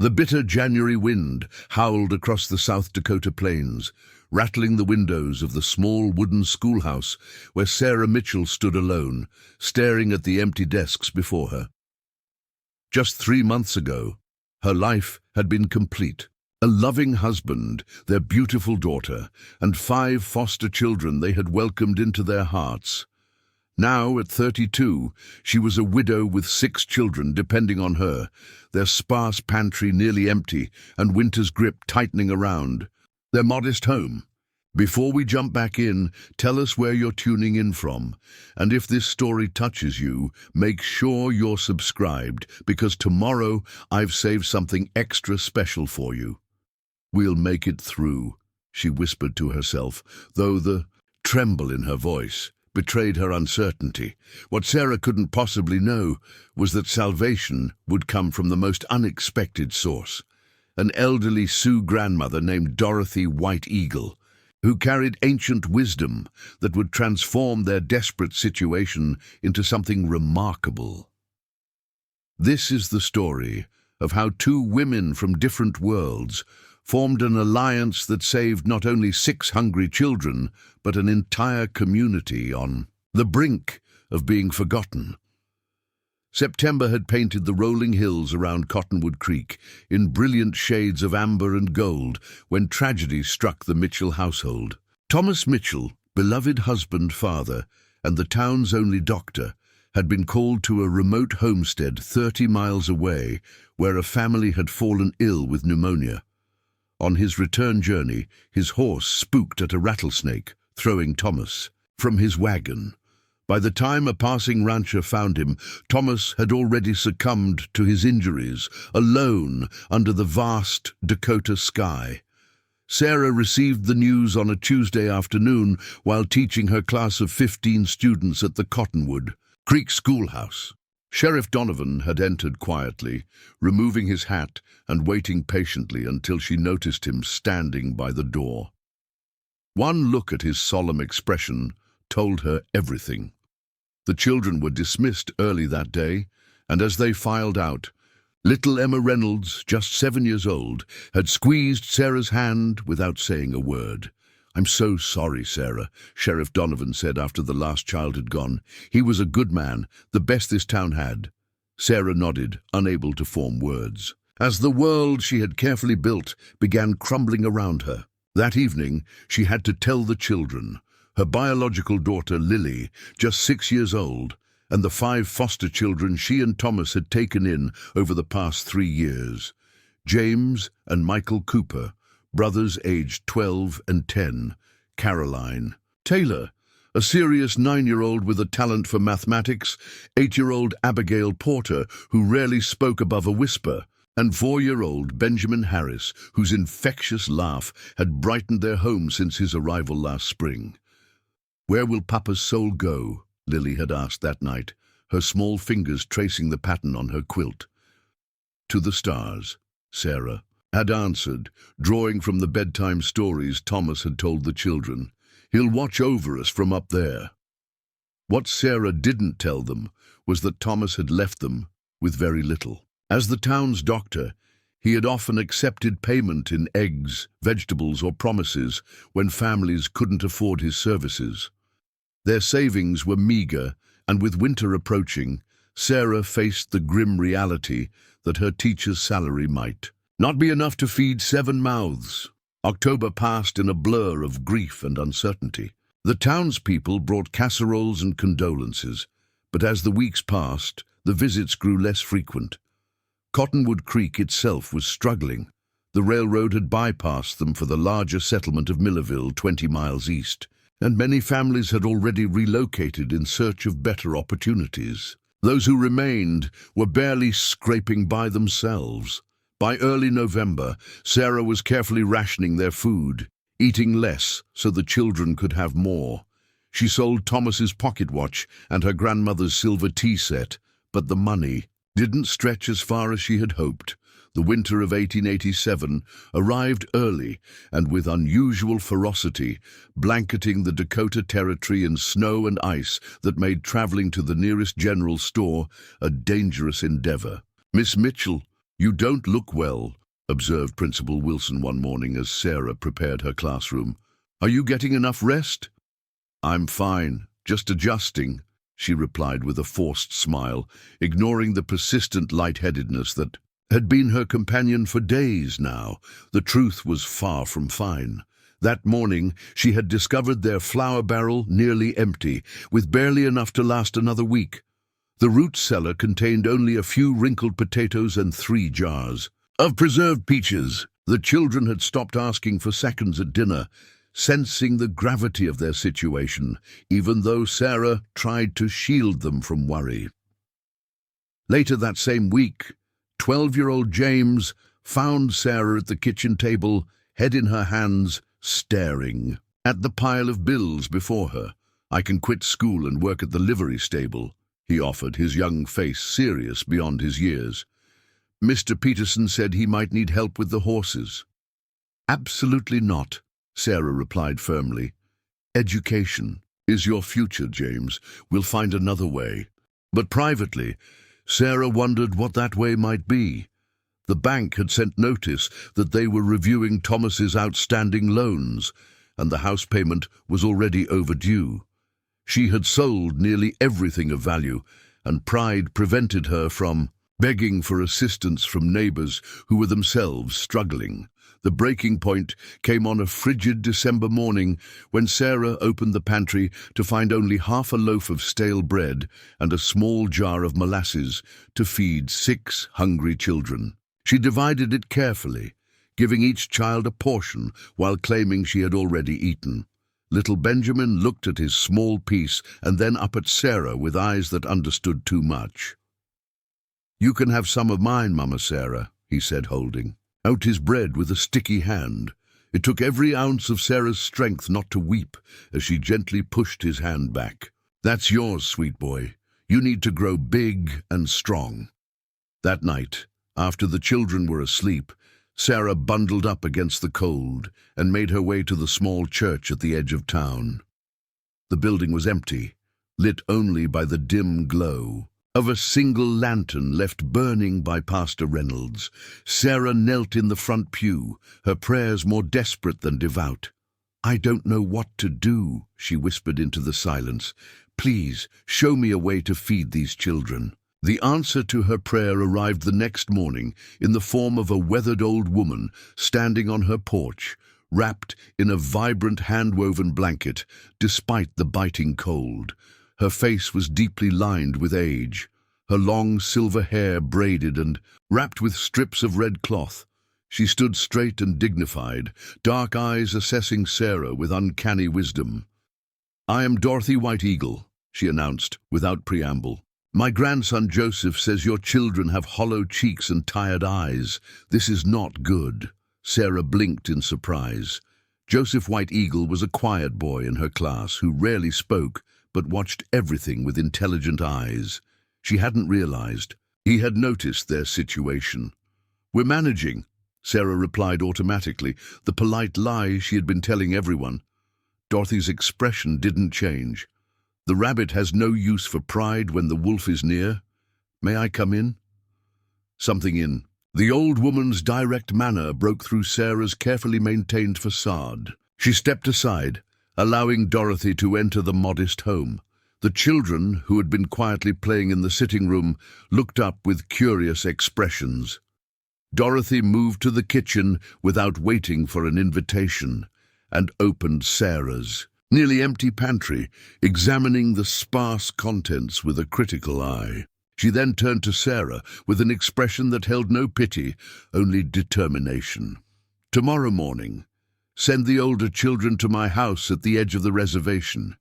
The bitter January wind howled across the South Dakota plains, rattling the windows of the small wooden schoolhouse where Sarah Mitchell stood alone, staring at the empty desks before her. Just 3 months ago, her life had been complete. A loving husband, their beautiful daughter, and 5 foster children they had welcomed into their hearts. Now, at 32, she was a widow with 6 children depending on her, their sparse pantry nearly empty and winter's grip tightening around. Their modest home. Before we jump back in, tell us where you're tuning in from. And if this story touches you, make sure you're subscribed, because tomorrow I've saved something extra special for you. We'll make it through, she whispered to herself, though the tremble in her voice betrayed her uncertainty. What Sarah couldn't possibly know was that salvation would come from the most unexpected source. An elderly Sioux grandmother named Dorothy White Eagle, who carried ancient wisdom that would transform their desperate situation into something remarkable. This is the story of how 2 women from different worlds formed an alliance that saved not only 6 hungry children, but an entire community on the brink of being forgotten. September had painted the rolling hills around Cottonwood Creek in brilliant shades of amber and gold when tragedy struck the Mitchell household. Thomas Mitchell, beloved husband, father, and the town's only doctor, had been called to a remote homestead 30 miles away where a family had fallen ill with pneumonia. On his return journey, his horse spooked at a rattlesnake, throwing Thomas from his wagon. By the time a passing rancher found him, Thomas had already succumbed to his injuries, alone under the vast Dakota sky. Sarah received the news on a Tuesday afternoon while teaching her class of 15 students at the Cottonwood Creek schoolhouse. Sheriff Donovan had entered quietly, removing his hat and waiting patiently until she noticed him standing by the door. One look at his solemn expression told her everything. The children were dismissed early that day, and as they filed out, little Emma Reynolds, just 7 years old, had squeezed Sarah's hand without saying a word. "I'm so sorry, Sarah," Sheriff Donovan said after the last child had gone. "He was a good man, the best this town had." Sarah nodded, unable to form words, as the world she had carefully built began crumbling around her. That evening, she had to tell the children, her biological daughter Lily, just 6 years old, and the 5 foster children she and Thomas had taken in over the past 3 years. James and Michael Cooper, brothers aged 12 and 10, Caroline, Taylor, a serious 9-year-old with a talent for mathematics, 8-year-old Abigail Porter, who rarely spoke above a whisper, and 4-year-old Benjamin Harris, whose infectious laugh had brightened their home since his arrival last spring. "Where will Papa's soul go?" Lily had asked that night, her small fingers tracing the pattern on her quilt. "To the stars," Sarah had answered, drawing from the bedtime stories Thomas had told the children. "He'll watch over us from up there." What Sarah didn't tell them was that Thomas had left them with very little. As the town's doctor, he had often accepted payment in eggs, vegetables, or promises when families couldn't afford his services. Their savings were meager, and with winter approaching, Sarah faced the grim reality that her teacher's salary might not be enough to feed 7 mouths. October passed in a blur of grief and uncertainty. The townspeople brought casseroles and condolences, but as the weeks passed, the visits grew less frequent. Cottonwood Creek itself was struggling. The railroad had bypassed them for the larger settlement of Millerville, 20 miles east, and many families had already relocated in search of better opportunities. Those who remained were barely scraping by themselves. By early November, Sarah was carefully rationing their food, eating less so the children could have more. She sold Thomas's pocket watch and her grandmother's silver tea set, but the money didn't stretch as far as she had hoped. The winter of 1887 arrived early and with unusual ferocity, blanketing the Dakota Territory in snow and ice that made traveling to the nearest general store a dangerous endeavor. "Miss Mitchell, "You don't look well," observed Principal Wilson one morning as Sarah prepared her classroom. "Are you getting enough rest?" "I'm fine, just adjusting," she replied with a forced smile, ignoring the persistent lightheadedness that had been her companion for days now. The truth was far from fine. That morning she had discovered their flour barrel nearly empty, with barely enough to last another week. The root cellar contained only a few wrinkled potatoes and 3 jars of preserved peaches. The children had stopped asking for seconds at dinner, sensing the gravity of their situation, even though Sarah tried to shield them from worry. Later that same week, 12-year-old James found Sarah at the kitchen table, head in her hands, staring at the pile of bills before her. "I can quit school and work at the livery stable," he offered, his young face serious beyond his years. "Mr. Peterson said he might need help with the horses." "Absolutely not," Sarah replied firmly. "Education is your future, James. We'll find another way." But privately, Sarah wondered what that way might be. The bank had sent notice that they were reviewing Thomas's outstanding loans, and the house payment was already overdue. She had sold nearly everything of value, and pride prevented her from begging for assistance from neighbors who were themselves struggling. The breaking point came on a frigid December morning when Sarah opened the pantry to find only half a loaf of stale bread and a small jar of molasses to feed 6 hungry children. She divided it carefully, giving each child a portion while claiming she had already eaten. Little Benjamin looked at his small piece and then up at Sarah with eyes that understood too much. "You can have some of mine, Mama Sarah," he said, holding out his bread with a sticky hand. It took every ounce of Sarah's strength not to weep as she gently pushed his hand back. "That's yours, sweet boy. You need to grow big and strong." That night, after the children were asleep, Sarah bundled up against the cold and made her way to the small church at the edge of town. The building was empty, lit only by the dim glow of a single lantern left burning by Pastor Reynolds. Sarah knelt in the front pew, her prayers more desperate than devout. "I don't know what to do," she whispered into the silence. "Please, show me a way to feed these children." The answer to her prayer arrived the next morning in the form of a weathered old woman standing on her porch, wrapped in a vibrant hand-woven blanket, despite the biting cold. Her face was deeply lined with age, her long silver hair braided and wrapped with strips of red cloth. She stood straight and dignified, dark eyes assessing Sarah with uncanny wisdom. "I am Dorothy White Eagle," she announced without preamble. "My grandson Joseph says your children have hollow cheeks and tired eyes. This is not good." Sarah blinked in surprise. Joseph White Eagle was a quiet boy in her class who rarely spoke but watched everything with intelligent eyes. She hadn't realized he had noticed their situation. "We're managing," Sarah replied automatically, the polite lie she had been telling everyone. Dorothy's expression didn't change. "The rabbit has no use for pride when the wolf is near. May I come in?" Something in the old woman's direct manner broke through Sarah's carefully maintained facade. She stepped aside, allowing Dorothy to enter the modest home. The children, who had been quietly playing in the sitting room, looked up with curious expressions. Dorothy moved to the kitchen without waiting for an invitation and opened Sarah's nearly empty pantry, examining the sparse contents with a critical eye. She then turned to Sarah with an expression that held no pity, only determination. "Tomorrow morning, send the older children to my house at the edge of the reservation.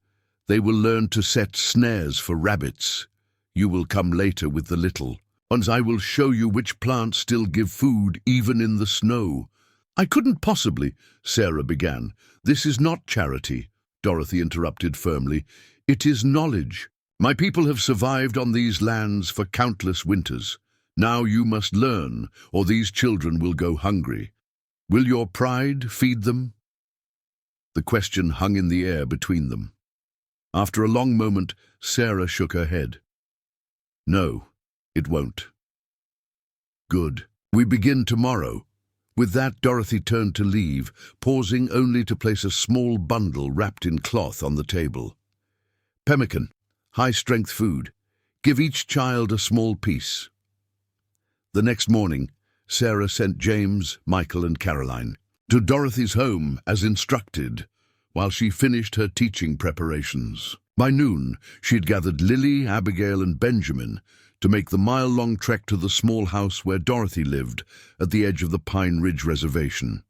They will learn to set snares for rabbits. You will come later with the little ones. I will show you which plants still give food even in the snow." "I couldn't possibly," Sarah began. "This is not charity," Dorothy interrupted firmly. "It is knowledge. My people have survived on these lands for countless winters. Now you must learn, or these children will go hungry. Will your pride feed them?" The question hung in the air between them. After a long moment, Sarah shook her head. "No, it won't." "Good," We begin tomorrow." With that, Dorothy turned to leave, pausing only to place a small bundle wrapped in cloth on the table. "Pemmican, high-strength food. Give each child a small piece." The next morning, Sarah sent James, Michael, and Caroline to Dorothy's home as instructed, while she finished her teaching preparations. By noon, she'd gathered Lily, Abigail, and Benjamin to make the mile-long trek to the small house where Dorothy lived at the edge of the Pine Ridge Reservation.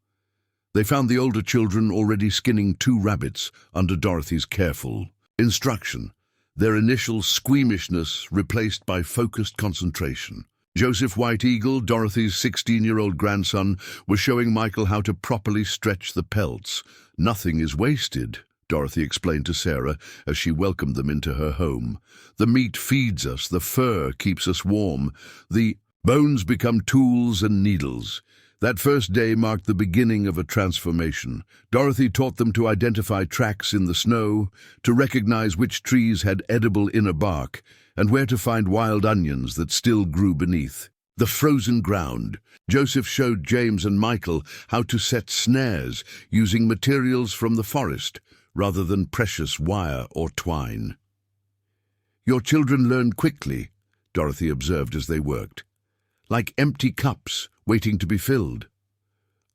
They found the older children already skinning 2 rabbits under Dorothy's careful instruction, their initial squeamishness replaced by focused concentration. Joseph White Eagle, Dorothy's 16-year-old grandson, was showing Michael how to properly stretch the pelts. "Nothing is wasted," Dorothy explained to Sarah as she welcomed them into her home. "The meat feeds us, the fur keeps us warm, the bones become tools and needles." That first day marked the beginning of a transformation. Dorothy taught them to identify tracks in the snow, to recognize which trees had edible inner bark, and where to find wild onions that still grew beneath the frozen ground. Joseph showed James and Michael how to set snares using materials from the forest rather than precious wire or twine. "Your children learn quickly," Dorothy observed as they worked, "like empty cups waiting to be filled."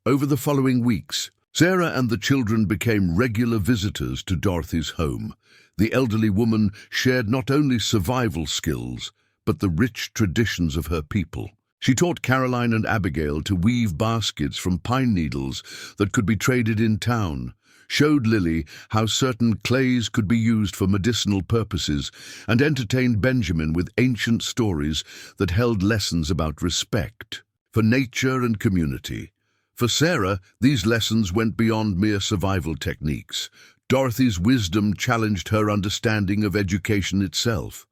Over the following weeks, Sarah and the children became regular visitors to Dorothy's home. The elderly woman shared not only survival skills, but the rich traditions of her people. She taught Caroline and Abigail to weave baskets from pine needles that could be traded in town, showed Lily how certain clays could be used for medicinal purposes, and entertained Benjamin with ancient stories that held lessons about respect for nature and community. For Sarah, these lessons went beyond mere survival techniques. Dorothy's wisdom challenged her understanding of education itself.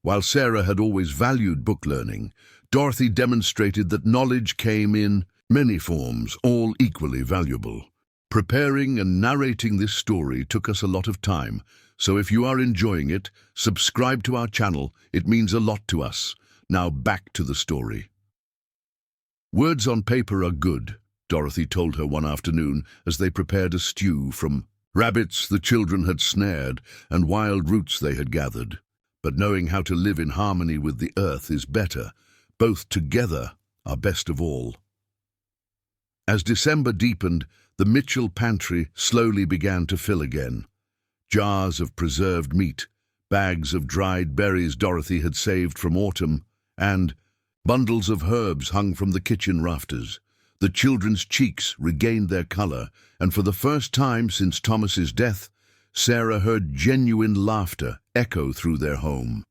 While Sarah had always valued book learning, Dorothy demonstrated that knowledge came in many forms, all equally valuable. Preparing and narrating this story took us a lot of time, so if you are enjoying it, subscribe to our channel. It means a lot to us. Now back to the story. "Words on paper are good," Dorothy told her one afternoon as they prepared a stew from rabbits the children had snared and wild roots they had gathered. "But knowing how to live in harmony with the earth is better. Both together are best of all." As December deepened, the Mitchell pantry slowly began to fill again. Jars of preserved meat, bags of dried berries Dorothy had saved from autumn, and bundles of herbs hung from the kitchen rafters. The children's cheeks regained their color, and for the first time since Thomas's death, Sarah heard genuine laughter echo through their home.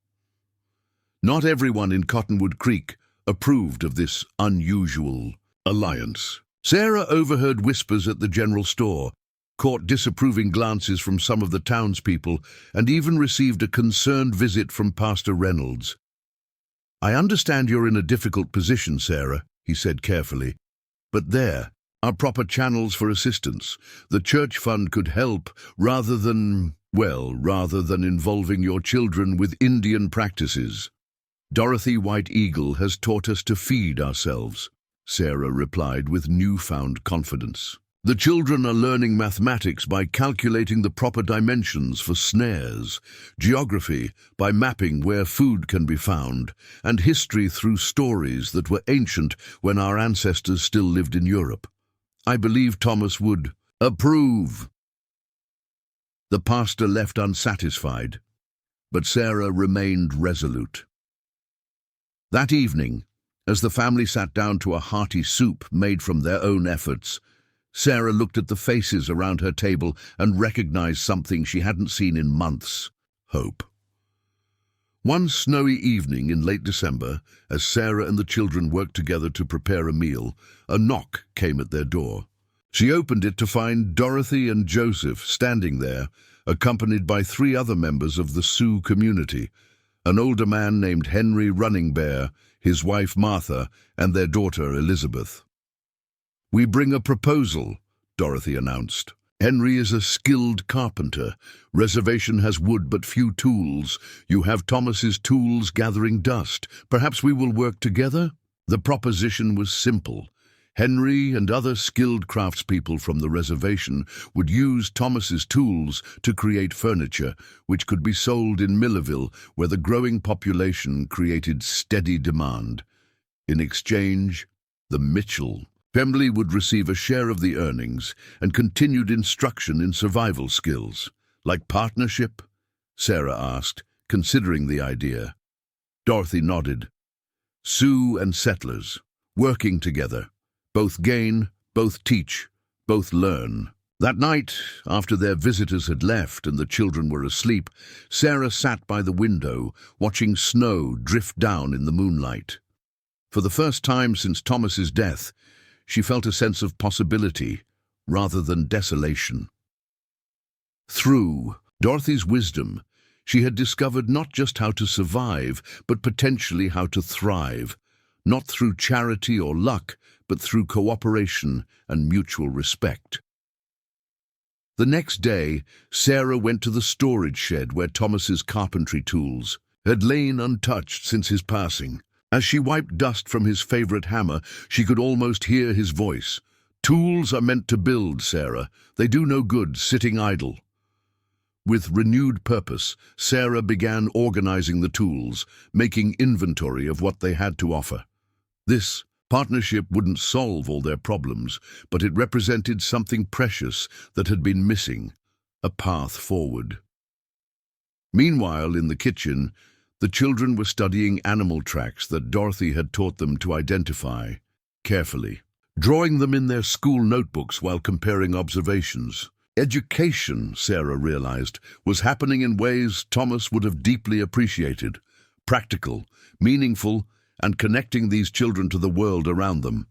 Not everyone in Cottonwood Creek approved of this unusual alliance. Sarah overheard whispers at the general store, caught disapproving glances from some of the townspeople, and even received a concerned visit from Pastor Reynolds. "I understand you're in a difficult position, Sarah," he said carefully, "but there are proper channels for assistance. The church fund could help rather than involving your children with Indian practices." "Dorothy White Eagle has taught us to feed ourselves," Sarah replied with newfound confidence. "The children are learning mathematics by calculating the proper dimensions for snares, geography by mapping where food can be found, and history through stories that were ancient when our ancestors still lived in Europe. I believe Thomas would approve." The pastor left unsatisfied, but Sarah remained resolute. That evening, as the family sat down to a hearty soup made from their own efforts, Sarah looked at the faces around her table and recognized something she hadn't seen in months: hope. One snowy evening in late December, as Sarah and the children worked together to prepare a meal, a knock came at their door. She opened it to find Dorothy and Joseph standing there, accompanied by 3 other members of the Sioux community: an older man named Henry Running Bear, his wife Martha, and their daughter Elizabeth. "We bring a proposal," Dorothy announced. "Henry is a skilled carpenter. Reservation has wood but few tools. You have Thomas's tools gathering dust. Perhaps we will work together?" The proposition was simple. Henry and other skilled craftspeople from the reservation would use Thomas's tools to create furniture, which could be sold in Millerville, where the growing population created steady demand. In exchange, the Mitchell family would receive a share of the earnings and continued instruction in survival skills. Like partnership? Sarah asked, considering the idea. Dorothy nodded. Sioux and settlers, working together. Both gain, both teach, both learn. That night, after their visitors had left and the children were asleep, Sarah sat by the window, watching snow drift down in the moonlight. For the first time since Thomas's death, she felt a sense of possibility rather than desolation. Through Dorothy's wisdom, she had discovered not just how to survive, but potentially how to thrive, not through charity or luck, but through cooperation and mutual respect. The next day, Sarah went to the storage shed where Thomas's carpentry tools had lain untouched since his passing. As she wiped dust from his favorite hammer, she could almost hear his voice. "Tools are meant to build, Sarah. They do no good sitting idle." With renewed purpose, Sarah began organizing the tools, making inventory of what they had to offer. This partnership wouldn't solve all their problems, but it represented something precious that had been missing, a path forward. Meanwhile, in the kitchen, the children were studying animal tracks that Dorothy had taught them to identify carefully, drawing them in their school notebooks while comparing observations. Education, Sarah realized, was happening in ways Thomas would have deeply appreciated, practical, meaningful, and connecting these children to the world around them.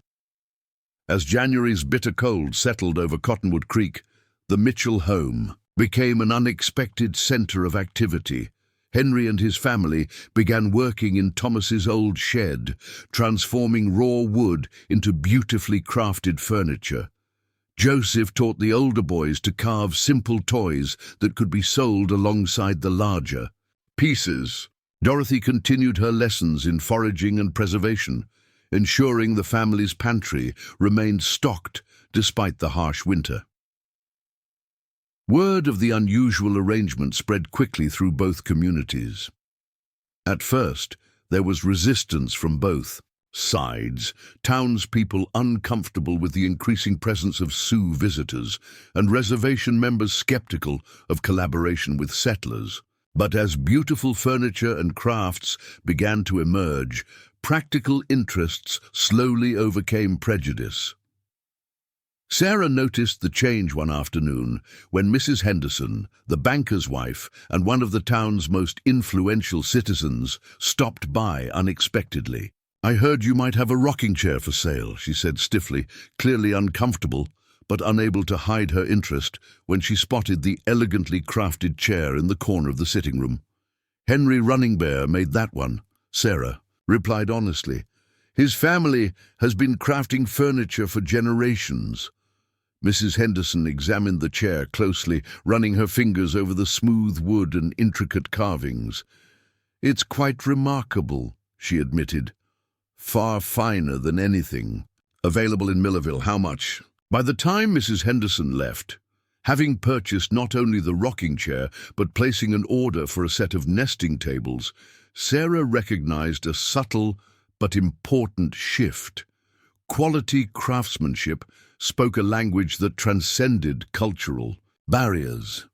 As January's bitter cold settled over Cottonwood Creek, the Mitchell home became an unexpected center of activity. Henry and his family began working in Thomas's old shed, transforming raw wood into beautifully crafted furniture. Joseph taught the older boys to carve simple toys that could be sold alongside the larger pieces. Dorothy continued her lessons in foraging and preservation, ensuring the family's pantry remained stocked despite the harsh winter. Word of the unusual arrangement spread quickly through both communities. At first, there was resistance from both sides, townspeople uncomfortable with the increasing presence of Sioux visitors, and reservation members skeptical of collaboration with settlers. But as beautiful furniture and crafts began to emerge, practical interests slowly overcame prejudice. Sarah noticed the change one afternoon when Mrs. Henderson, the banker's wife and one of the town's most influential citizens, stopped by unexpectedly. "I heard you might have a rocking chair for sale," she said stiffly, clearly uncomfortable, but unable to hide her interest when she spotted the elegantly crafted chair in the corner of the sitting room. "Henry Running Bear made that one," Sarah replied honestly. "His family has been crafting furniture for generations." Mrs. Henderson examined the chair closely, running her fingers over the smooth wood and intricate carvings. "It's quite remarkable," she admitted. "Far finer than anything." "Available in Millerville, how much?" By the time Mrs. Henderson left, having purchased not only the rocking chair, but placing an order for a set of nesting tables, Sarah recognized a subtle but important shift. Quality craftsmanship spoke a language that transcended cultural barriers.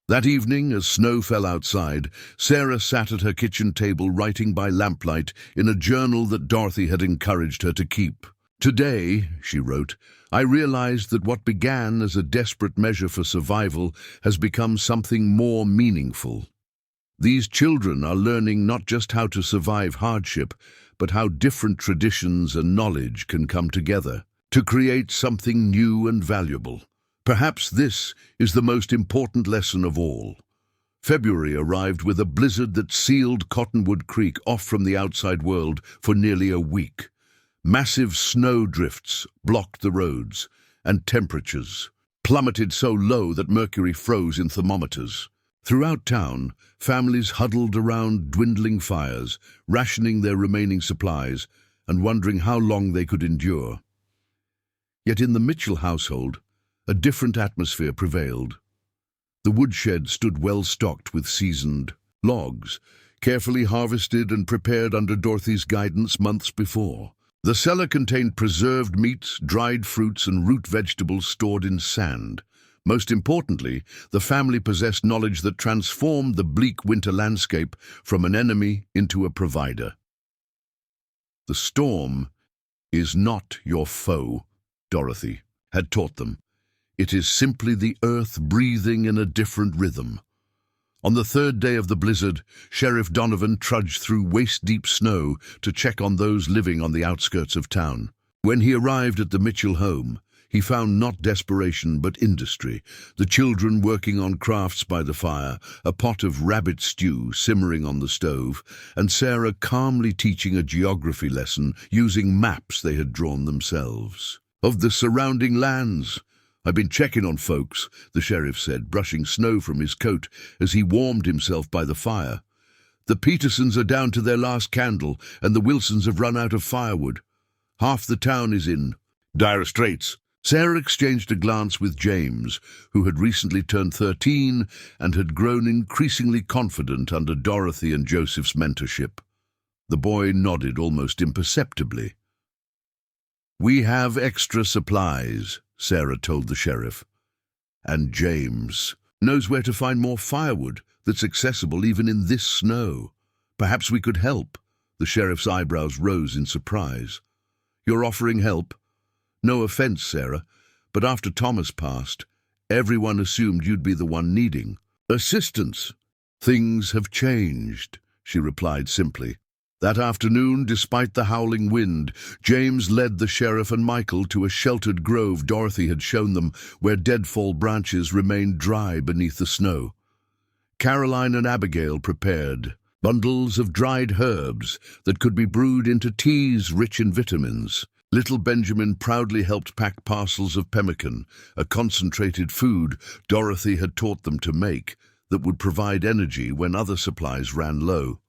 That evening, as snow fell outside, Sarah sat at her kitchen table writing by lamplight in a journal that Dorothy had encouraged her to keep. "Today," she wrote, "I realized that what began as a desperate measure for survival has become something more meaningful. These children are learning not just how to survive hardship, but how different traditions and knowledge can come together to create something new and valuable. Perhaps this is the most important lesson of all." February arrived with a blizzard that sealed Cottonwood Creek off from the outside world for nearly a week. Massive snow drifts blocked the roads, and temperatures plummeted so low that mercury froze in thermometers. Throughout town, families huddled around dwindling fires, rationing their remaining supplies, and wondering how long they could endure. Yet in the Mitchell household, a different atmosphere prevailed. The woodshed stood well stocked with seasoned logs, carefully harvested and prepared under Dorothy's guidance months before. The cellar contained preserved meats, dried fruits, and root vegetables stored in sand. Most importantly, the family possessed knowledge that transformed the bleak winter landscape from an enemy into a provider. The storm is not your foe, Dorothy had taught them. It is simply the earth breathing in a different rhythm. On the third day of the blizzard, Sheriff Donovan trudged through waist-deep snow to check on those living on the outskirts of town. When he arrived at the Mitchell home, he found not desperation but industry, the children working on crafts by the fire, a pot of rabbit stew simmering on the stove, and Sarah calmly teaching a geography lesson using maps they had drawn themselves. Of the surrounding lands. "I've been checking on folks," the sheriff said, brushing snow from his coat as he warmed himself by the fire. "The Petersons are down to their last candle, and the Wilsons have run out of firewood. Half the town is in dire straits." Sarah exchanged a glance with James, who had recently turned 13 and had grown increasingly confident under Dorothy and Joseph's mentorship. The boy nodded almost imperceptibly. "We have extra supplies," Sarah told the sheriff. "And James knows where to find more firewood that's accessible even in this snow. Perhaps we could help." The sheriff's eyebrows rose in surprise. "You're offering help? No offense, Sarah, but after Thomas passed, everyone assumed you'd be the one needing assistance." "Things have changed," she replied simply. That afternoon, despite the howling wind, James led the sheriff and Michael to a sheltered grove Dorothy had shown them, where deadfall branches remained dry beneath the snow. Caroline and Abigail prepared bundles of dried herbs that could be brewed into teas rich in vitamins. Little Benjamin proudly helped pack parcels of pemmican, a concentrated food Dorothy had taught them to make that would provide energy when other supplies ran low.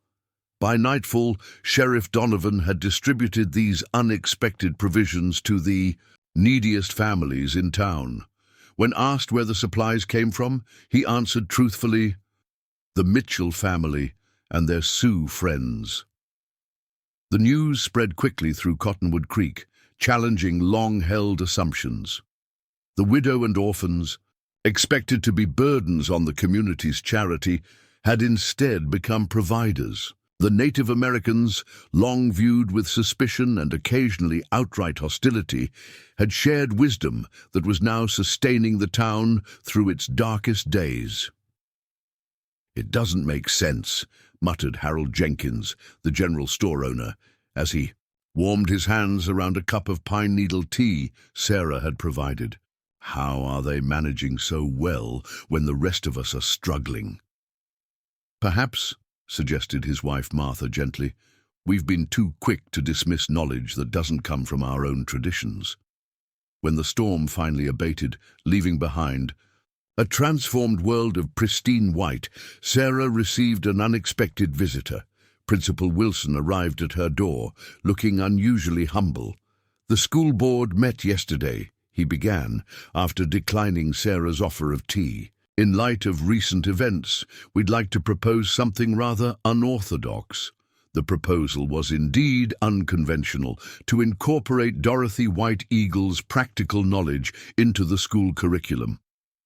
By nightfall, Sheriff Donovan had distributed these unexpected provisions to the neediest families in town. When asked where the supplies came from, he answered truthfully, "The Mitchell family and their Sioux friends." The news spread quickly through Cottonwood Creek, challenging long-held assumptions. The widow and orphans, expected to be burdens on the community's charity, had instead become providers. The Native Americans, long viewed with suspicion and occasionally outright hostility, had shared wisdom that was now sustaining the town through its darkest days. "It doesn't make sense," muttered Harold Jenkins, the general store owner, as he warmed his hands around a cup of pine needle tea Sarah had provided. "How are they managing so well when the rest of us are struggling?" "Perhaps," suggested his wife Martha gently, "we've been too quick to dismiss knowledge that doesn't come from our own traditions." When the storm finally abated, leaving behind a transformed world of pristine white, Sarah received an unexpected visitor. Principal Wilson arrived at her door, looking unusually humble. "The school board met yesterday," he began, after declining Sarah's offer of tea. "In light of recent events, we'd like to propose something rather unorthodox." The proposal was indeed unconventional, to incorporate Dorothy White Eagle's practical knowledge into the school curriculum.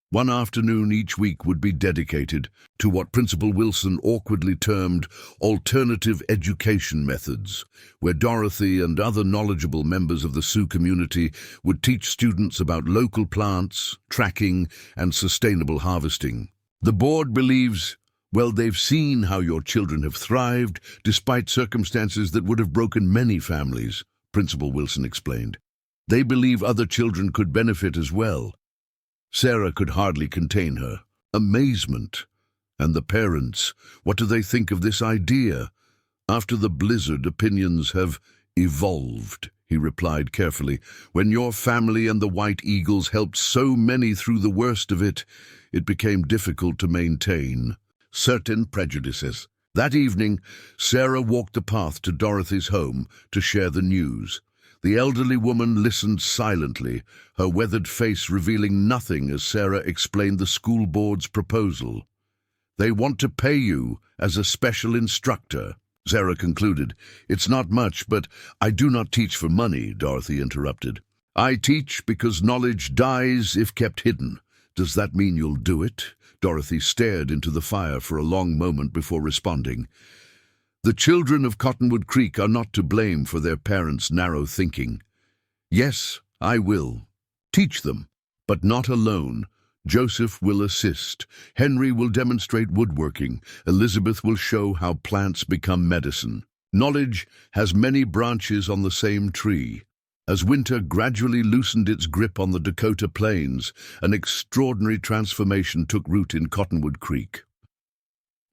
One afternoon each week would be dedicated to what Principal Wilson awkwardly termed alternative education methods, where Dorothy and other knowledgeable members of the Sioux community would teach students about local plants, tracking, and sustainable harvesting. "The board believes, well, they've seen how your children have thrived despite circumstances that would have broken many families," Principal Wilson explained. "They believe other children could benefit as well." Sarah could hardly contain her amazement. "And the parents, what do they think of this idea?" "After the blizzard, opinions have evolved," he replied carefully. "When your family and the White Eagles helped so many through the worst of it, it became difficult to maintain certain prejudices." That evening, Sarah walked the path to Dorothy's home to share the news. The elderly woman listened silently, her weathered face revealing nothing as Sarah explained the school board's proposal. "They want to pay you as a special instructor," Sarah concluded. "It's not much, but I do not teach for money," Dorothy interrupted. "I teach because knowledge dies if kept hidden. Does that mean you'll do it?" Dorothy stared into the fire for a long moment before responding. "The children of Cottonwood Creek are not to blame for their parents' narrow thinking. Yes, I will. Teach them, but not alone. Joseph will assist. Henry will demonstrate woodworking. Elizabeth will show how plants become medicine. Knowledge has many branches on the same tree." As winter gradually loosened its grip on the Dakota plains, an extraordinary transformation took root in Cottonwood Creek.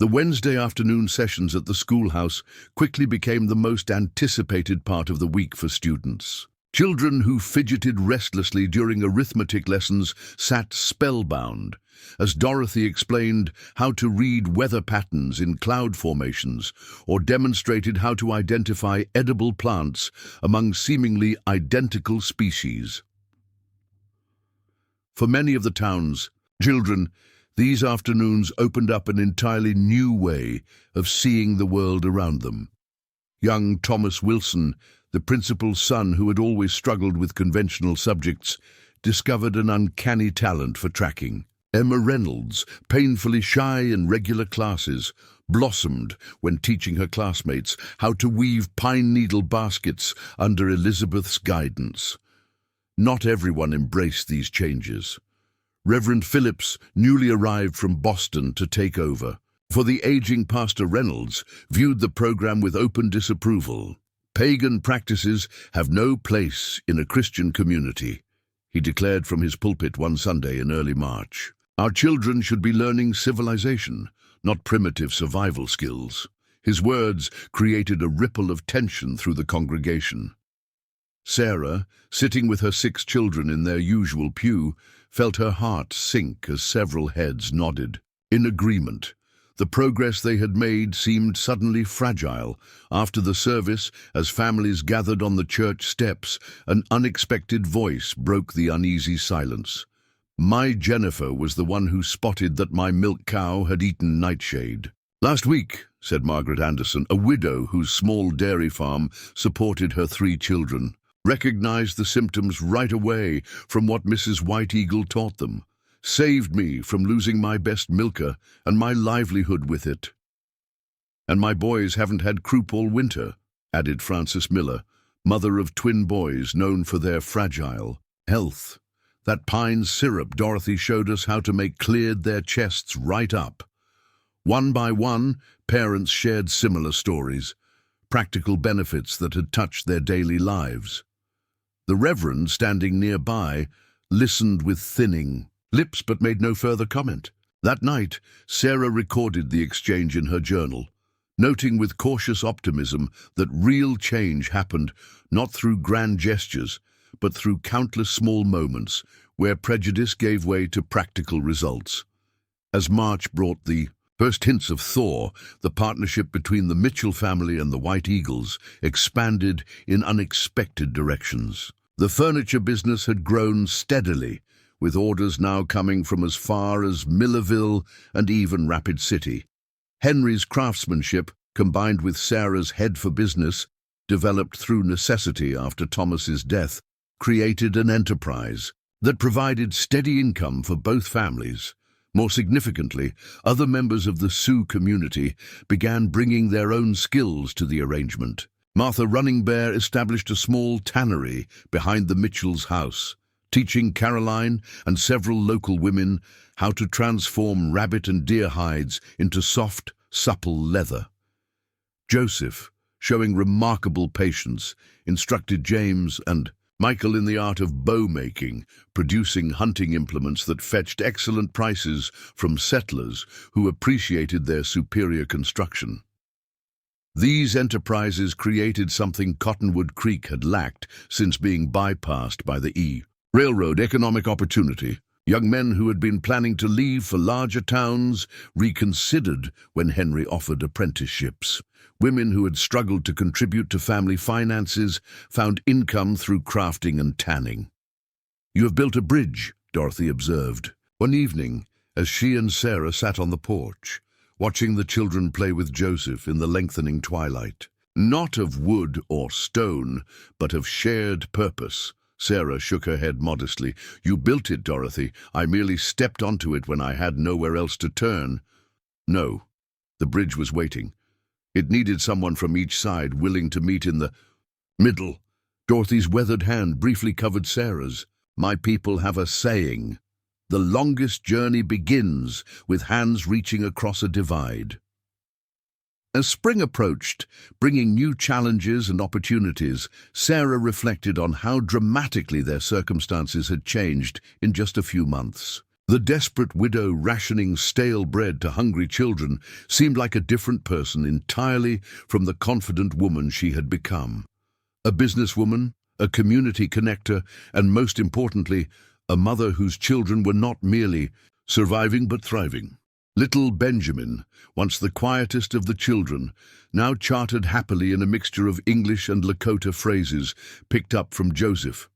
The Wednesday afternoon sessions at the schoolhouse quickly became the most anticipated part of the week for students. Children who fidgeted restlessly during arithmetic lessons sat spellbound as Dorothy explained how to read weather patterns in cloud formations or demonstrated how to identify edible plants among seemingly identical species. For many of the town's children, these afternoons opened up an entirely new way of seeing the world around them. Young Thomas Wilson, the principal's son who had always struggled with conventional subjects, discovered an uncanny talent for tracking. Emma Reynolds, painfully shy in regular classes, blossomed when teaching her classmates how to weave pine needle baskets under Elizabeth's guidance. Not everyone embraced these changes. Reverend Phillips, newly arrived from Boston to take over, for the aging Pastor Reynolds viewed the program with open disapproval. "Pagan practices have no place in a Christian community," he declared from his pulpit one Sunday in early March. "Our children should be learning civilization, not primitive survival skills." His words created a ripple of tension through the congregation. Sarah, sitting with her 6 children in their usual pew, felt her heart sink as several heads nodded. In agreement, the progress they had made seemed suddenly fragile. After the service, as families gathered on the church steps, an unexpected voice broke the uneasy silence. "My Jennifer was the one who spotted that my milk cow had eaten nightshade." "Last week," said Margaret Anderson, a widow whose small dairy farm supported her 3 children, "recognized the symptoms right away from what Mrs. White Eagle taught them. Saved me from losing my best milker and my livelihood with it." "And my boys haven't had croup all winter," added Frances Miller, mother of twin boys known for their fragile health. "That pine syrup Dorothy showed us how to make cleared their chests right up." One by one, parents shared similar stories, practical benefits that had touched their daily lives. The Reverend, standing nearby, listened with thinning lips but made no further comment. That night, Sarah recorded the exchange in her journal, noting with cautious optimism that real change happened not through grand gestures, but through countless small moments where prejudice gave way to practical results. As March brought the first hints of thaw, the partnership between the Mitchell family and the White Eagles expanded in unexpected directions. The furniture business had grown steadily, with orders now coming from as far as Millerville and even Rapid City. Henry's craftsmanship, combined with Sarah's head for business, developed through necessity after Thomas's death, created an enterprise that provided steady income for both families. More significantly, other members of the Sioux community began bringing their own skills to the arrangement. Martha Running Bear established a small tannery behind the Mitchell's house, teaching Caroline and several local women how to transform rabbit and deer hides into soft, supple leather. Joseph, showing remarkable patience, instructed James and Michael in the art of bow making, producing hunting implements that fetched excellent prices from settlers who appreciated their superior construction. These enterprises created something Cottonwood Creek had lacked since being bypassed by the railroad: economic opportunity. Young men who had been planning to leave for larger towns reconsidered when Henry offered apprenticeships. Women who had struggled to contribute to family finances found income through crafting and tanning. "You have built a bridge," Dorothy observed. One evening, as she and Sarah sat on the porch, watching the children play with Joseph in the lengthening twilight. Not of wood or stone, but of shared purpose. Sarah shook her head modestly. "You built it, Dorothy. I merely stepped onto it when I had nowhere else to turn." No, the bridge was waiting. It needed someone from each side willing to meet in the middle. Dorothy's weathered hand briefly covered Sarah's. "My people have a saying. The longest journey begins with hands reaching across a divide." As spring approached, bringing new challenges and opportunities, Sarah reflected on how dramatically their circumstances had changed in just a few months. The desperate widow rationing stale bread to hungry children seemed like a different person entirely from the confident woman she had become. A businesswoman, a community connector, and most importantly, a mother whose children were not merely surviving but thriving. Little Benjamin, once the quietest of the children, now chattered happily in a mixture of English and Lakota phrases picked up from Joseph.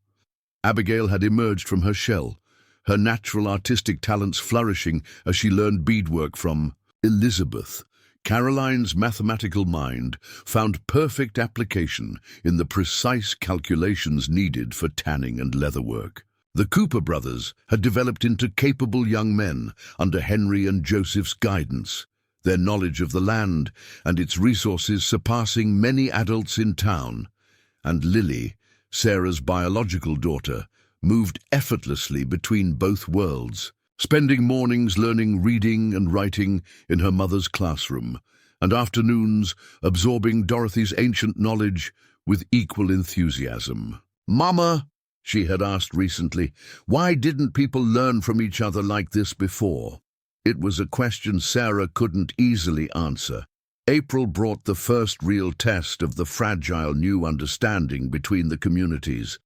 Abigail had emerged from her shell, her natural artistic talents flourishing as she learned beadwork from Elizabeth. Caroline's mathematical mind found perfect application in the precise calculations needed for tanning and leatherwork. The Cooper brothers had developed into capable young men under Henry and Joseph's guidance, their knowledge of the land and its resources surpassing many adults in town. And Lily, Sarah's biological daughter, moved effortlessly between both worlds, spending mornings learning reading and writing in her mother's classroom, and afternoons absorbing Dorothy's ancient knowledge with equal enthusiasm. "Mama," she had asked recently, "why didn't people learn from each other like this before?" It was a question Sarah couldn't easily answer. April brought the first real test of the fragile new understanding between the communities.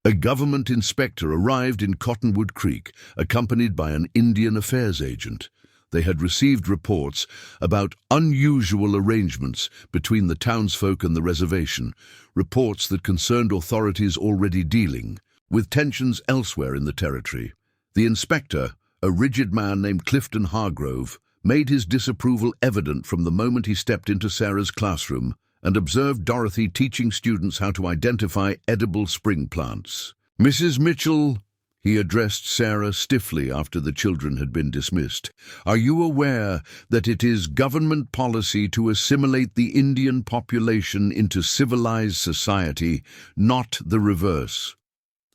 A government inspector arrived in Cottonwood Creek, accompanied by an Indian Affairs agent. They had received reports about unusual arrangements between the townsfolk and the reservation, reports that concerned authorities already dealing with tensions elsewhere in the territory. The inspector, a rigid man named Clifton Hargrove, made his disapproval evident from the moment he stepped into Sarah's classroom and observed Dorothy teaching students how to identify edible spring plants. "Mrs. Mitchell," he addressed Sarah stiffly after the children had been dismissed, "are you aware that it is government policy to assimilate the Indian population into civilized society, not the reverse?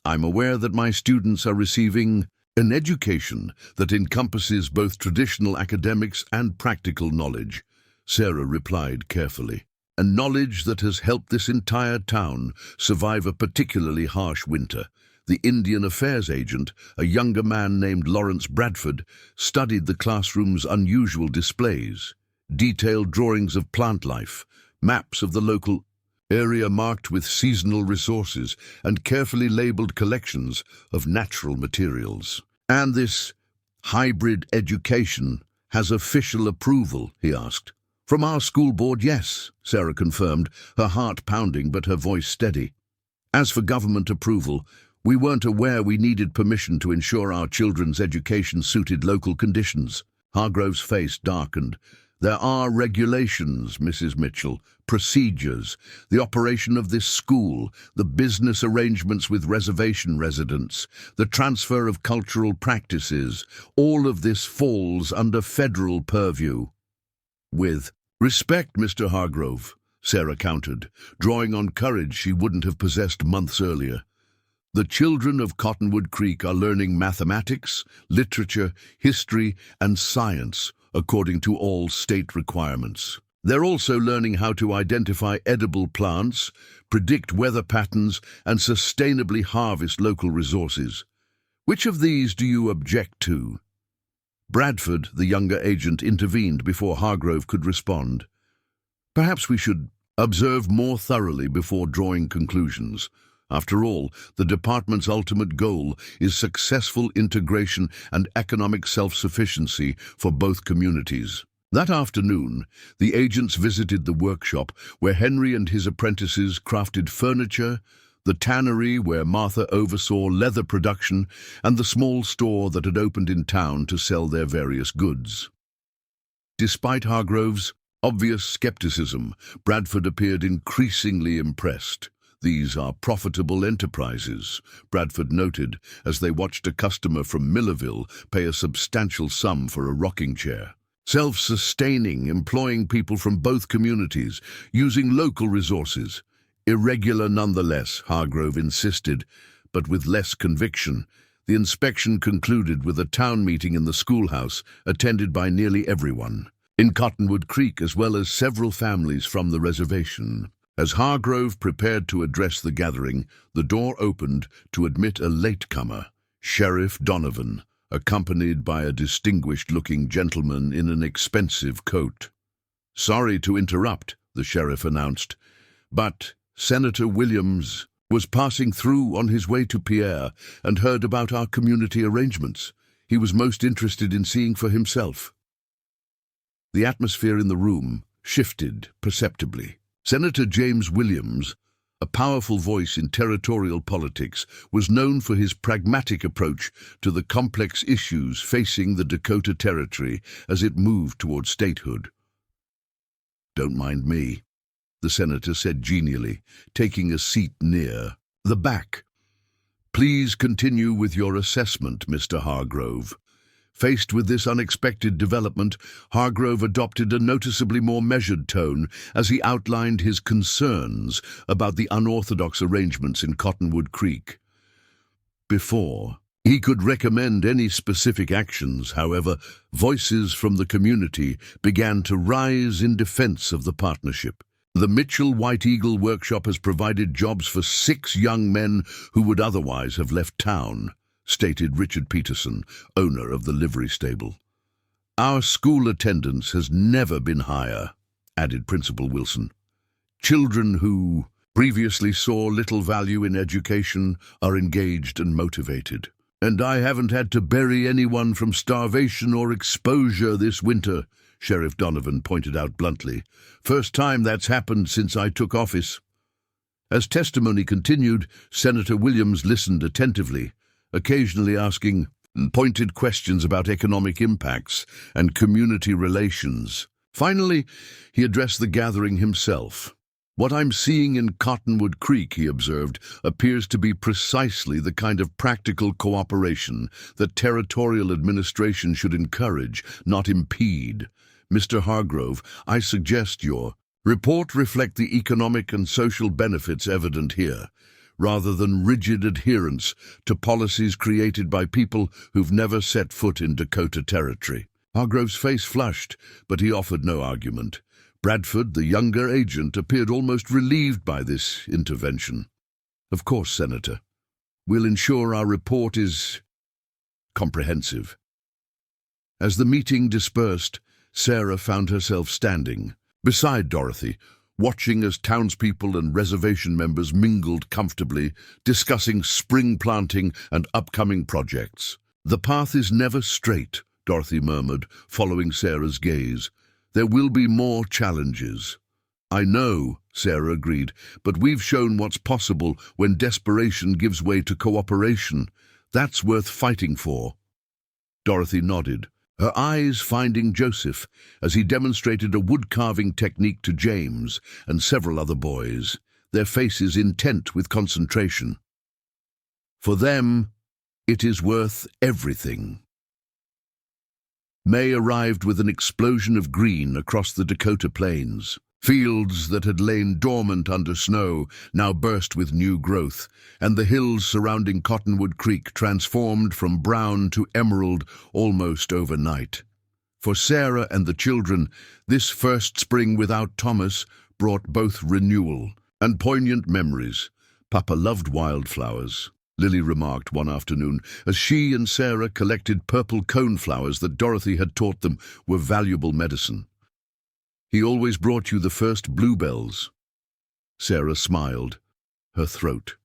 I'm aware that my students are receiving an education that encompasses both traditional academics and practical knowledge," Sarah replied carefully. "And knowledge that has helped this entire town survive a particularly harsh winter." The Indian Affairs agent, a younger man named Lawrence Bradford, studied the classroom's unusual displays, detailed drawings of plant life, maps of the local area marked with seasonal resources, and carefully labeled collections of natural materials. "And this hybrid education has official approval?" he asked. "From our school board, yes," Sarah confirmed, her heart pounding but her voice steady. "As for government approval, we weren't aware we needed permission to ensure our children's education suited local conditions." Hargrove's face darkened. "There are regulations, Mrs. Mitchell, procedures, the operation of this school, the business arrangements with reservation residents, the transfer of cultural practices. All of this falls under federal purview." "With respect, Mr. Hargrove," Sarah countered, drawing on courage she wouldn't have possessed months earlier. "The children of Cottonwood Creek are learning mathematics, literature, history, and science according to all state requirements. They're also learning how to identify edible plants, predict weather patterns, and sustainably harvest local resources. Which of these do you object to?" Bradford, the younger agent, intervened before Hargrove could respond. "Perhaps we should observe more thoroughly before drawing conclusions. After all, the department's ultimate goal is successful integration and economic self-sufficiency for both communities. That afternoon, the agents visited the workshop where Henry and his apprentices crafted furniture, the tannery where Martha oversaw leather production, and the small store that had opened in town to sell their various goods. Despite Hargrove's obvious skepticism, Bradford appeared increasingly impressed. "These are profitable enterprises," Bradford noted as they watched a customer from Millerville pay a substantial sum for a rocking chair. "Self-sustaining, employing people from both communities, using local resources. Irregular nonetheless," Hargrove insisted, but with less conviction. The inspection concluded with a town meeting in the schoolhouse, attended by nearly everyone in Cottonwood Creek, as well as several families from the reservation. As Hargrove prepared to address the gathering, the door opened to admit a latecomer, Sheriff Donovan, accompanied by a distinguished-looking gentleman in an expensive coat. "Sorry to interrupt," the sheriff announced, "but Senator Williams was passing through on his way to Pierre and heard about our community arrangements. He was most interested in seeing for himself." The atmosphere in the room shifted perceptibly. Senator James Williams, a powerful voice in territorial politics, was known for his pragmatic approach to the complex issues facing the Dakota Territory as it moved toward statehood. "Don't mind me," the senator said genially, taking a seat near the back. "Please continue with your assessment, Mr. Hargrove." Faced with this unexpected development, Hargrove adopted a noticeably more measured tone as he outlined his concerns about the unorthodox arrangements in Cottonwood Creek. Before he could recommend any specific actions, however, voices from the community began to rise in defense of the partnership. "The Mitchell White Eagle Workshop has provided jobs for 6 young men who would otherwise have left town," stated Richard Peterson, owner of the livery stable. "Our school attendance has never been higher," added Principal Wilson. "Children who previously saw little value in education are engaged and motivated. And I haven't had to bury anyone from starvation or exposure this winter," Sheriff Donovan pointed out bluntly. "First time that's happened since I took office." As testimony continued, Senator Williams listened attentively, occasionally asking pointed questions about economic impacts and community relations. Finally, he addressed the gathering himself. "What I'm seeing in Cottonwood Creek," he observed, "appears to be precisely the kind of practical cooperation that territorial administration should encourage, not impede. Mr. Hargrove, I suggest your report reflect the economic and social benefits evident here, rather than rigid adherence to policies created by people who've never set foot in Dakota Territory." Hargrove's face flushed, but he offered no argument. Bradford, the younger agent, appeared almost relieved by this intervention. "Of course, Senator. We'll ensure our report is comprehensive." As the meeting dispersed, Sarah found herself standing beside Dorothy, watching as townspeople and reservation members mingled comfortably, discussing spring planting and upcoming projects. "The path is never straight," Dorothy murmured, following Sarah's gaze. "There will be more challenges." "I know," Sarah agreed, "but we've shown what's possible when desperation gives way to cooperation. That's worth fighting for." Dorothy nodded, her eyes finding Joseph as he demonstrated a wood-carving technique to James and several other boys, their faces intent with concentration. For them, it is worth everything. May arrived with an explosion of green across the Dakota plains. Fields that had lain dormant under snow now burst with new growth, and the hills surrounding Cottonwood Creek transformed from brown to emerald almost overnight. For Sarah and the children, this first spring without Thomas brought both renewal and poignant memories. "Papa loved wildflowers," Lily remarked one afternoon, as she and Sarah collected purple coneflowers that Dorothy had taught them were valuable medicine. "He always brought you the first bluebells." Sarah smiled, her throat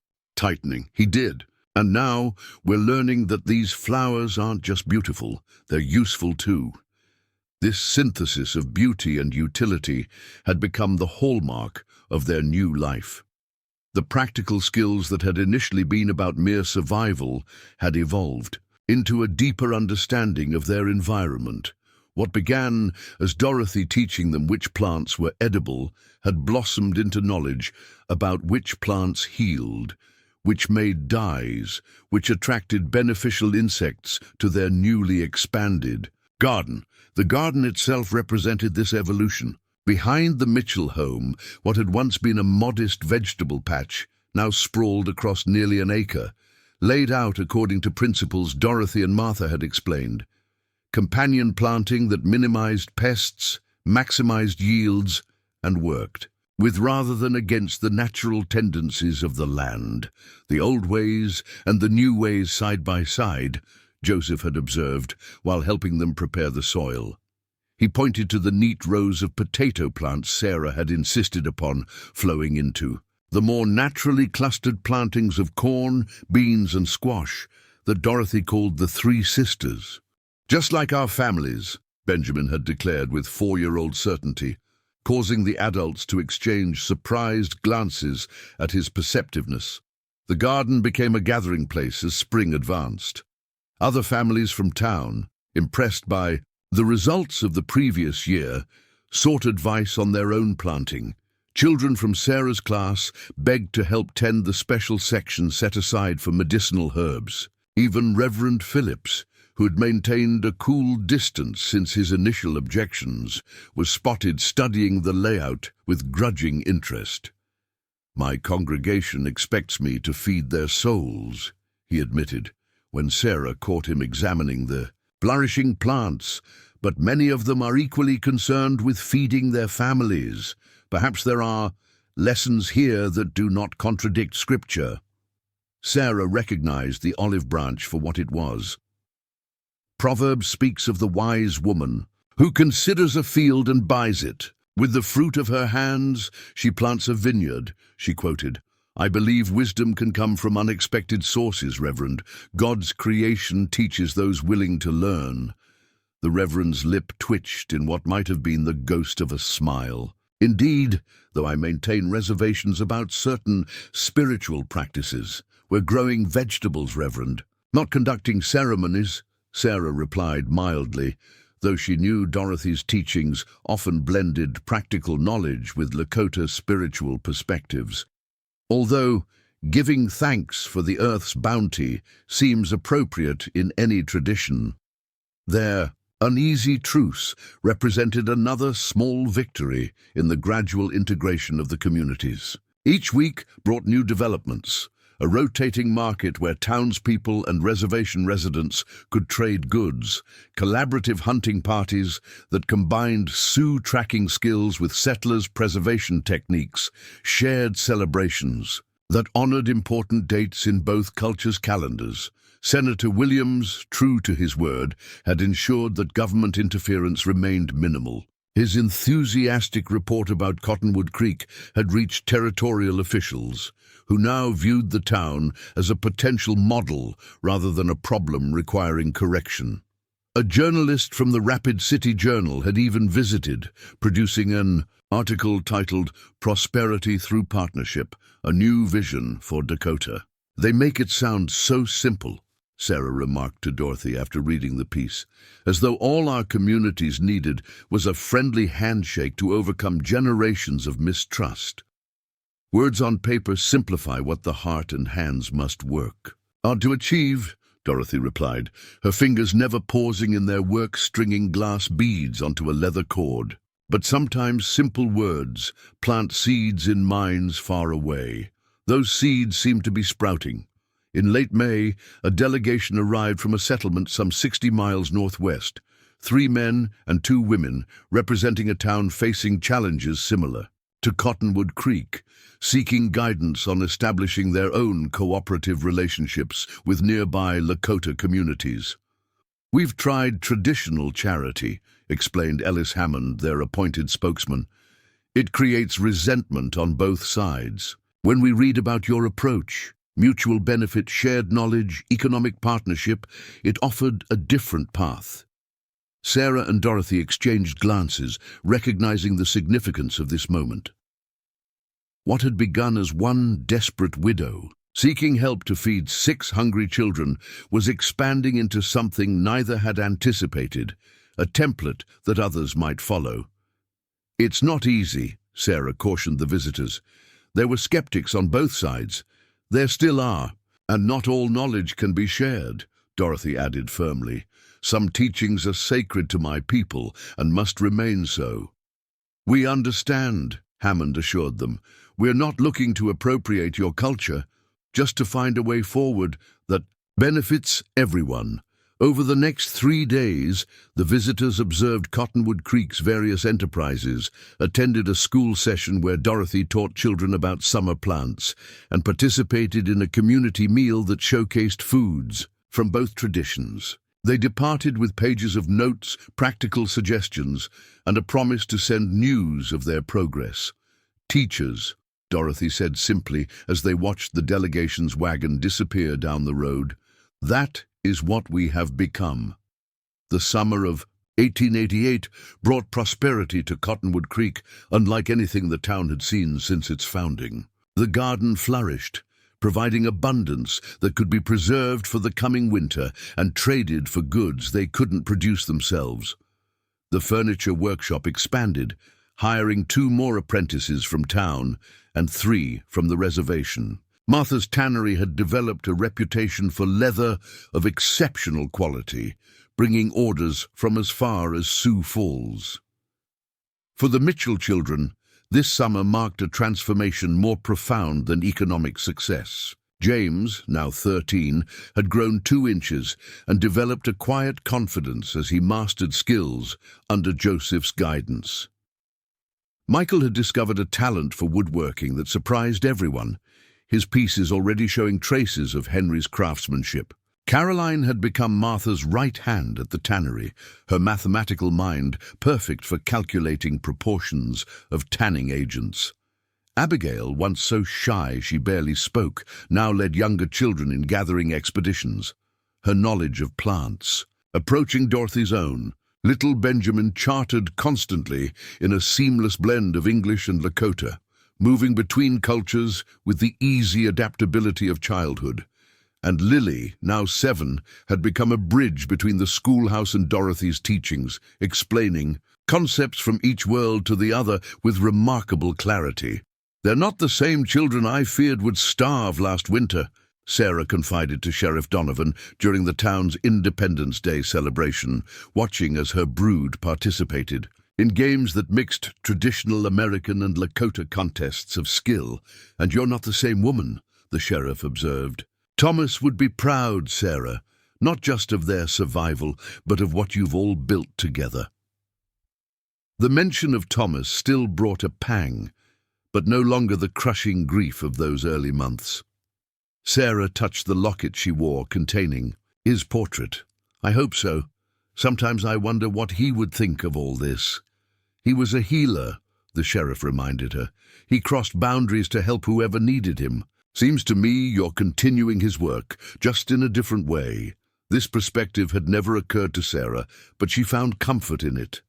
tightening. He did. And now we're learning that these flowers aren't just beautiful, they're useful too. This synthesis of beauty and utility had become the hallmark of their new life. The practical skills that had initially been about mere survival had evolved into a deeper understanding of their environment. What began as Dorothy teaching them which plants were edible had blossomed into knowledge about which plants healed, which made dyes, which attracted beneficial insects to their newly expanded garden. The garden itself represented this evolution. Behind the Mitchell home, what had once been a modest vegetable patch now sprawled across nearly an acre, laid out according to principles Dorothy and Martha had explained. Companion planting that minimized pests, maximized yields, and worked with rather than against the natural tendencies of the land. The old ways and the new ways side by side, Joseph had observed, while helping them prepare the soil. He pointed to the neat rows of potato plants Sarah had insisted upon flowing into, the more naturally clustered plantings of corn, beans, and squash that Dorothy called the Three Sisters. Just like our families, Benjamin had declared with 4-year-old certainty, causing the adults to exchange surprised glances at his perceptiveness. The garden became a gathering place as spring advanced. Other families from town, impressed by the results of the previous year, sought advice on their own planting. Children from Sarah's class begged to help tend the special section set aside for medicinal herbs. Even Reverend Phillips, who had maintained a cool distance since his initial objections, was spotted studying the layout with grudging interest. "My congregation expects me to feed their souls," he admitted, when Sarah caught him examining the flourishing plants, "but many of them are equally concerned with feeding their families. Perhaps there are lessons here that do not contradict Scripture." Sarah recognized the olive branch for what it was. Proverbs speaks of the wise woman who considers a field and buys it. "With the fruit of her hands she plants a vineyard," she quoted. "I believe wisdom can come from unexpected sources, Reverend. God's creation teaches those willing to learn." The Reverend's lip twitched in what might have been the ghost of a smile. "Indeed, though I maintain reservations about certain spiritual practices. We're growing vegetables, Reverend, not conducting ceremonies," Sarah replied mildly, though she knew Dorothy's teachings often blended practical knowledge with Lakota spiritual perspectives. Although giving thanks for the earth's bounty seems appropriate in any tradition, their uneasy truce represented another small victory in the gradual integration of the communities. Each week brought new developments, a rotating market where townspeople and reservation residents could trade goods, collaborative hunting parties that combined Sioux tracking skills with settlers' preservation techniques, shared celebrations that honored important dates in both cultures' calendars. Senator Williams, true to his word, had ensured that government interference remained minimal. His enthusiastic report about Cottonwood Creek had reached territorial officials, who now viewed the town as a potential model rather than a problem requiring correction. A journalist from the Rapid City Journal had even visited, producing an article titled "Prosperity Through Partnership, A New Vision for Dakota." "They make it sound so simple," Sarah remarked to Dorothy after reading the piece, "as though all our communities needed was a friendly handshake to overcome generations of mistrust. Words on paper simplify what the heart and hands must work." "Hard to achieve," Dorothy replied, her fingers never pausing in their work stringing glass beads onto a leather cord. "But sometimes simple words plant seeds in minds far away. Those seeds seem to be sprouting." In late May, a delegation arrived from a settlement some 60 miles northwest, 3 men and 2 women, representing a town facing challenges similar to Cottonwood Creek, seeking guidance on establishing their own cooperative relationships with nearby Lakota communities. "We've tried traditional charity," explained Ellis Hammond, their appointed spokesman. "It creates resentment on both sides. When we read about your approach, Mutual benefit, shared knowledge, economic partnership, it offered a different path. Sarah and Dorothy exchanged glances, recognizing the significance of this moment. What had begun as one desperate widow, seeking help to feed 6 hungry children, was expanding into something neither had anticipated, a template that others might follow. "It's not easy," Sarah cautioned the visitors. There were skeptics on both sides. There still are, and not all knowledge can be shared, Dorothy added firmly. "Some teachings are sacred to my people and must remain so." "We understand," Hammond assured them. "We're not looking to appropriate your culture, just to find a way forward that benefits everyone." Over the next 3 days, the visitors observed Cottonwood Creek's various enterprises, attended a school session where Dorothy taught children about summer plants, and participated in a community meal that showcased foods from both traditions. They departed with pages of notes, practical suggestions, and a promise to send news of their progress. "Teachers," Dorothy said simply as they watched the delegation's wagon disappear down the road. "That is what we have become." The summer of 1888 brought prosperity to Cottonwood Creek, unlike anything the town had seen since its founding. The garden flourished, providing abundance that could be preserved for the coming winter and traded for goods they couldn't produce themselves. The furniture workshop expanded, hiring 2 more apprentices from town and 3 from the reservation. Martha's tannery had developed a reputation for leather of exceptional quality, bringing orders from as far as Sioux Falls. For the Mitchell children, this summer marked a transformation more profound than economic success. James, now 13, had grown 2 inches and developed a quiet confidence as he mastered skills under Joseph's guidance. Michael had discovered a talent for woodworking that surprised everyone, his pieces already showing traces of Henry's craftsmanship. Caroline had become Martha's right hand at the tannery, her mathematical mind perfect for calculating proportions of tanning agents. Abigail, once so shy she barely spoke, now led younger children in gathering expeditions, her knowledge of plants approaching Dorothy's own. Little Benjamin charted constantly in a seamless blend of English and Lakota, moving between cultures with the easy adaptability of childhood. And Lily, now 7, had become a bridge between the schoolhouse and Dorothy's teachings, explaining concepts from each world to the other with remarkable clarity. "They're not the same children I feared would starve last winter," Sarah confided to Sheriff Donovan during the town's Independence Day celebration, watching as her brood participated in games that mixed traditional American and Lakota contests of skill. "And you're not the same woman," the sheriff observed. "Thomas would be proud, Sarah, not just of their survival, but of what you've all built together." The mention of Thomas still brought a pang, but no longer the crushing grief of those early months. Sarah touched the locket she wore containing his portrait. "I hope so. Sometimes I wonder what he would think of all this." "He was a healer," the sheriff reminded her. "He crossed boundaries to help whoever needed him. Seems to me you're continuing his work, just in a different way." This perspective had never occurred to Sarah, but she found comfort in it.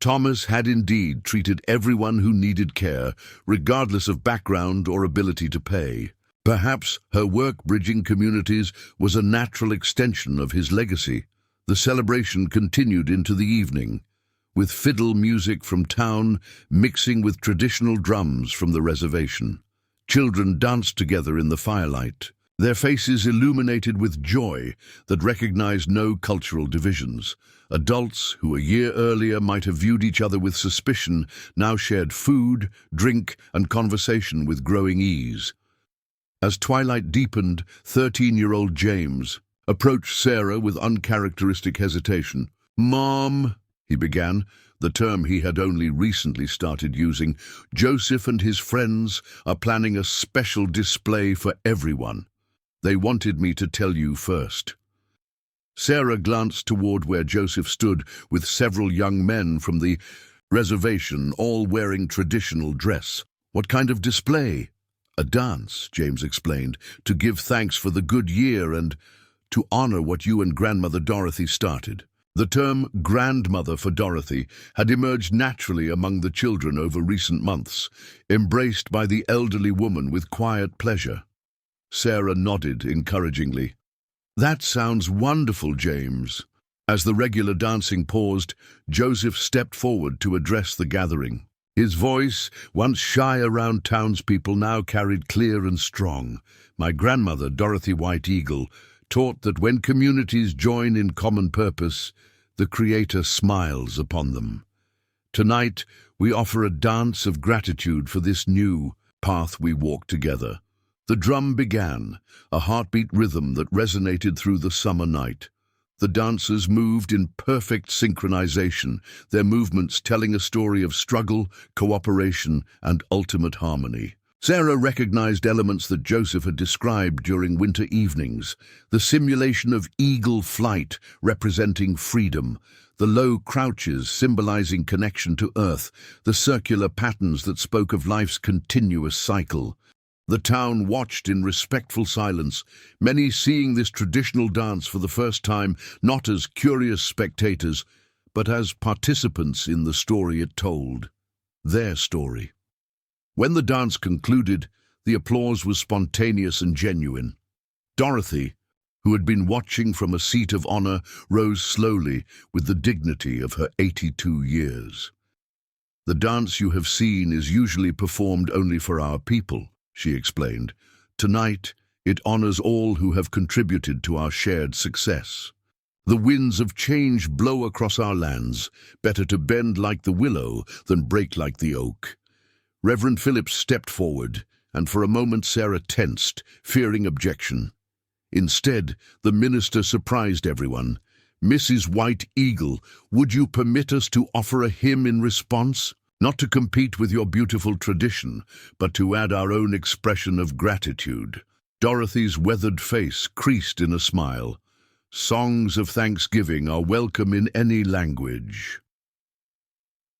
Thomas had indeed treated everyone who needed care, regardless of background or ability to pay. Perhaps her work bridging communities was a natural extension of his legacy. The celebration continued into the evening, with fiddle music from town mixing with traditional drums from the reservation. Children danced together in the firelight, their faces illuminated with joy that recognized no cultural divisions. Adults who a year earlier might have viewed each other with suspicion now shared food, drink, and conversation with growing ease. As twilight deepened, 13-year-old James approached Sarah with uncharacteristic hesitation. "Mom," he began, the term he had only recently started using, "Joseph and his friends are planning a special display for everyone. They wanted me to tell you first." Sarah glanced toward where Joseph stood with several young men from the reservation, all wearing traditional dress. "What kind of display?" "A dance," James explained, "to give thanks for the good year and to honor what you and Grandmother Dorothy started." The term grandmother for Dorothy had emerged naturally among the children over recent months, embraced by the elderly woman with quiet pleasure. Sarah nodded encouragingly. "That sounds wonderful, James." As the regular dancing paused, Joseph stepped forward to address the gathering. His voice, once shy around townspeople, now carried clear and strong. "My grandmother, Dorothy White Eagle, taught that when communities join in common purpose, the Creator smiles upon them. Tonight, we offer a dance of gratitude for this new path we walk together." The drum began, a heartbeat rhythm that resonated through the summer night. The dancers moved in perfect synchronization, their movements telling a story of struggle, cooperation, and ultimate harmony. Sarah recognized elements that Joseph had described during winter evenings: the simulation of eagle flight representing freedom, the low crouches symbolizing connection to earth, the circular patterns that spoke of life's continuous cycle. The town watched in respectful silence, many seeing this traditional dance for the first time not as curious spectators, but as participants in the story it told, their story. When the dance concluded, the applause was spontaneous and genuine. Dorothy, who had been watching from a seat of honor, rose slowly with the dignity of her 82 years. "The dance you have seen is usually performed only for our people," she explained. "Tonight, it honors all who have contributed to our shared success. The winds of change blow across our lands, better to bend like the willow than break like the oak." Reverend Phillips stepped forward, and for a moment Sarah tensed, fearing objection. Instead, the minister surprised everyone. "Mrs. White Eagle, would you permit us to offer a hymn in response? Not to compete with your beautiful tradition, but to add our own expression of gratitude." Dorothy's weathered face creased in a smile. "Songs of thanksgiving are welcome in any language."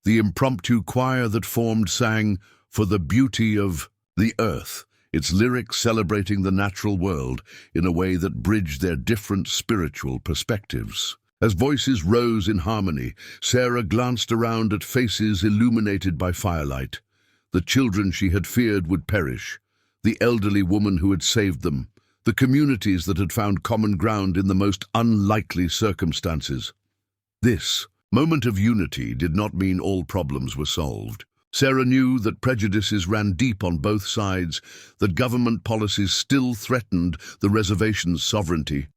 The impromptu choir that formed sang "For the Beauty of the Earth," its lyrics celebrating the natural world in a way that bridged their different spiritual perspectives. As voices rose in harmony, Sarah glanced around at faces illuminated by firelight. The children she had feared would perish, the elderly woman who had saved them, the communities that had found common ground in the most unlikely circumstances. This moment of unity did not mean all problems were solved. Sarah knew that prejudices ran deep on both sides, that government policies still threatened the reservation's sovereignty,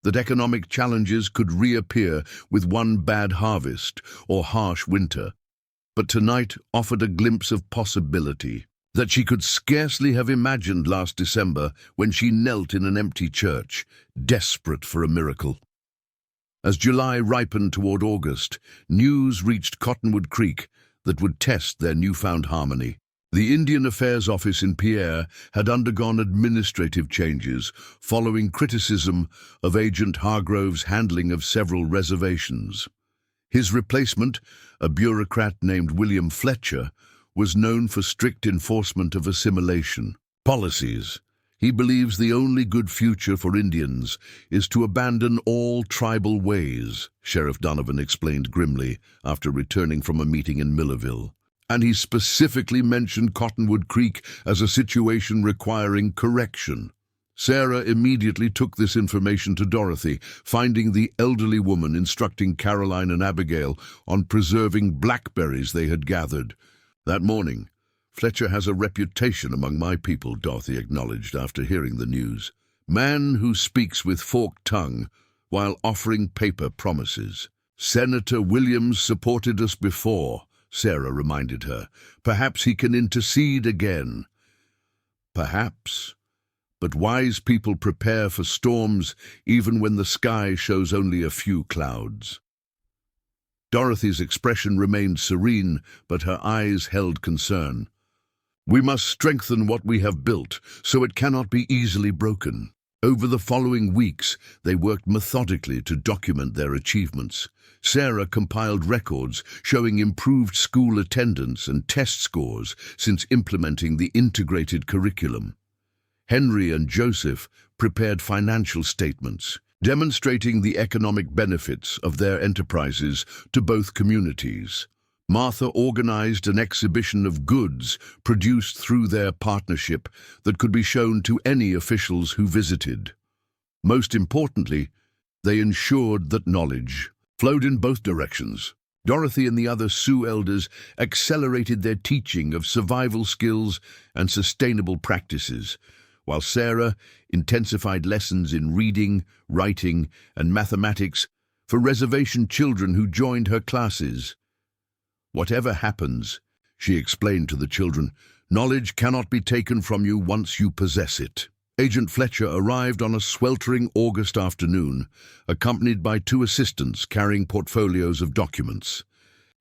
that economic challenges could reappear with one bad harvest or harsh winter. But tonight offered a glimpse of possibility that she could scarcely have imagined last December when she knelt in an empty church, desperate for a miracle. As July ripened toward August, news reached Cottonwood Creek that would test their newfound harmony. The Indian Affairs Office in Pierre had undergone administrative changes following criticism of Agent Hargrove's handling of several reservations. His replacement, a bureaucrat named William Fletcher, was known for strict enforcement of assimilation policies. He believes the only good future for Indians is to abandon all tribal ways, Sheriff Donovan explained grimly after returning from a meeting in Millerville. And he specifically mentioned Cottonwood Creek as a situation requiring correction. Sarah immediately took this information to Dorothy, finding the elderly woman instructing Caroline and Abigail on preserving blackberries they had gathered. That morning, "Fletcher has a reputation among my people," Dorothy acknowledged after hearing the news. "Man who speaks with forked tongue while offering paper promises." "Senator Williams supported us before," Sarah reminded her. "Perhaps he can intercede again." Perhaps. But wise people prepare for storms even when the sky shows only a few clouds. Dorothy's expression remained serene, but her eyes held concern. "We must strengthen what we have built, so it cannot be easily broken." Over the following weeks, they worked methodically to document their achievements. Sarah compiled records showing improved school attendance and test scores since implementing the integrated curriculum. Henry and Joseph prepared financial statements, demonstrating the economic benefits of their enterprises to both communities. Martha organized an exhibition of goods produced through their partnership that could be shown to any officials who visited. Most importantly, they ensured that knowledge flowed in both directions. Dorothy and the other Sioux elders accelerated their teaching of survival skills and sustainable practices, while Sarah intensified lessons in reading, writing, and mathematics for reservation children who joined her classes. "Whatever happens," she explained to the children, "knowledge cannot be taken from you once you possess it." Agent Fletcher arrived on a sweltering August afternoon, accompanied by 2 assistants carrying portfolios of documents.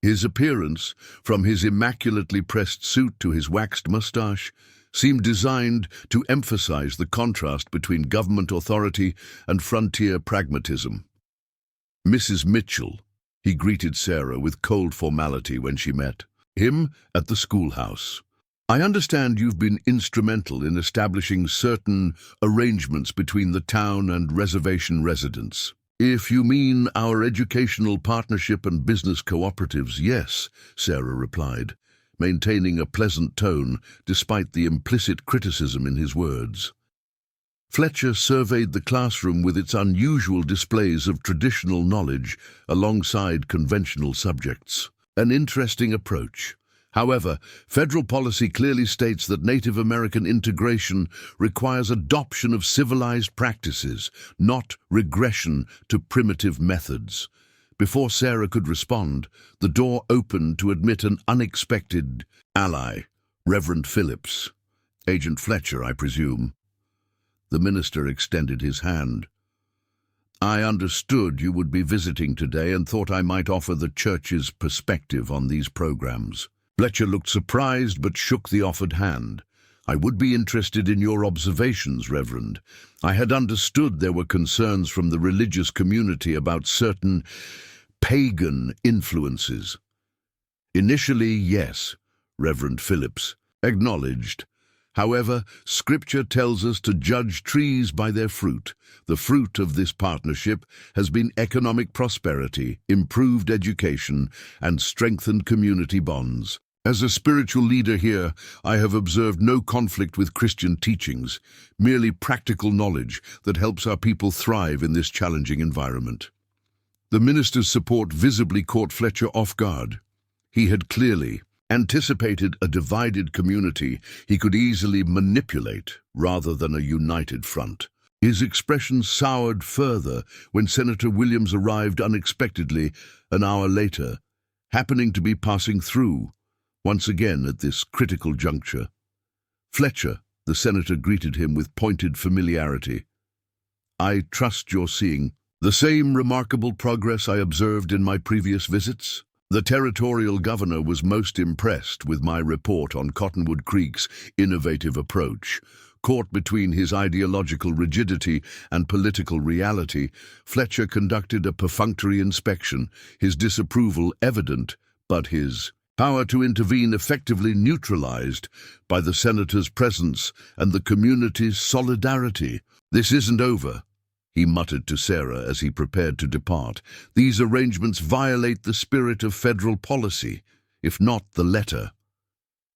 His appearance, from his immaculately pressed suit to his waxed mustache, seemed designed to emphasize the contrast between government authority and frontier pragmatism. "Mrs. Mitchell," he greeted Sarah with cold formality when she met him at the schoolhouse. "I understand you've been instrumental in establishing certain arrangements between the town and reservation residents." "If you mean our educational partnership and business cooperatives, yes," Sarah replied, maintaining a pleasant tone despite the implicit criticism in his words. Fletcher surveyed the classroom with its unusual displays of traditional knowledge alongside conventional subjects. An interesting approach. However, federal policy clearly states that Native American integration requires adoption of civilized practices, not regression to primitive methods. Before Sarah could respond, the door opened to admit an unexpected ally, Reverend Phillips. "Agent Fletcher, I presume." The minister extended his hand. "I understood you would be visiting today and thought I might offer the church's perspective on these programs." Fletcher looked surprised but shook the offered hand. "I would be interested in your observations, Reverend. I had understood there were concerns from the religious community about certain pagan influences." "Initially, yes," Reverend Phillips acknowledged. "However, Scripture tells us to judge trees by their fruit. The fruit of this partnership has been economic prosperity, improved education, and strengthened community bonds. As a spiritual leader here, I have observed no conflict with Christian teachings, merely practical knowledge that helps our people thrive in this challenging environment." The minister's support visibly caught Fletcher off guard. He had clearly anticipated a divided community he could easily manipulate rather than a united front. His expression soured further when Senator Williams arrived unexpectedly an hour later, happening to be passing through, once again at this critical juncture. "Fletcher," the senator greeted him with pointed familiarity. "I trust you're seeing the same remarkable progress I observed in my previous visits." The territorial governor was most impressed with my report on Cottonwood Creek's innovative approach. Caught between his ideological rigidity and political reality, Fletcher conducted a perfunctory inspection, his disapproval evident, but his power to intervene effectively neutralized by the senator's presence and the community's solidarity. "This isn't over," he muttered to Sarah as he prepared to depart. "These arrangements violate the spirit of federal policy, if not the letter."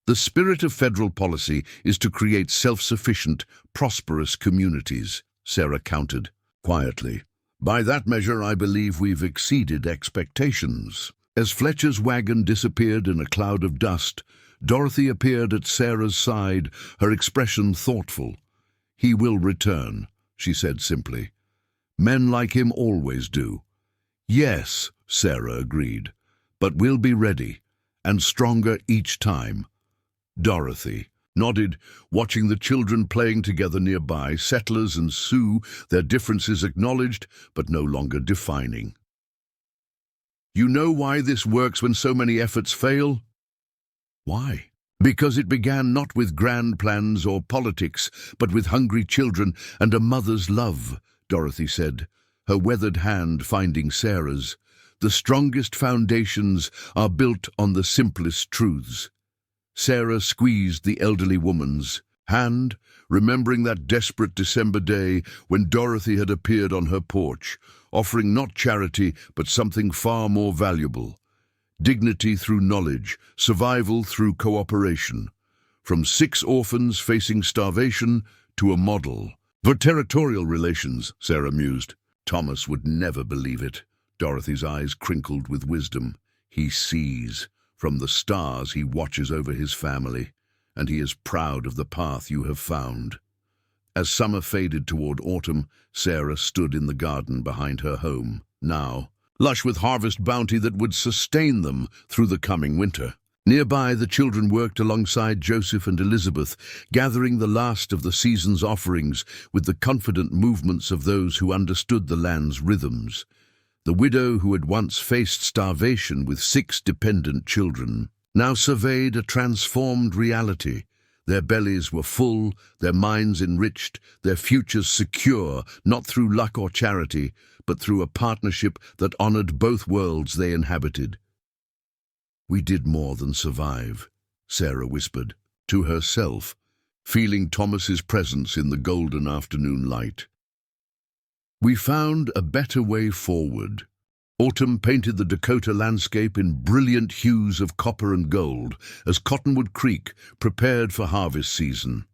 "The spirit of federal policy is to create self-sufficient, prosperous communities," Sarah countered quietly. "By that measure, I believe we've exceeded expectations." As Fletcher's wagon disappeared in a cloud of dust, Dorothy appeared at Sarah's side, her expression thoughtful. "He will return," she said simply. "Men like him always do." "Yes," Sarah agreed, "but we'll be ready, and stronger each time." Dorothy nodded, watching the children playing together nearby, settlers and Sioux, their differences acknowledged but no longer defining. "You know why this works when so many efforts fail?" "Why?" Because it began not with grand plans or politics, but with hungry children and a mother's love, Dorothy said, her weathered hand finding Sarah's. The strongest foundations are built on the simplest truths. Sarah squeezed the elderly woman's hand, remembering that desperate December day when Dorothy had appeared on her porch, offering not charity but something far more valuable. Dignity through knowledge, survival through cooperation. From 6 orphans facing starvation to a model. For territorial relations, Sarah mused. Thomas would never believe it. Dorothy's eyes crinkled with wisdom. He sees. From the stars he watches over his family, and he is proud of the path you have found. As summer faded toward autumn, Sarah stood in the garden behind her home, now lush with harvest bounty that would sustain them through the coming winter. Nearby, the children worked alongside Joseph and Elizabeth, gathering the last of the season's offerings with the confident movements of those who understood the land's rhythms. The widow who had once faced starvation with 6 dependent children now surveyed a transformed reality. Their bellies were full, their minds enriched, their futures secure, not through luck or charity, but through a partnership that honored both worlds they inhabited. "We did more than survive," Sarah whispered, to herself, feeling Thomas's presence in the golden afternoon light. "We found a better way forward." Autumn painted the Dakota landscape in brilliant hues of copper and gold as Cottonwood Creek prepared for harvest season.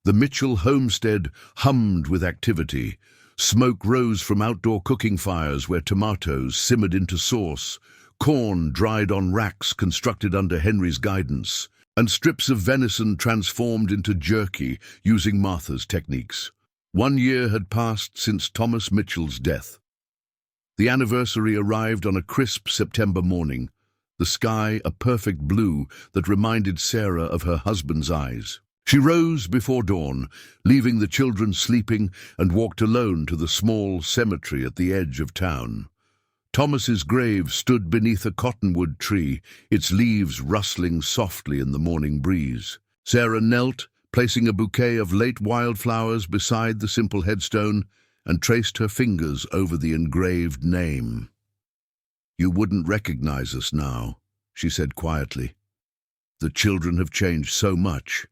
The Mitchell homestead hummed with activity. Smoke rose from outdoor cooking fires where tomatoes simmered into sauce, corn dried on racks constructed under Henry's guidance, and strips of venison transformed into jerky using Martha's techniques. 1 year had passed since Thomas Mitchell's death. The anniversary arrived on a crisp September morning, the sky a perfect blue that reminded Sarah of her husband's eyes. She rose before dawn, leaving the children sleeping, and walked alone to the small cemetery at the edge of town. Thomas's grave stood beneath a cottonwood tree, its leaves rustling softly in the morning breeze. Sarah knelt, placing a bouquet of late wildflowers beside the simple headstone, and traced her fingers over the engraved name. "You wouldn't recognize us now," she said quietly. "The children have changed so much.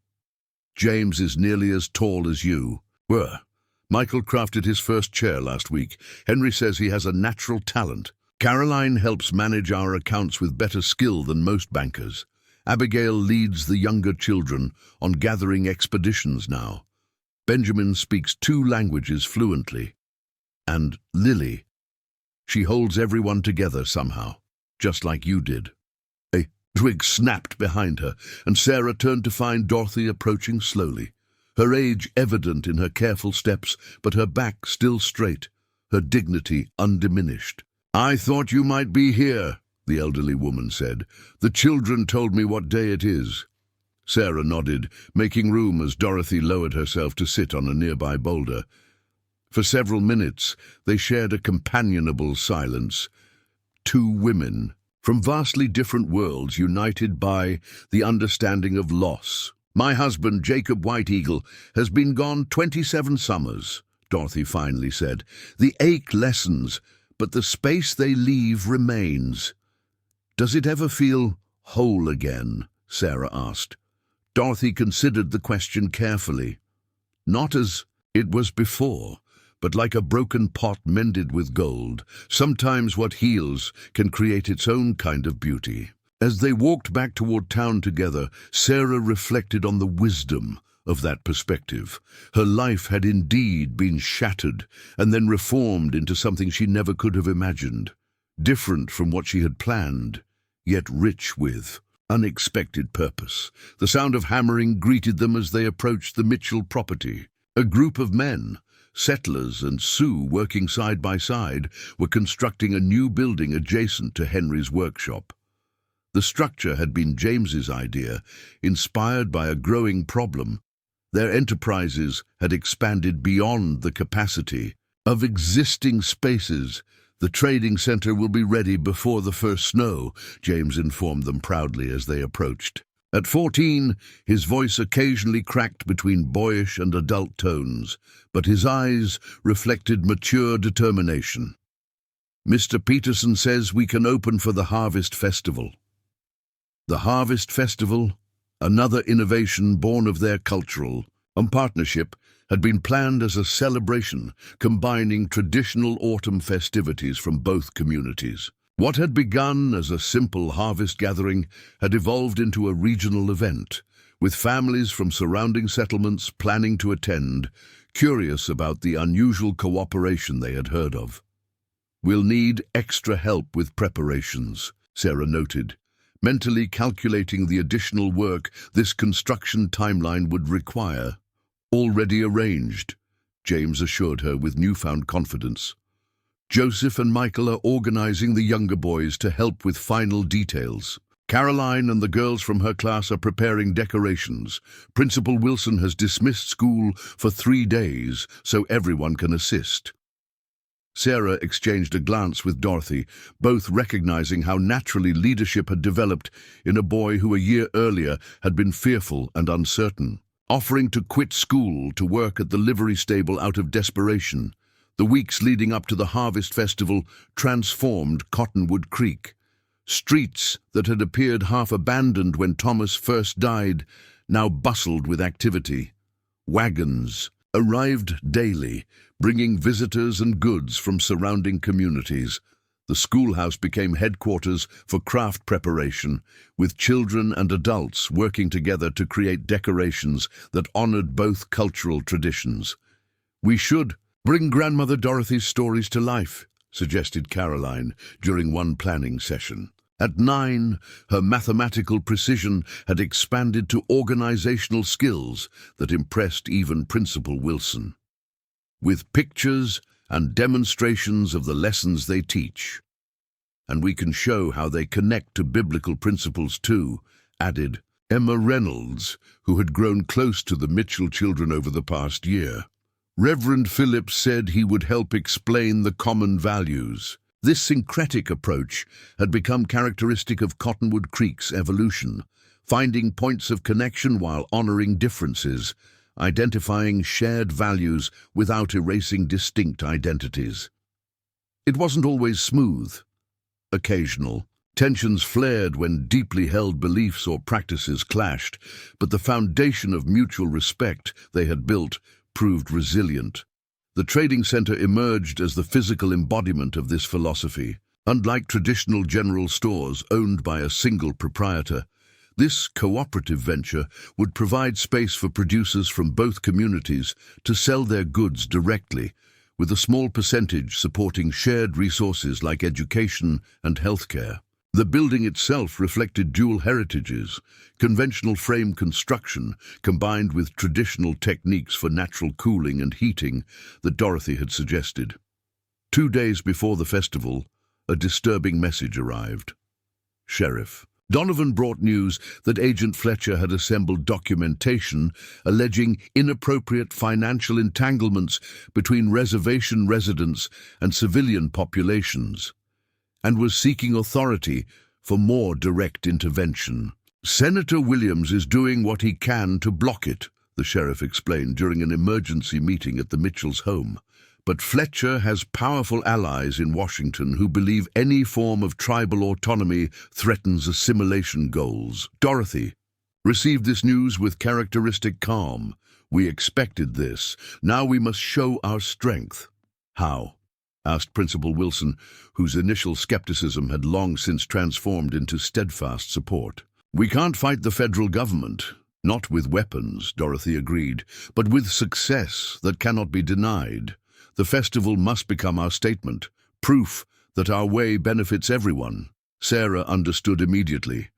James is nearly as tall as you were. Michael crafted his first chair last week. Henry says he has a natural talent. Caroline helps manage our accounts with better skill than most bankers. Abigail leads the younger children on gathering expeditions now. Benjamin speaks 2 languages fluently. And Lily, she holds everyone together somehow, just like you did." A twig snapped behind her, and Sarah turned to find Dorothy approaching slowly, her age evident in her careful steps, but her back still straight, her dignity undiminished. "I thought you might be here," the elderly woman said. "The children told me what day it is." Sarah nodded, making room as Dorothy lowered herself to sit on a nearby boulder. For several minutes, they shared a companionable silence. 2 women, from vastly different worlds, united by the understanding of loss. "My husband, Jacob White Eagle, has been gone 27 summers," Dorothy finally said. "The ache lessens, but the space they leave remains." "Does it ever feel whole again?" Sarah asked. Dorothy considered the question carefully. "Not as it was before, but like a broken pot mended with gold. Sometimes what heals can create its own kind of beauty." As they walked back toward town together, Sarah reflected on the wisdom of that perspective. Her life had indeed been shattered and then reformed into something she never could have imagined. Different from what she had planned, yet rich with unexpected purpose. The sound of hammering greeted them as they approached the Mitchell property. A group of men, settlers and Sioux working side by side, were constructing a new building adjacent to Henry's workshop. The structure had been James's idea, inspired by a growing problem. Their enterprises had expanded beyond the capacity of existing spaces. "The trading center will be ready before the first snow," James informed them proudly as they approached. At 14, his voice occasionally cracked between boyish and adult tones, but his eyes reflected mature determination. "Mr. Peterson says we can open for the Harvest Festival." The Harvest Festival, another innovation born of their cultural partnership, had been planned as a celebration combining traditional autumn festivities from both communities. What had begun as a simple harvest gathering had evolved into a regional event, with families from surrounding settlements planning to attend, curious about the unusual cooperation they had heard of. "We'll need extra help with preparations," Sarah noted, mentally calculating the additional work this construction timeline would require. "Already arranged," James assured her with newfound confidence. "Joseph and Michael are organizing the younger boys to help with final details. Caroline and the girls from her class are preparing decorations. Principal Wilson has dismissed school for 3 days so everyone can assist." Sarah exchanged a glance with Dorothy, both recognizing how naturally leadership had developed in a boy who a year earlier had been fearful and uncertain. Offering to quit school to work at the livery stable out of desperation, the weeks leading up to the Harvest Festival transformed Cottonwood Creek. Streets that had appeared half abandoned when Thomas first died now bustled with activity. Wagons arrived daily, bringing visitors and goods from surrounding communities. The schoolhouse became headquarters for craft preparation, with children and adults working together to create decorations that honored both cultural traditions. "We should bring Grandmother Dorothy's stories to life," suggested Caroline during one planning session. At 9, her mathematical precision had expanded to organizational skills that impressed even Principal Wilson. "With pictures and demonstrations of the lessons they teach. And we can show how they connect to biblical principles too," added Emma Reynolds, who had grown close to the Mitchell children over the past year. Reverend Phillips said he would help explain the common values. This syncretic approach had become characteristic of Cottonwood Creek's evolution, finding points of connection while honoring differences, identifying shared values without erasing distinct identities. It wasn't always smooth. Occasional tensions flared when deeply held beliefs or practices clashed, but the foundation of mutual respect they had built proved resilient. The trading center emerged as the physical embodiment of this philosophy. Unlike traditional general stores owned by a single proprietor, this cooperative venture would provide space for producers from both communities to sell their goods directly, with a small percentage supporting shared resources like education and healthcare. The building itself reflected dual heritages, conventional frame construction combined with traditional techniques for natural cooling and heating that Dorothy had suggested. 2 days before the festival, a disturbing message arrived. Sheriff Donovan brought news that Agent Fletcher had assembled documentation alleging inappropriate financial entanglements between reservation residents and civilian populations, and was seeking authority for more direct intervention. "Senator Williams is doing what he can to block it," the sheriff explained during an emergency meeting at the Mitchells' home. "But Fletcher has powerful allies in Washington who believe any form of tribal autonomy threatens assimilation goals." Dorothy received this news with characteristic calm. "We expected this. Now we must show our strength." "How?" asked Principal Wilson, whose initial skepticism had long since transformed into steadfast support. "We can't fight the federal government. Not with weapons," Dorothy agreed, "but with success that cannot be denied. The festival must become our statement, proof that our way benefits everyone." Sarah understood immediately.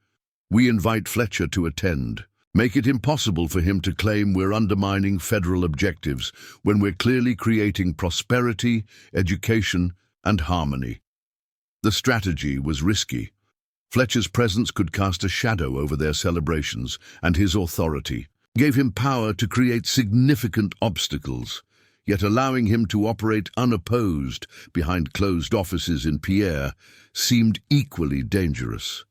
"We invite Fletcher to attend. Make it impossible for him to claim we're undermining federal objectives when we're clearly creating prosperity, education, and harmony." The strategy was risky. Fletcher's presence could cast a shadow over their celebrations, and his authority gave him power to create significant obstacles, yet allowing him to operate unopposed behind closed offices in Pierre seemed equally dangerous.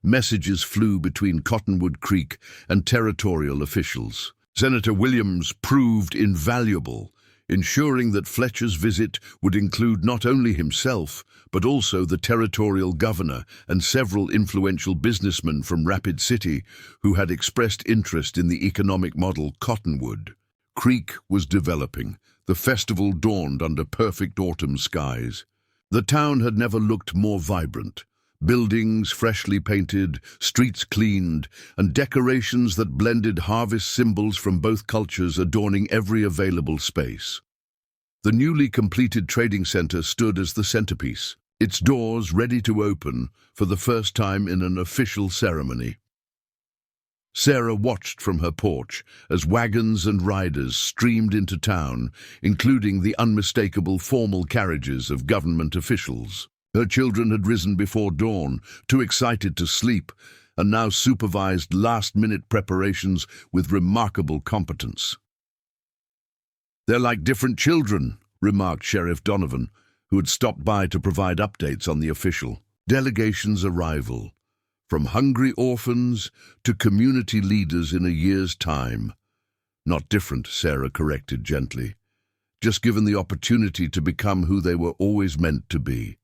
messages flew between Cottonwood Creek and territorial officials. Senator Williams proved invaluable, ensuring that Fletcher's visit would include not only himself, but also the territorial governor and several influential businessmen from Rapid City who had expressed interest in the economic model Cottonwood Creek was developing. The festival dawned under perfect autumn skies. The town had never looked more vibrant. Buildings freshly painted, streets cleaned, and decorations that blended harvest symbols from both cultures adorning every available space. The newly completed trading center stood as the centerpiece, its doors ready to open for the first time in an official ceremony. Sarah watched from her porch as wagons and riders streamed into town, including the unmistakable formal carriages of government officials. Her children had risen before dawn, too excited to sleep, and now supervised last-minute preparations with remarkable competence. "They're like different children," remarked Sheriff Donovan, who had stopped by to provide updates on the official delegation's arrival. From hungry orphans to community leaders in a year's time. "Not different," Sarah corrected gently. "Just given the opportunity to become who they were always meant to be."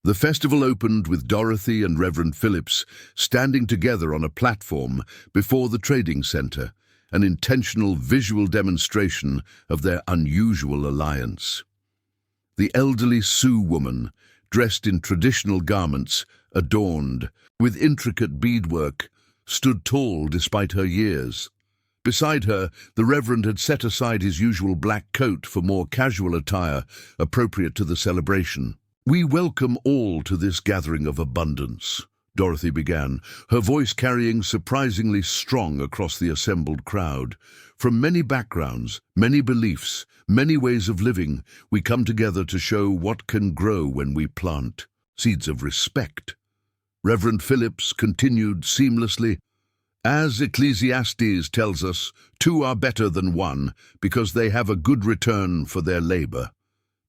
The festival opened with Dorothy and Reverend Phillips standing together on a platform before the trading center, an intentional visual demonstration of their unusual alliance. The elderly Sioux woman, dressed in traditional garments, adorned with intricate beadwork, stood tall despite her years. Beside her, the Reverend had set aside his usual black coat for more casual attire appropriate to the celebration. "We welcome all to this gathering of abundance," Dorothy began, her voice carrying surprisingly strong across the assembled crowd. "From many backgrounds, many beliefs, many ways of living, we come together to show what can grow when we plant seeds of respect." Reverend Phillips continued seamlessly, "As Ecclesiastes tells us, two are better than one because they have a good return for their labor.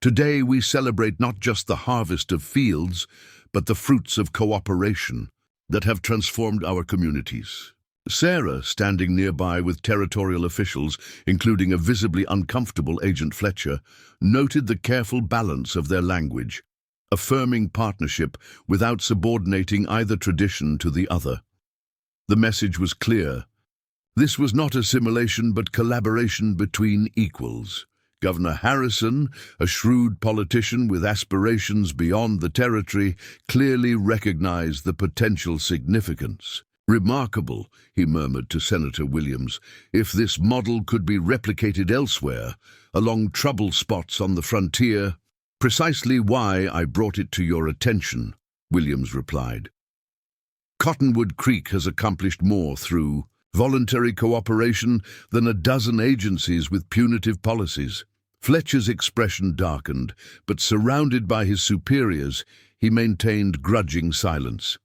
Today we celebrate not just the harvest of fields, but the fruits of cooperation that have transformed our communities." Sarah, standing nearby with territorial officials, including a visibly uncomfortable Agent Fletcher, noted the careful balance of their language, affirming partnership without subordinating either tradition to the other. The message was clear. This was not assimilation but collaboration between equals. Governor Harrison, a shrewd politician with aspirations beyond the territory, clearly recognized the potential significance. "Remarkable," he murmured to Senator Williams, "if this model could be replicated elsewhere, along trouble spots on the frontier." "Precisely why I brought it to your attention," Williams replied. "Cottonwood Creek has accomplished more through voluntary cooperation than a dozen agencies with punitive policies." Fletcher's expression darkened, but surrounded by his superiors, he maintained grudging silence.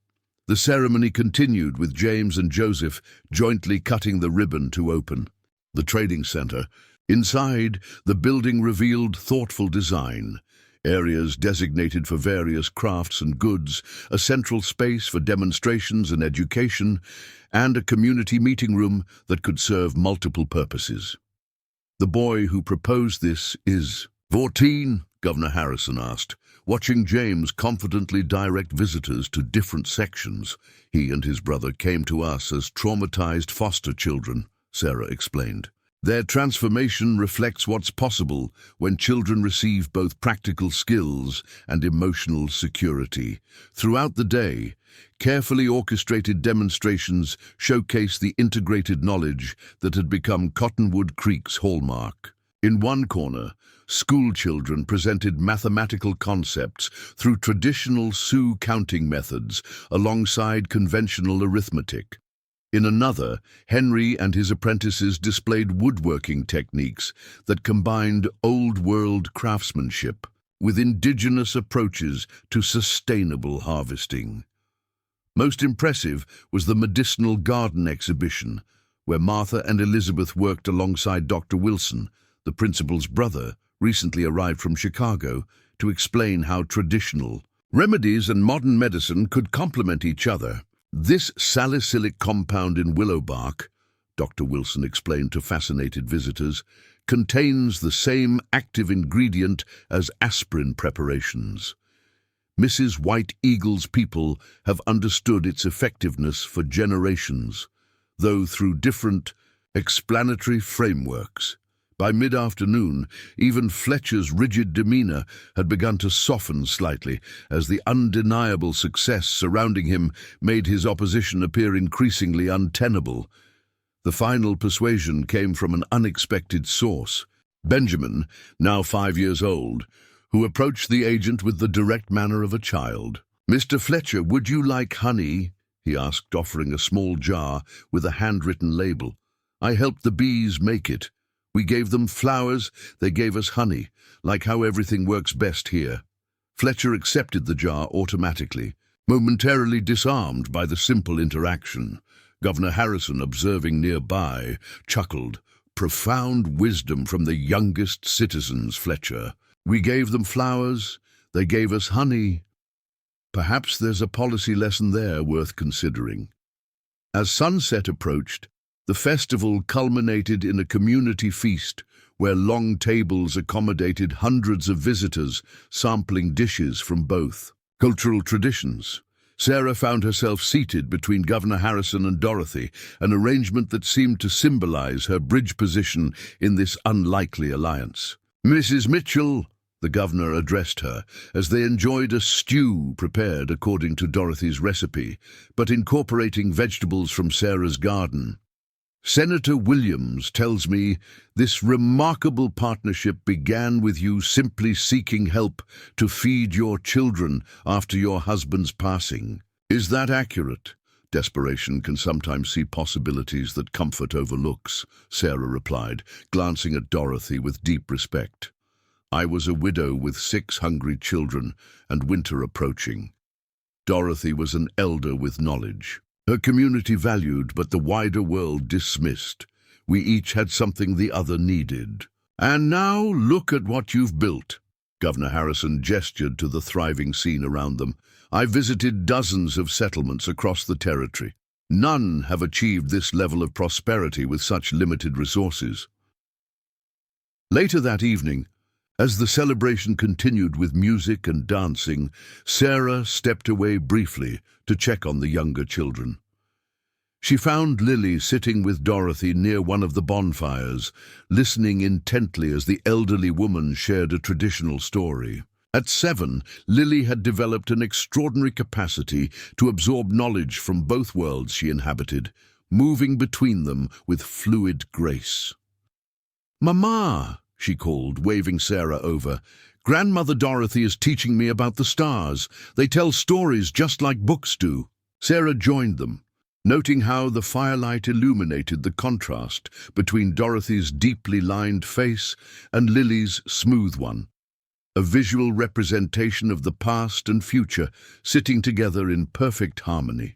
The ceremony continued with James and Joseph jointly cutting the ribbon to open the trading center. Inside, the building revealed thoughtful design, areas designated for various crafts and goods, a central space for demonstrations and education, and a community meeting room that could serve multiple purposes. "The boy who proposed this is 14, Governor Harrison asked, watching James confidently direct visitors to different sections. "He and his brother came to us as traumatized foster children," Sarah explained. "Their transformation reflects what's possible when children receive both practical skills and emotional security." Throughout the day, carefully orchestrated demonstrations showcased the integrated knowledge that had become Cottonwood Creek's hallmark. In one corner, school children presented mathematical concepts through traditional Sioux counting methods alongside conventional arithmetic. In another, Henry and his apprentices displayed woodworking techniques that combined old-world craftsmanship with indigenous approaches to sustainable harvesting. Most impressive was the medicinal garden exhibition, where Martha and Elizabeth worked alongside Dr. Wilson, the principal's brother, recently arrived from Chicago, to explain how traditional remedies and modern medicine could complement each other. This salicylic compound in willow bark, Dr. Wilson explained to fascinated visitors, contains the same active ingredient as aspirin preparations. Mrs. White Eagle's people have understood its effectiveness for generations, though through different explanatory frameworks. By mid-afternoon, even Fletcher's rigid demeanor had begun to soften slightly as the undeniable success surrounding him made his opposition appear increasingly untenable. The final persuasion came from an unexpected source, Benjamin, now 5 years old, who approached the agent with the direct manner of a child. "Mr. Fletcher, would you like honey?" he asked, offering a small jar with a handwritten label. "I helped the bees make it. We gave them flowers, they gave us honey, like how everything works best here." Fletcher accepted the jar automatically, momentarily disarmed by the simple interaction. Governor Harrison, observing nearby, chuckled. "Profound wisdom from the youngest citizens, Fletcher. We gave them flowers, they gave us honey. Perhaps there's a policy lesson there worth considering." As sunset approached, the festival culminated in a community feast where long tables accommodated hundreds of visitors, sampling dishes from both cultural traditions. Sarah found herself seated between Governor Harrison and Dorothy, an arrangement that seemed to symbolize her bridge position in this unlikely alliance. "Mrs. Mitchell," the governor addressed her, as they enjoyed a stew prepared according to Dorothy's recipe, but incorporating vegetables from Sarah's garden. "Senator Williams tells me this remarkable partnership began with you simply seeking help to feed your children after your husband's passing. Is that accurate?" "Desperation can sometimes see possibilities that comfort overlooks," Sarah replied, glancing at Dorothy with deep respect. "I was a widow with 6 hungry children and winter approaching. Dorothy was an elder with knowledge. Her community valued, but the wider world dismissed. We each had something the other needed. And now look at what you've built." Governor Harrison gestured to the thriving scene around them. "I visited dozens of settlements across the territory. None have achieved this level of prosperity with such limited resources." Later that evening, as the celebration continued with music and dancing, Sarah stepped away briefly to check on the younger children. She found Lily sitting with Dorothy near one of the bonfires, listening intently as the elderly woman shared a traditional story. At 7, Lily had developed an extraordinary capacity to absorb knowledge from both worlds she inhabited, moving between them with fluid grace. "Mama," she called, waving Sarah over. "Grandmother Dorothy is teaching me about the stars. They tell stories just like books do." Sarah joined them, noting how the firelight illuminated the contrast between Dorothy's deeply lined face and Lily's smooth one, a visual representation of the past and future sitting together in perfect harmony.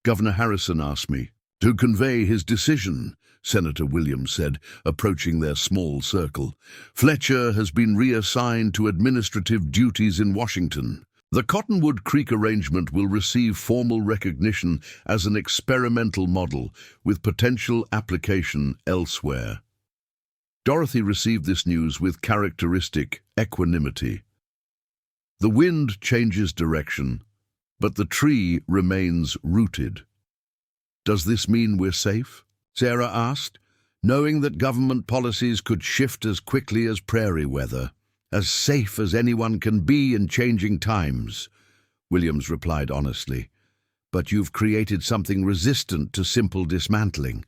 "Governor Harrison asked me to convey his decision," Senator Williams said, approaching their small circle. "Fletcher has been reassigned to administrative duties in Washington. The Cottonwood Creek arrangement will receive formal recognition as an experimental model with potential application elsewhere." Dorothy received this news with characteristic equanimity. The wind changes direction, but the tree remains rooted. "Does this mean we're safe?" Sarah asked, knowing that government policies could shift as quickly as prairie weather. "As safe as anyone can be in changing times," Williams replied honestly. "But you've created something resistant to simple dismantling.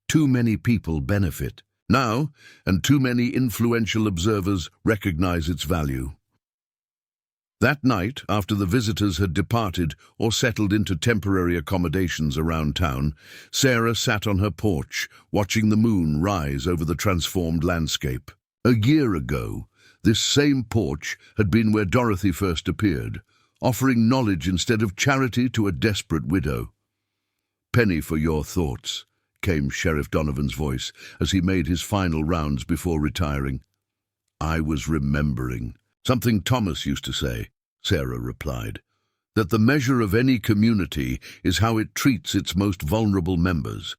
Too many people benefit now, and too many influential observers recognize its value." That night, after the visitors had departed or settled into temporary accommodations around town, Sarah sat on her porch, watching the moon rise over the transformed landscape. A year ago, this same porch had been where Dorothy first appeared, offering knowledge instead of charity to a desperate widow. "Penny for your thoughts," came Sheriff Donovan's voice as he made his final rounds before retiring. "I was remembering. Something Thomas used to say," Sarah replied. that the measure of any community is how it treats its most vulnerable members.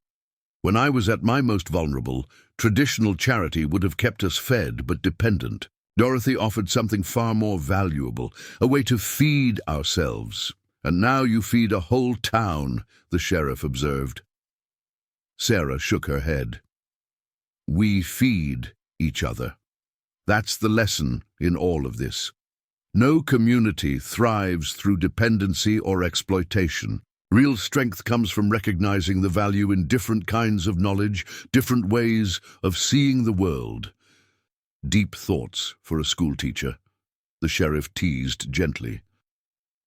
When I was at my most vulnerable, traditional charity would have kept us fed but dependent. Dorothy offered something far more valuable, a way to feed ourselves. And now you feed a whole town, the sheriff observed. Sarah shook her head. We feed each other. That's the lesson in all of this. No community thrives through dependency or exploitation. Real strength comes from recognizing the value in different kinds of knowledge, different ways of seeing the world. Deep thoughts for a schoolteacher, the sheriff teased gently.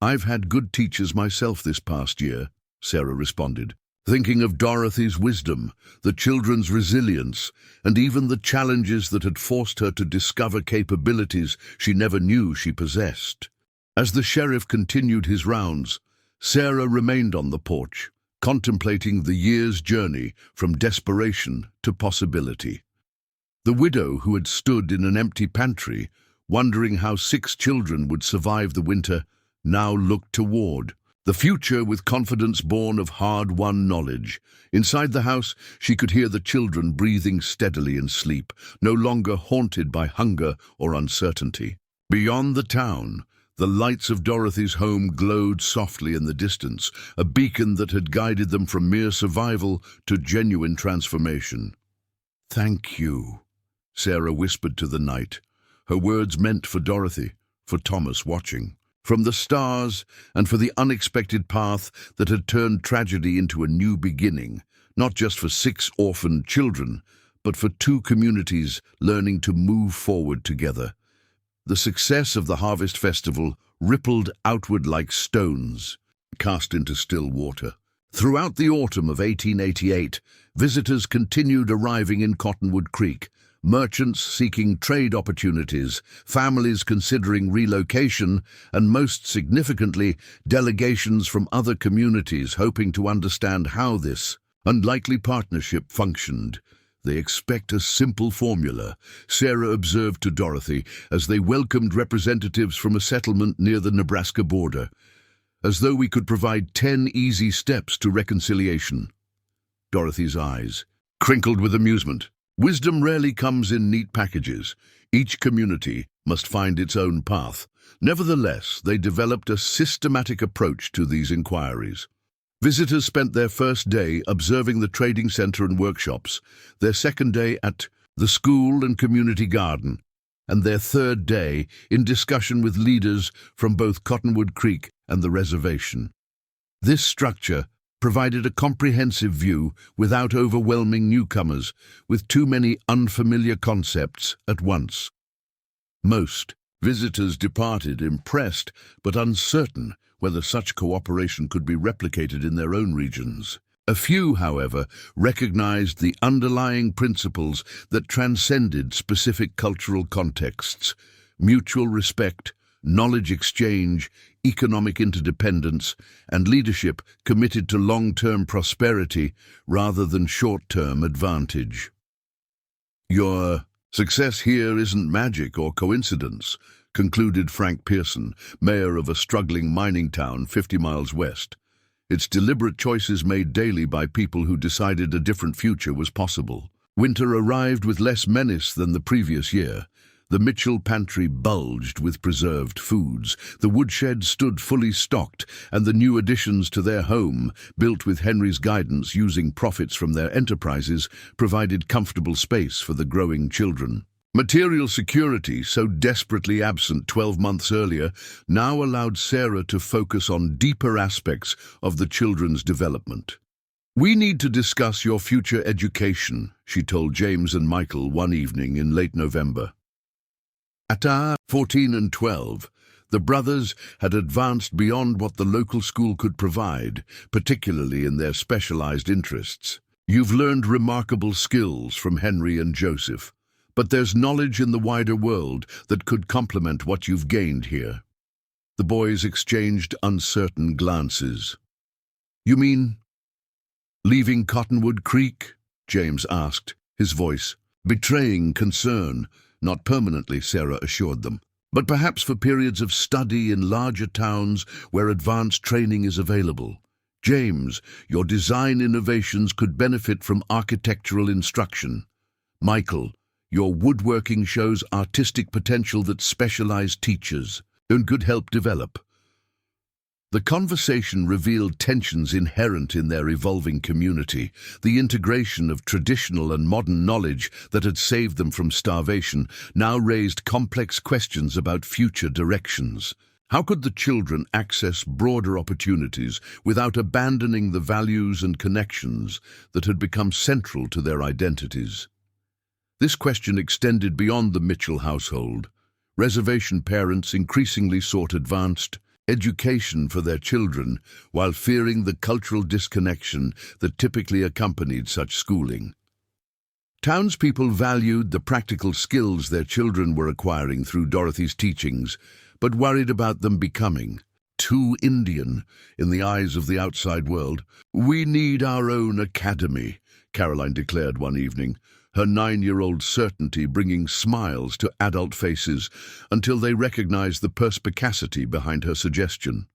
I've had good teachers myself this past year, Sarah responded, thinking of Dorothy's wisdom, the children's resilience, and even the challenges that had forced her to discover capabilities she never knew she possessed. As the sheriff continued his rounds, Sarah remained on the porch, contemplating the year's journey from desperation to possibility. The widow who had stood in an empty pantry, wondering how 6 children would survive the winter, now looked toward the future with confidence born of hard-won knowledge. Inside the house, she could hear the children breathing steadily in sleep, no longer haunted by hunger or uncertainty. Beyond the town, the lights of Dorothy's home glowed softly in the distance, a beacon that had guided them from mere survival to genuine transformation. Thank you, Sarah whispered to the night, her words meant for Dorothy, for Thomas watching. From the stars and for the unexpected path that had turned tragedy into a new beginning, not just for 6 orphaned children, but for 2 communities learning to move forward together. The success of the Harvest Festival rippled outward like stones, cast into still water. Throughout the autumn of 1888, visitors continued arriving in Cottonwood Creek, merchants seeking trade opportunities, families considering relocation, and most significantly, delegations from other communities hoping to understand how this unlikely partnership functioned. They expect a simple formula, Sarah observed to Dorothy as they welcomed representatives from a settlement near the Nebraska border, as though we could provide 10 easy steps to reconciliation. Dorothy's eyes crinkled with amusement. Wisdom rarely comes in neat packages. Each community must find its own path. Nevertheless, they developed a systematic approach to these inquiries. Visitors spent their first day observing the trading center and workshops, their second day at the school and community garden, and their third day in discussion with leaders from both Cottonwood Creek and the reservation. This structure provided a comprehensive view without overwhelming newcomers with too many unfamiliar concepts at once. Most visitors departed impressed but uncertain whether such cooperation could be replicated in their own regions. A few, however, recognized the underlying principles that transcended specific cultural contexts: mutual respect, knowledge exchange, economic interdependence, and leadership committed to long-term prosperity rather than short-term advantage. Your success here isn't magic or coincidence, concluded Frank Pearson, mayor of a struggling mining town 50 miles west. It's deliberate choices made daily by people who decided a different future was possible. Winter arrived with less menace than the previous year. The Mitchell pantry bulged with preserved foods, the woodshed stood fully stocked, and the new additions to their home, built with Henry's guidance using profits from their enterprises, provided comfortable space for the growing children. Material security, so desperately absent 12 months earlier, now allowed Sarah to focus on deeper aspects of the children's development. We need to discuss your future education, she told James and Michael one evening in late November. At 14 and 12, the brothers had advanced beyond what the local school could provide, particularly in their specialized interests. You've learned remarkable skills from Henry and Joseph, but there's knowledge in the wider world that could complement what you've gained here. The boys exchanged uncertain glances. You mean leaving Cottonwood Creek? James asked, his voice betraying concern. Not permanently, Sarah assured them. but perhaps for periods of study in larger towns where advanced training is available. James, your design innovations could benefit from architectural instruction. Michael, your woodworking shows artistic potential that specialized teachers could help develop. The conversation revealed tensions inherent in their evolving community, the integration of traditional and modern knowledge that had saved them from starvation now raised complex questions about future directions. How could the children access broader opportunities without abandoning the values and connections that had become central to their identities? This question extended beyond the Mitchell household. Reservation parents increasingly sought advanced education for their children while fearing the cultural disconnection that typically accompanied such schooling. Townspeople valued the practical skills their children were acquiring through Dorothy's teachings, but worried about them becoming too Indian in the eyes of the outside world. "We need our own academy," Caroline declared one evening, her 9-year-old certainty bringing smiles to adult faces until they recognized the perspicacity behind her suggestion.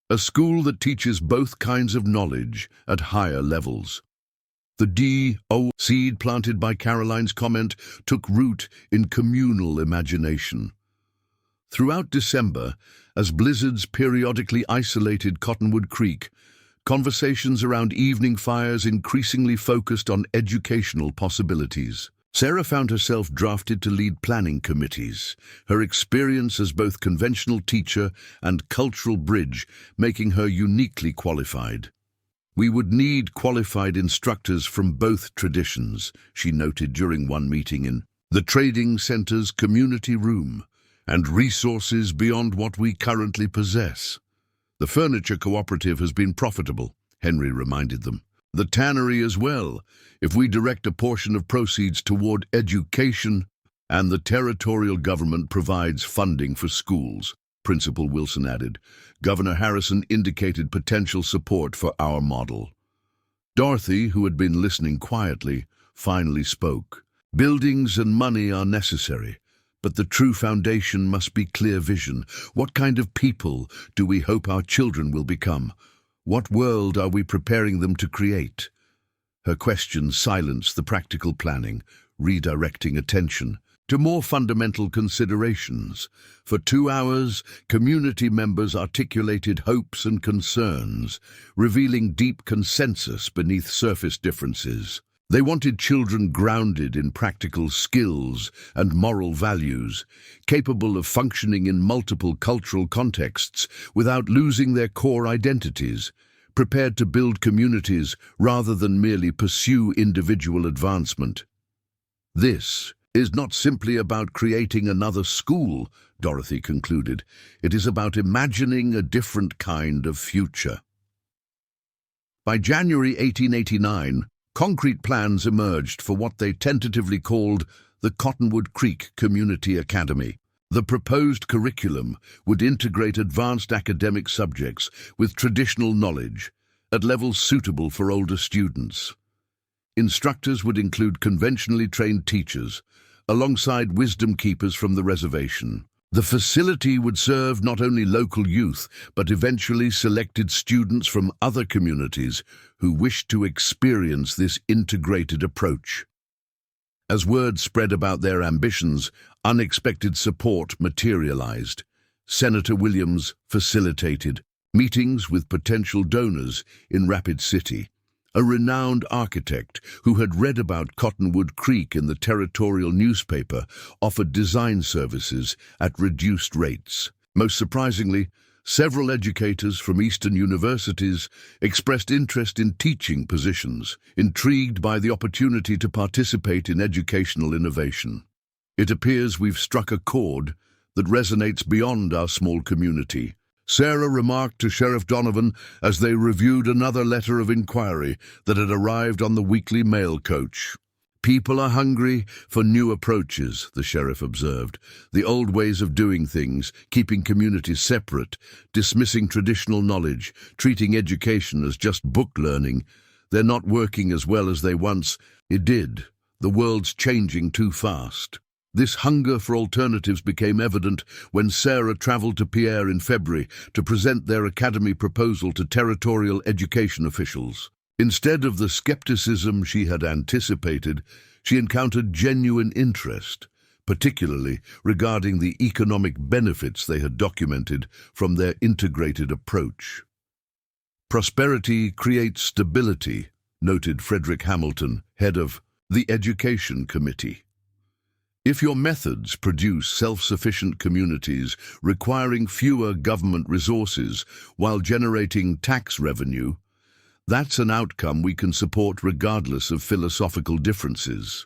A school that teaches both kinds of knowledge at higher levels. The D.O. seed planted by Caroline's comment took root in communal imagination. Throughout December, as blizzards periodically isolated Cottonwood Creek, conversations around evening fires increasingly focused on educational possibilities. Sarah found herself drafted to lead planning committees, her experience as both conventional teacher and cultural bridge making her uniquely qualified. "We would need qualified instructors from both traditions," she noted during one meeting in the Trading Center's community room, "and resources beyond what we currently possess." "The furniture cooperative has been profitable," Henry reminded them. "The tannery as well, if we direct a portion of proceeds toward education, and the territorial government provides funding for schools," Principal Wilson added. Governor Harrison indicated potential support for our model. Dorothy, who had been listening quietly, finally spoke. "Buildings and money are necessary, but the true foundation must be clear vision. What kind of people do we hope our children will become? What world are we preparing them to create?" Her questions silenced the practical planning, redirecting attention to more fundamental considerations. For 2 hours, community members articulated hopes and concerns, revealing deep consensus beneath surface differences. They wanted children grounded in practical skills and moral values, capable of functioning in multiple cultural contexts without losing their core identities, prepared to build communities rather than merely pursue individual advancement. "This is not simply about creating another school," Dorothy concluded. "It is about imagining a different kind of future." By January 1889, concrete plans emerged for what they tentatively called the Cottonwood Creek Community Academy. The proposed curriculum would integrate advanced academic subjects with traditional knowledge at levels suitable for older students. Instructors would include conventionally trained teachers, alongside wisdom keepers from the reservation. The facility would serve not only local youth, but eventually selected students from other communities who wished to experience this integrated approach. As word spread about their ambitions, unexpected support materialized. Senator Williams facilitated meetings with potential donors in Rapid City. A renowned architect who had read about Cottonwood Creek in the territorial newspaper offered design services at reduced rates. Most surprisingly, several educators from Eastern universities expressed interest in teaching positions, intrigued by the opportunity to participate in educational innovation. "It appears we've struck a chord that resonates beyond our small community," Sarah remarked to Sheriff Donovan as they reviewed another letter of inquiry that had arrived on the weekly mail coach. "People are hungry for new approaches," the sheriff observed. "The old ways of doing things, keeping communities separate, dismissing traditional knowledge, treating education as just book learning, they're not working as well as they once did. The world's changing too fast." This hunger for alternatives became evident when Sarah traveled to Pierre in February to present their academy proposal to territorial education officials. Instead of the skepticism she had anticipated, she encountered genuine interest, particularly regarding the economic benefits they had documented from their integrated approach. "Prosperity creates stability," noted Frederick Hamilton, head of the Education Committee. "If your methods produce self-sufficient communities requiring fewer government resources while generating tax revenue, that's an outcome we can support regardless of philosophical differences."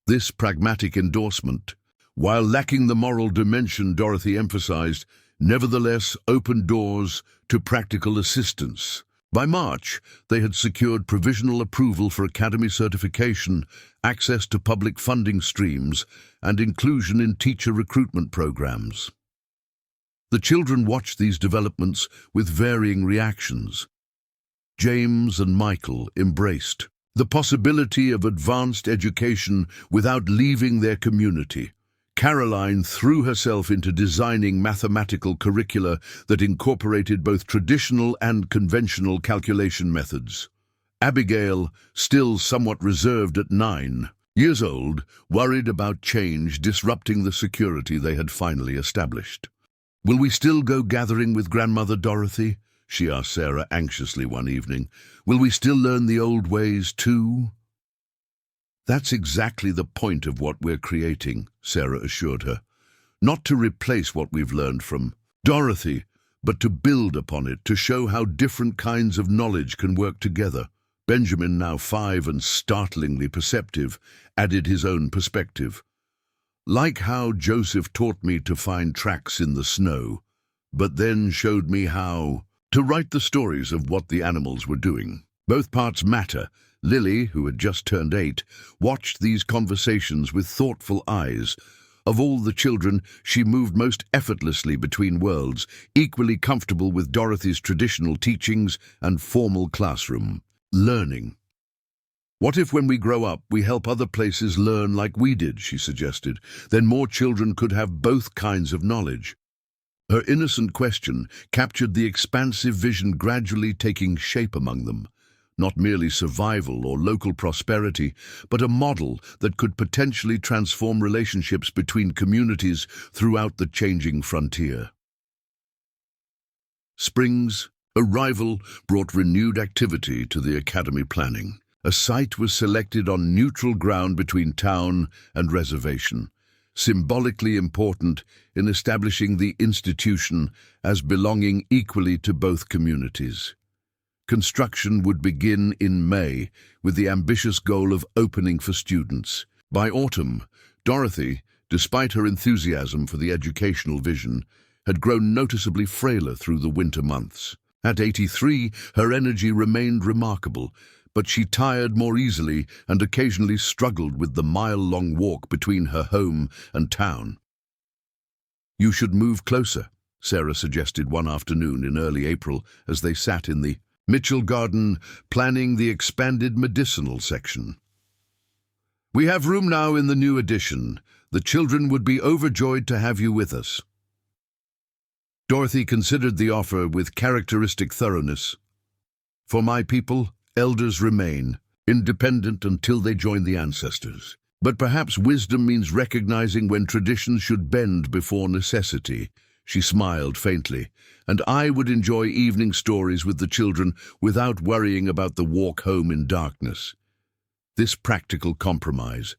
This pragmatic endorsement, while lacking the moral dimension Dorothy emphasized, nevertheless opened doors to practical assistance. By March, they had secured provisional approval for academy certification, access to public funding streams, and inclusion in teacher recruitment programs. The children watched these developments with varying reactions. James and Michael embraced the possibility of advanced education without leaving their community. Caroline threw herself into designing mathematical curricula that incorporated both traditional and conventional calculation methods. Abigail, still somewhat reserved at 9 years old, worried about change disrupting the security they had finally established. "Will we still go gathering with Grandmother Dorothy?" she asked Sarah anxiously one evening. "Will we still learn the old ways too?" "That's exactly the point of what we're creating," Sarah assured her. "Not to replace what we've learned from Dorothy, but to build upon it, to show how different kinds of knowledge can work together." Benjamin, now 5 and startlingly perceptive, added his own perspective. "Like how Joseph taught me to find tracks in the snow, but then showed me how to write the stories of what the animals were doing. Both parts matter." Lily, who had just turned 8, watched these conversations with thoughtful eyes. Of all the children, she moved most effortlessly between worlds, equally comfortable with Dorothy's traditional teachings and formal classroom learning. "What if when we grow up we help other places learn like we did," she suggested. "Then more children could have both kinds of knowledge." Her innocent question captured the expansive vision gradually taking shape among them. Not merely survival or local prosperity, but a model that could potentially transform relationships between communities throughout the changing frontier. Spring's arrival brought renewed activity to the academy planning. A site was selected on neutral ground between town and reservation, symbolically important in establishing the institution as belonging equally to both communities. Construction would begin in May, with the ambitious goal of opening for students. By autumn, Dorothy, despite her enthusiasm for the educational vision, had grown noticeably frailer through the winter months. At 83, her energy remained remarkable, but she tired more easily and occasionally struggled with the mile-long walk between her home and town. "You should move closer," Sarah suggested one afternoon in early April as they sat in the Mitchell Garden planning the expanded medicinal section. "We have room now in the new addition. The children would be overjoyed to have you with us." Dorothy considered the offer with characteristic thoroughness. "For my people, elders remain, independent until they join the ancestors. But perhaps wisdom means recognizing when traditions should bend before necessity." She smiled faintly. "And I would enjoy evening stories with the children without worrying about the walk home in darkness." This practical compromise,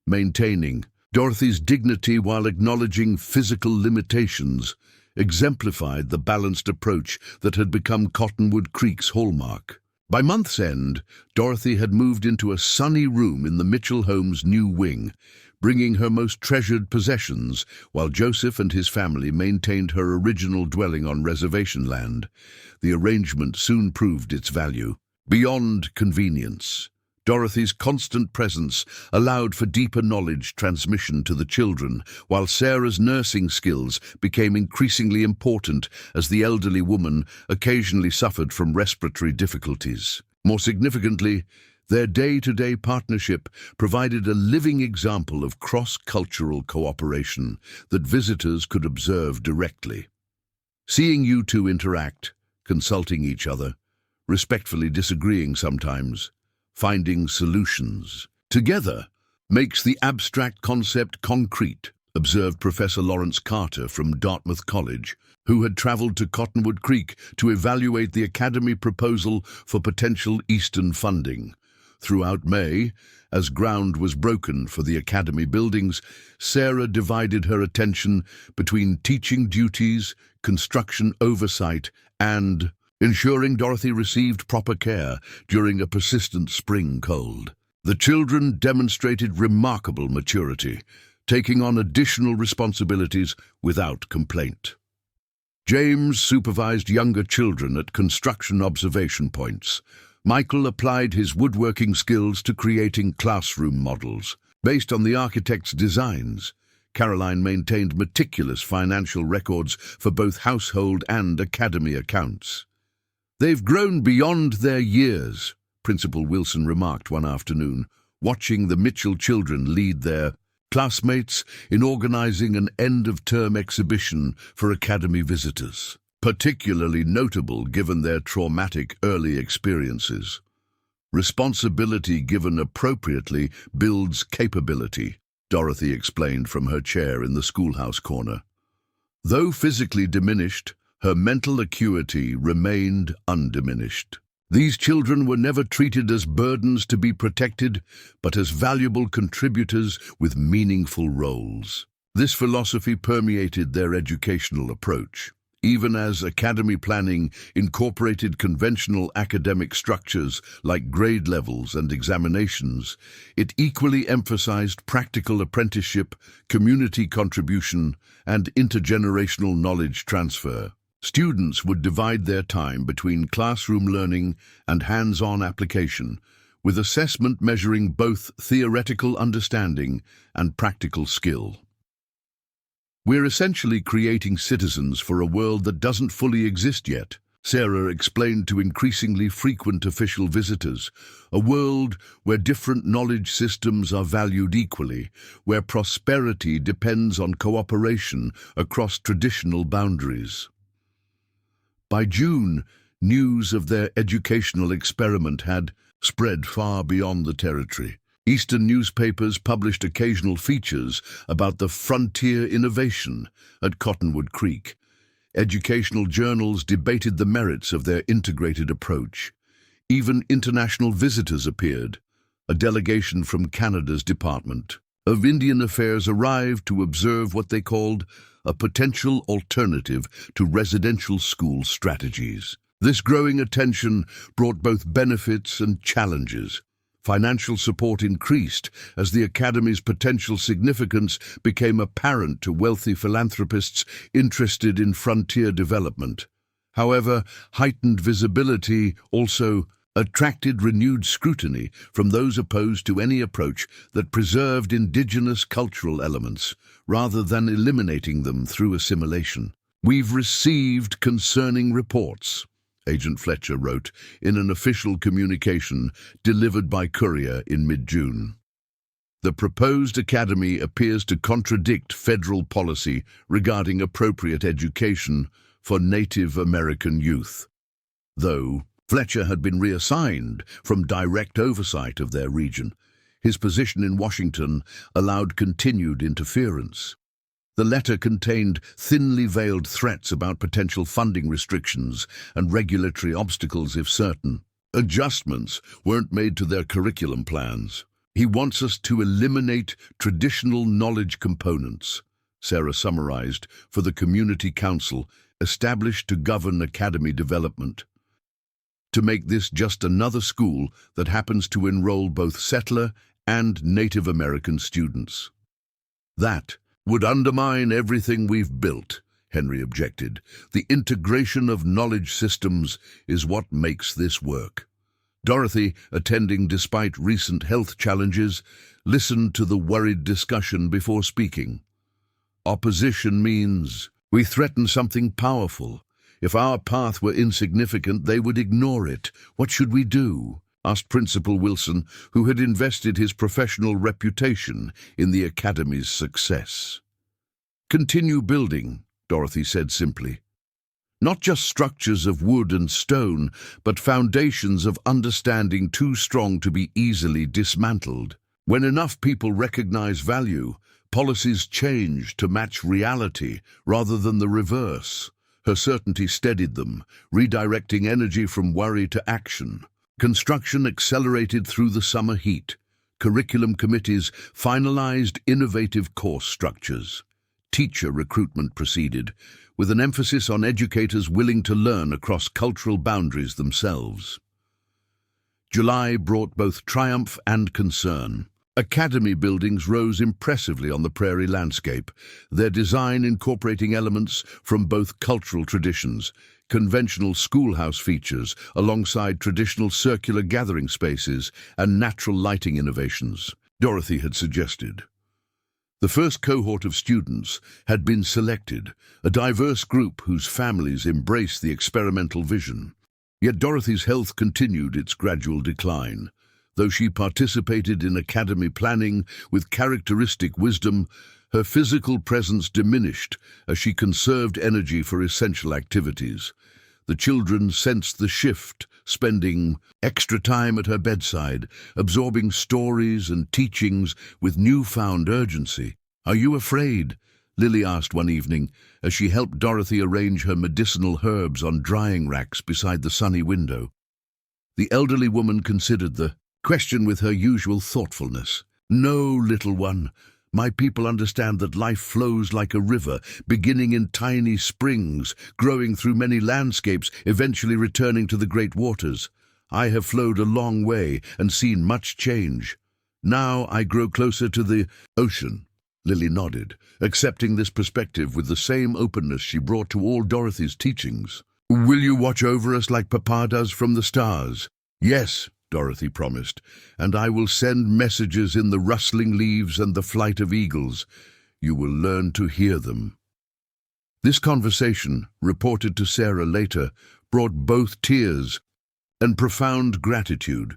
maintaining Dorothy's dignity while acknowledging physical limitations, exemplified the balanced approach that had become Cottonwood Creek's hallmark. By month's end, Dorothy had moved into a sunny room in the Mitchell home's new wing, bringing her most treasured possessions, while Joseph and his family maintained her original dwelling on reservation land. The arrangement soon proved its value. Beyond convenience, Dorothy's constant presence allowed for deeper knowledge transmission to the children, while Sarah's nursing skills became increasingly important as the elderly woman occasionally suffered from respiratory difficulties. More significantly, Their day-to-day partnership provided a living example of cross-cultural cooperation that visitors could observe directly. Seeing you two interact, consulting each other, respectfully disagreeing sometimes, finding solutions together makes the abstract concept concrete, observed Professor Lawrence Carter from Dartmouth College, who had traveled to Cottonwood Creek to evaluate the Academy proposal for potential Eastern funding. Throughout May, as ground was broken for the Academy buildings, Sarah divided her attention between teaching duties, construction oversight, and ensuring Dorothy received proper care during a persistent spring cold. The children demonstrated remarkable maturity, taking on additional responsibilities without complaint. James supervised younger children at construction observation points. Michael applied his woodworking skills to creating classroom models. Based on the architect's designs, Caroline maintained meticulous financial records for both household and academy accounts. "They've grown beyond their years," Principal Wilson remarked one afternoon, watching the Mitchell children lead their classmates in organizing an end-of-term exhibition for academy visitors. Particularly notable given their traumatic early experiences. Responsibility given appropriately builds capability, Dorothy explained from her chair in the schoolhouse corner. Though physically diminished, her mental acuity remained undiminished. These children were never treated as burdens to be protected, but as valuable contributors with meaningful roles. This philosophy permeated their educational approach. Even as academy planning incorporated conventional academic structures like grade levels and examinations, it equally emphasized practical apprenticeship, community contribution, and intergenerational knowledge transfer. Students would divide their time between classroom learning and hands-on application, with assessment measuring both theoretical understanding and practical skill. "We're essentially creating citizens for a world that doesn't fully exist yet," Sarah explained to increasingly frequent official visitors. "A world where different knowledge systems are valued equally, where prosperity depends on cooperation across traditional boundaries." By June, news of their educational experiment had spread far beyond the territory. Eastern newspapers published occasional features about the frontier innovation at Cottonwood Creek. Educational journals debated the merits of their integrated approach. Even international visitors appeared. A delegation from Canada's Department of Indian Affairs arrived to observe what they called a potential alternative to residential school strategies. This growing attention brought both benefits and challenges. Financial support increased as the Academy's potential significance became apparent to wealthy philanthropists interested in frontier development. However, heightened visibility also attracted renewed scrutiny from those opposed to any approach that preserved indigenous cultural elements, rather than eliminating them through assimilation. "We've received concerning reports," Agent Fletcher wrote in an official communication delivered by courier in mid-June. "The proposed academy appears to contradict federal policy regarding appropriate education for Native American youth." Though Fletcher had been reassigned from direct oversight of their region, his position in Washington allowed continued interference. The letter contained thinly veiled threats about potential funding restrictions and regulatory obstacles if certain adjustments weren't made to their curriculum plans. "He wants us to eliminate traditional knowledge components," Sarah summarized for the Community Council established to govern academy development, "to make this just another school that happens to enroll both settler and Native American students." "That would undermine everything we've built," Henry objected. "The integration of knowledge systems is what makes this work." Dorothy, attending despite recent health challenges, listened to the worried discussion before speaking. "Opposition means we threaten something powerful. If our path were insignificant, they would ignore it. What should we do?" asked Principal Wilson, who had invested his professional reputation in the academy's success. "Continue building," Dorothy said simply. "Not just structures of wood and stone, but foundations of understanding too strong to be easily dismantled. When enough people recognize value, policies change to match reality rather than the reverse." Her certainty steadied them, redirecting energy from worry to action. Construction accelerated through the summer heat. Curriculum committees finalized innovative course structures. Teacher recruitment proceeded, with an emphasis on educators willing to learn across cultural boundaries themselves. July brought both triumph and concern. Academy buildings rose impressively on the prairie landscape, their design incorporating elements from both cultural traditions, conventional schoolhouse features alongside traditional circular gathering spaces and natural lighting innovations, Dorothy had suggested. The first cohort of students had been selected, a diverse group whose families embraced the experimental vision. Yet Dorothy's health continued its gradual decline. Though she participated in academy planning with characteristic wisdom, her physical presence diminished as she conserved energy for essential activities. The children sensed the shift, spending extra time at her bedside, absorbing stories and teachings with newfound urgency. "Are you afraid?" Lily asked one evening as she helped Dorothy arrange her medicinal herbs on drying racks beside the sunny window. The elderly woman considered the question with her usual thoughtfulness. "No, little one. My people understand that life flows like a river, beginning in tiny springs, growing through many landscapes, eventually returning to the great waters. I have flowed a long way and seen much change. Now I grow closer to the ocean." Lily nodded, accepting this perspective with the same openness she brought to all Dorothy's teachings. "Will you watch over us like Papa does from the stars?" "Yes," Dorothy promised, "and I will send messages in the rustling leaves and the flight of eagles. You will learn to hear them." This conversation, reported to Sarah later, brought both tears and profound gratitude.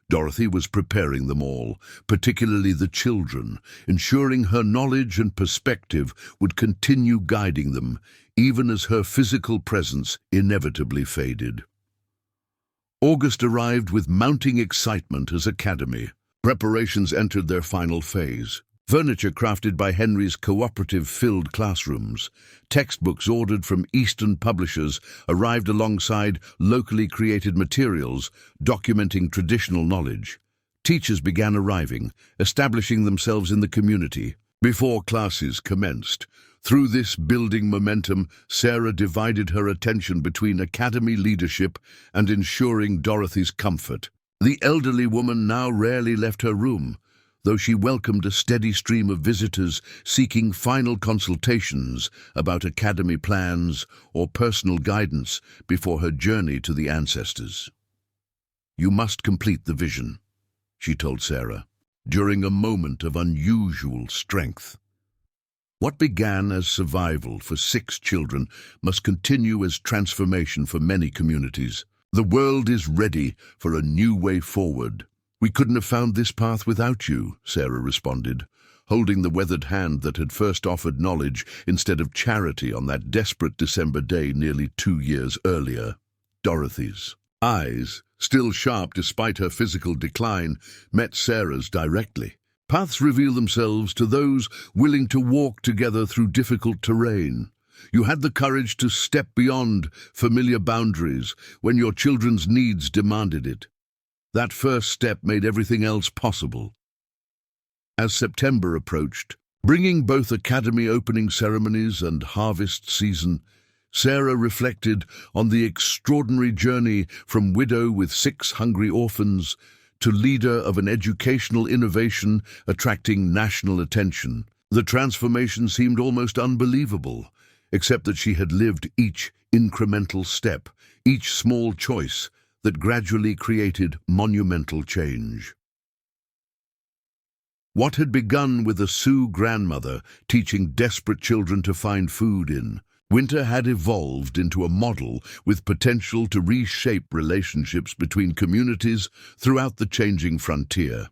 Dorothy was preparing them all, particularly the children, ensuring her knowledge and perspective would continue guiding them, even as her physical presence inevitably faded. August arrived with mounting excitement as Academy. Preparations entered their final phase. Furniture crafted by Henry's cooperative filled classrooms. Textbooks ordered from Eastern publishers arrived alongside locally created materials, documenting traditional knowledge. Teachers began arriving, establishing themselves in the community before classes commenced. Through this building momentum, Sarah divided her attention between academy leadership and ensuring Dorothy's comfort. The elderly woman now rarely left her room, though she welcomed a steady stream of visitors seeking final consultations about academy plans or personal guidance before her journey to the ancestors. "You must complete the vision," she told Sarah, during a moment of unusual strength. What began as survival for 6 children must continue as transformation for many communities. The world is ready for a new way forward. "We couldn't have found this path without you," Sarah responded, holding the weathered hand that had first offered knowledge instead of charity on that desperate December day nearly 2 years earlier. Dorothy's eyes, still sharp despite her physical decline, met Sarah's directly. Paths reveal themselves to those willing to walk together through difficult terrain. You had the courage to step beyond familiar boundaries when your children's needs demanded it. That first step made everything else possible. As September approached, bringing both academy opening ceremonies and harvest season, Sarah reflected on the extraordinary journey from widow with 6 hungry orphans to leader of an educational innovation attracting national attention. The transformation seemed almost unbelievable, except that she had lived each incremental step, each small choice that gradually created monumental change. What had begun with a Sioux grandmother teaching desperate children to find food in Winter had evolved into a model with potential to reshape relationships between communities throughout the changing frontier.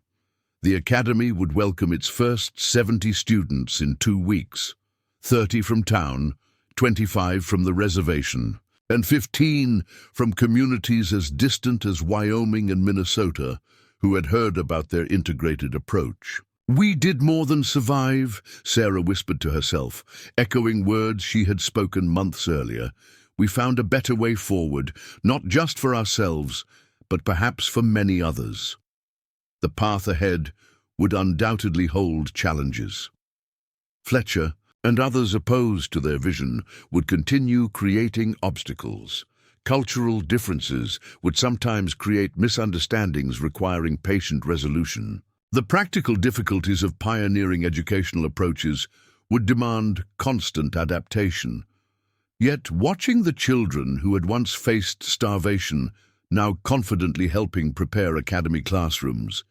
The academy would welcome its first 70 students in 2 weeks, 30 from town, 25 from the reservation, and 15 from communities as distant as Wyoming and Minnesota who had heard about their integrated approach. "We did more than survive," Sarah whispered to herself, echoing words she had spoken months earlier. "We found a better way forward, not just for ourselves, but perhaps for many others." The path ahead would undoubtedly hold challenges. Fletcher and others opposed to their vision would continue creating obstacles. Cultural differences would sometimes create misunderstandings requiring patient resolution. The practical difficulties of pioneering educational approaches would demand constant adaptation. Yet, watching the children who had once faced starvation now confidently helping prepare academy classrooms,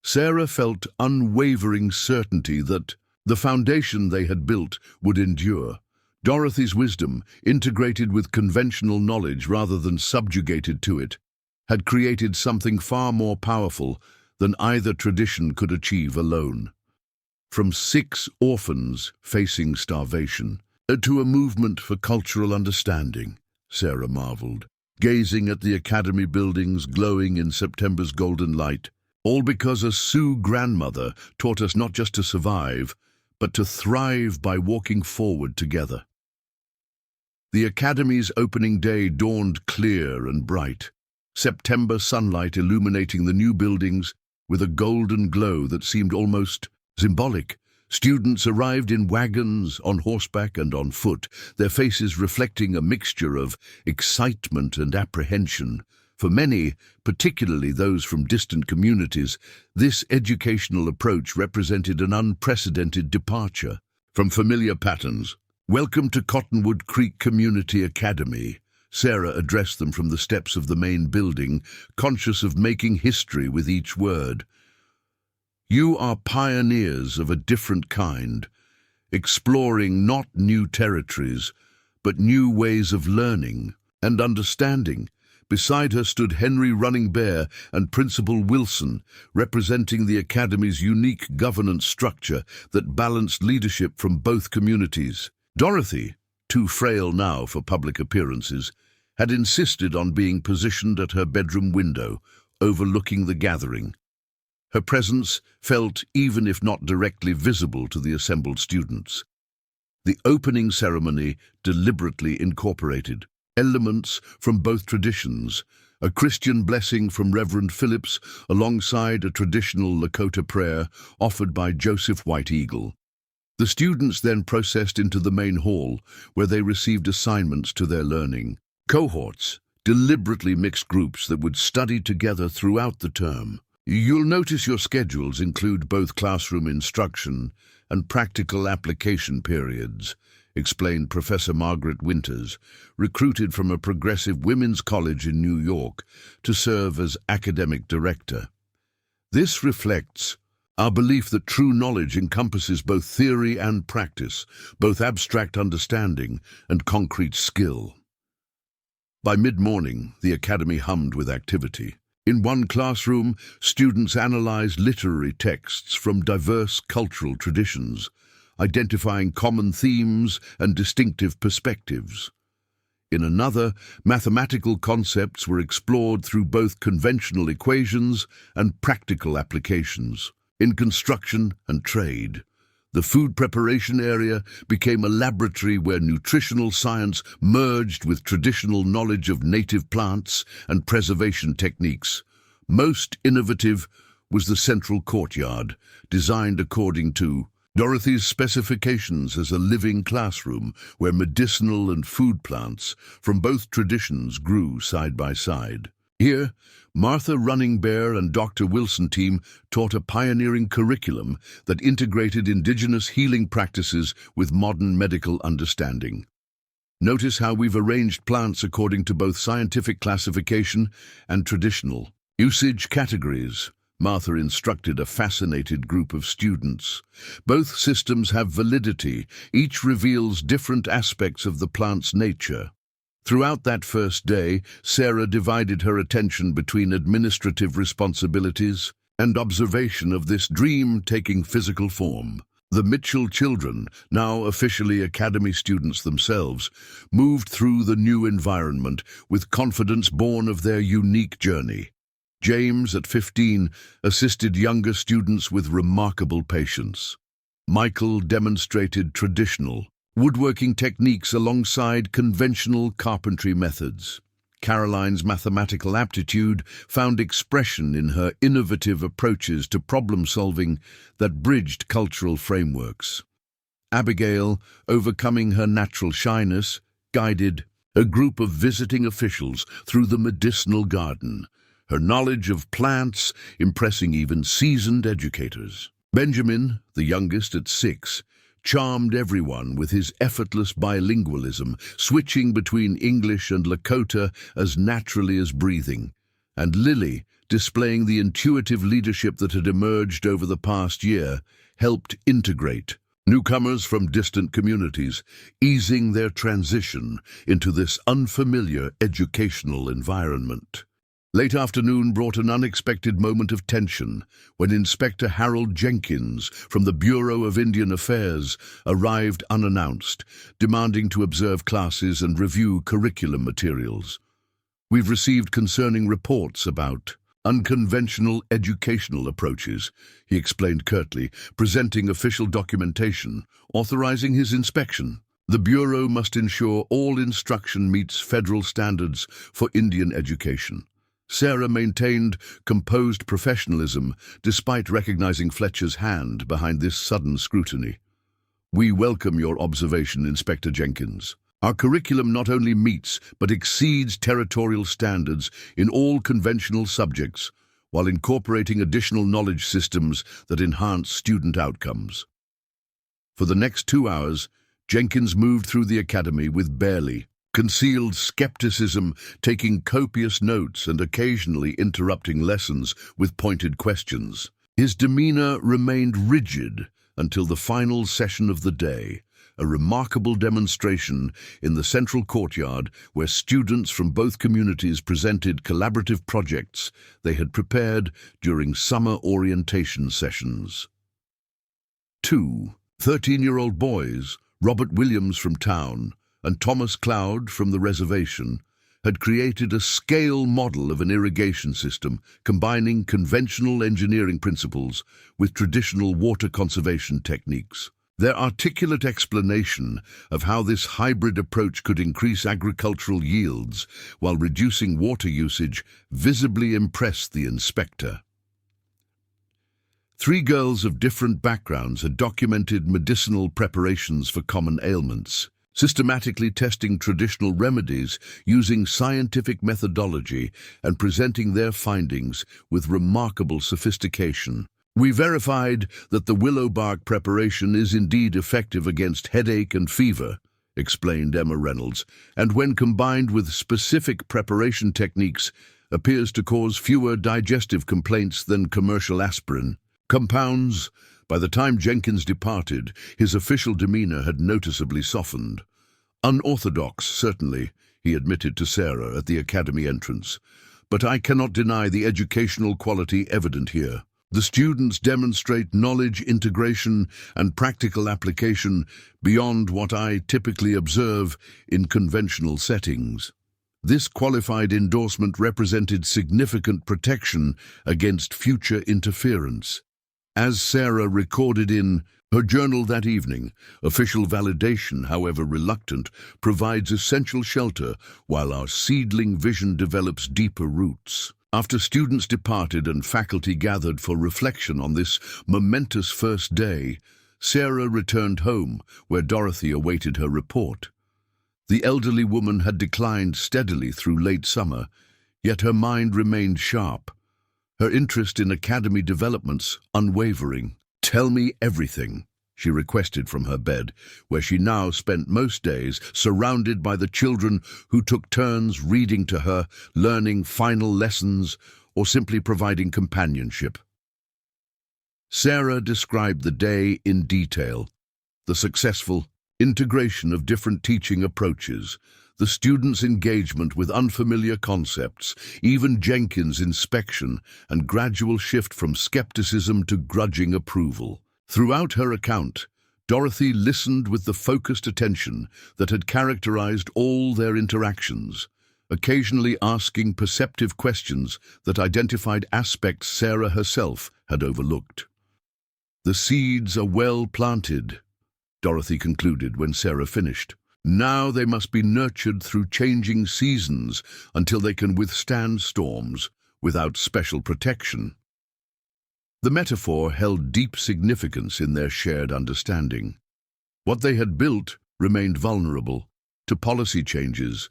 Sarah felt unwavering certainty that the foundation they had built would endure. Dorothy's wisdom, integrated with conventional knowledge rather than subjugated to it, had created something far more powerful than either tradition could achieve alone. From 6 orphans facing starvation to a movement for cultural understanding, Sarah marveled, gazing at the academy buildings glowing in September's golden light, all because a Sioux grandmother taught us not just to survive, but to thrive by walking forward together. The academy's opening day dawned clear and bright, September sunlight illuminating the new buildings with a golden glow that seemed almost symbolic. Students arrived in wagons, on horseback and on foot, their faces reflecting a mixture of excitement and apprehension. For many, particularly those from distant communities, this educational approach represented an unprecedented departure from familiar patterns. "Welcome to Cottonwood Creek Community Academy," Sarah addressed them from the steps of the main building, conscious of making history with each word. "You are pioneers of a different kind, exploring not new territories, but new ways of learning and understanding." Beside her stood Henry Running Bear and Principal Wilson, representing the Academy's unique governance structure that balanced leadership from both communities. Dorothy, too frail now for public appearances, had insisted on being positioned at her bedroom window, overlooking the gathering. Her presence felt even if not directly visible to the assembled students. The opening ceremony deliberately incorporated elements from both traditions, a Christian blessing from Reverend Phillips alongside a traditional Lakota prayer offered by Joseph White Eagle. The students then processed into the main hall, where they received assignments to their learning. Cohorts, deliberately mixed groups that would study together throughout the term. You'll notice your schedules include both classroom instruction and practical application periods, explained Professor Margaret Winters, recruited from a progressive women's college in New York to serve as academic director. This reflects our belief that true knowledge encompasses both theory and practice, both abstract understanding and concrete skill. By mid-morning, the academy hummed with activity. In one classroom, students analyzed literary texts from diverse cultural traditions, identifying common themes and distinctive perspectives. In another, mathematical concepts were explored through both conventional equations and practical applications. In construction and trade, the food preparation area became a laboratory where nutritional science merged with traditional knowledge of native plants and preservation techniques. Most innovative was the central courtyard, designed according to Dorothy's specifications as a living classroom where medicinal and food plants from both traditions grew side by side. Here, Martha Running Bear and Dr. Wilson team taught a pioneering curriculum that integrated indigenous healing practices with modern medical understanding. Notice how we've arranged plants according to both scientific classification and traditional usage categories. Martha instructed a fascinated group of students. Both systems have validity. Each reveals different aspects of the plant's nature. Throughout that first day, Sarah divided her attention between administrative responsibilities and observation of this dream taking physical form. The Mitchell children, now officially academy students themselves, moved through the new environment with confidence born of their unique journey. James, at 15, assisted younger students with remarkable patience. Michael demonstrated traditional woodworking techniques alongside conventional carpentry methods. Caroline's mathematical aptitude found expression in her innovative approaches to problem-solving that bridged cultural frameworks. Abigail, overcoming her natural shyness, guided a group of visiting officials through the medicinal garden, her knowledge of plants impressing even seasoned educators. Benjamin, the youngest at 6, charmed everyone with his effortless bilingualism, switching between English and Lakota as naturally as breathing. And Lily, displaying the intuitive leadership that had emerged over the past year, helped integrate newcomers from distant communities, easing their transition into this unfamiliar educational environment. Late afternoon brought an unexpected moment of tension when Inspector Harold Jenkins from the Bureau of Indian Affairs arrived unannounced, demanding to observe classes and review curriculum materials. "We've received concerning reports about unconventional educational approaches," he explained curtly, presenting official documentation authorizing his inspection. "The Bureau must ensure all instruction meets federal standards for Indian education." Sarah maintained composed professionalism despite recognizing Fletcher's hand behind this sudden scrutiny. "We welcome your observation, Inspector Jenkins. Our curriculum not only meets but exceeds territorial standards in all conventional subjects, while incorporating additional knowledge systems that enhance student outcomes." For the next 2 hours, Jenkins moved through the academy with barely concealed skepticism, taking copious notes and occasionally interrupting lessons with pointed questions. His demeanor remained rigid until the final session of the day, a remarkable demonstration in the central courtyard where students from both communities presented collaborative projects they had prepared during summer orientation sessions. 2 13-year-old boys, Robert Williams from town and Thomas Cloud from the reservation, had created a scale model of an irrigation system combining conventional engineering principles with traditional water conservation techniques. Their articulate explanation of how this hybrid approach could increase agricultural yields while reducing water usage visibly impressed the inspector. 3 girls of different backgrounds had documented medicinal preparations for common ailments, systematically testing traditional remedies using scientific methodology and presenting their findings with remarkable sophistication. "We verified that the willow bark preparation is indeed effective against headache and fever," explained Emma Reynolds, "and when combined with specific preparation techniques, appears to cause fewer digestive complaints than commercial aspirin compounds." By the time Jenkins departed, his official demeanor had noticeably softened. "Unorthodox, certainly," he admitted to Sarah at the academy entrance, "but I cannot deny the educational quality evident here. The students demonstrate knowledge integration and practical application beyond what I typically observe in conventional settings." This qualified endorsement represented significant protection against future interference. As Sarah recorded in her journal that evening, official validation, however reluctant, provides essential shelter while our seedling vision develops deeper roots. After students departed and faculty gathered for reflection on this momentous first day, Sarah returned home, where Dorothy awaited her report. The elderly woman had declined steadily through late summer, yet her mind remained sharp, her interest in academy developments unwavering. "Tell me everything," she requested from her bed, where she now spent most days surrounded by the children who took turns reading to her, learning final lessons, or simply providing companionship. Sarah described the day in detail: the successful integration of different teaching approaches, the students' engagement with unfamiliar concepts, even Jenkins' inspection and gradual shift from skepticism to grudging approval. Throughout her account, Dorothy listened with the focused attention that had characterized all their interactions, occasionally asking perceptive questions that identified aspects Sarah herself had overlooked. "The seeds are well planted," Dorothy concluded when Sarah finished. "Now they must be nurtured through changing seasons until they can withstand storms without special protection." The metaphor held deep significance in their shared understanding. What they had built remained vulnerable to policy changes,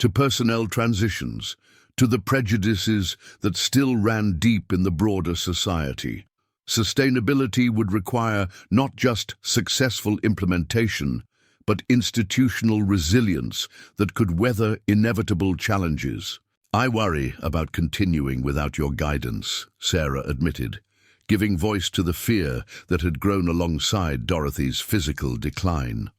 to personnel transitions, to the prejudices that still ran deep in the broader society. Sustainability would require not just successful implementation, but institutional resilience that could weather inevitable challenges. "I worry about continuing without your guidance," Sarah admitted, giving voice to the fear that had grown alongside Dorothy's physical decline.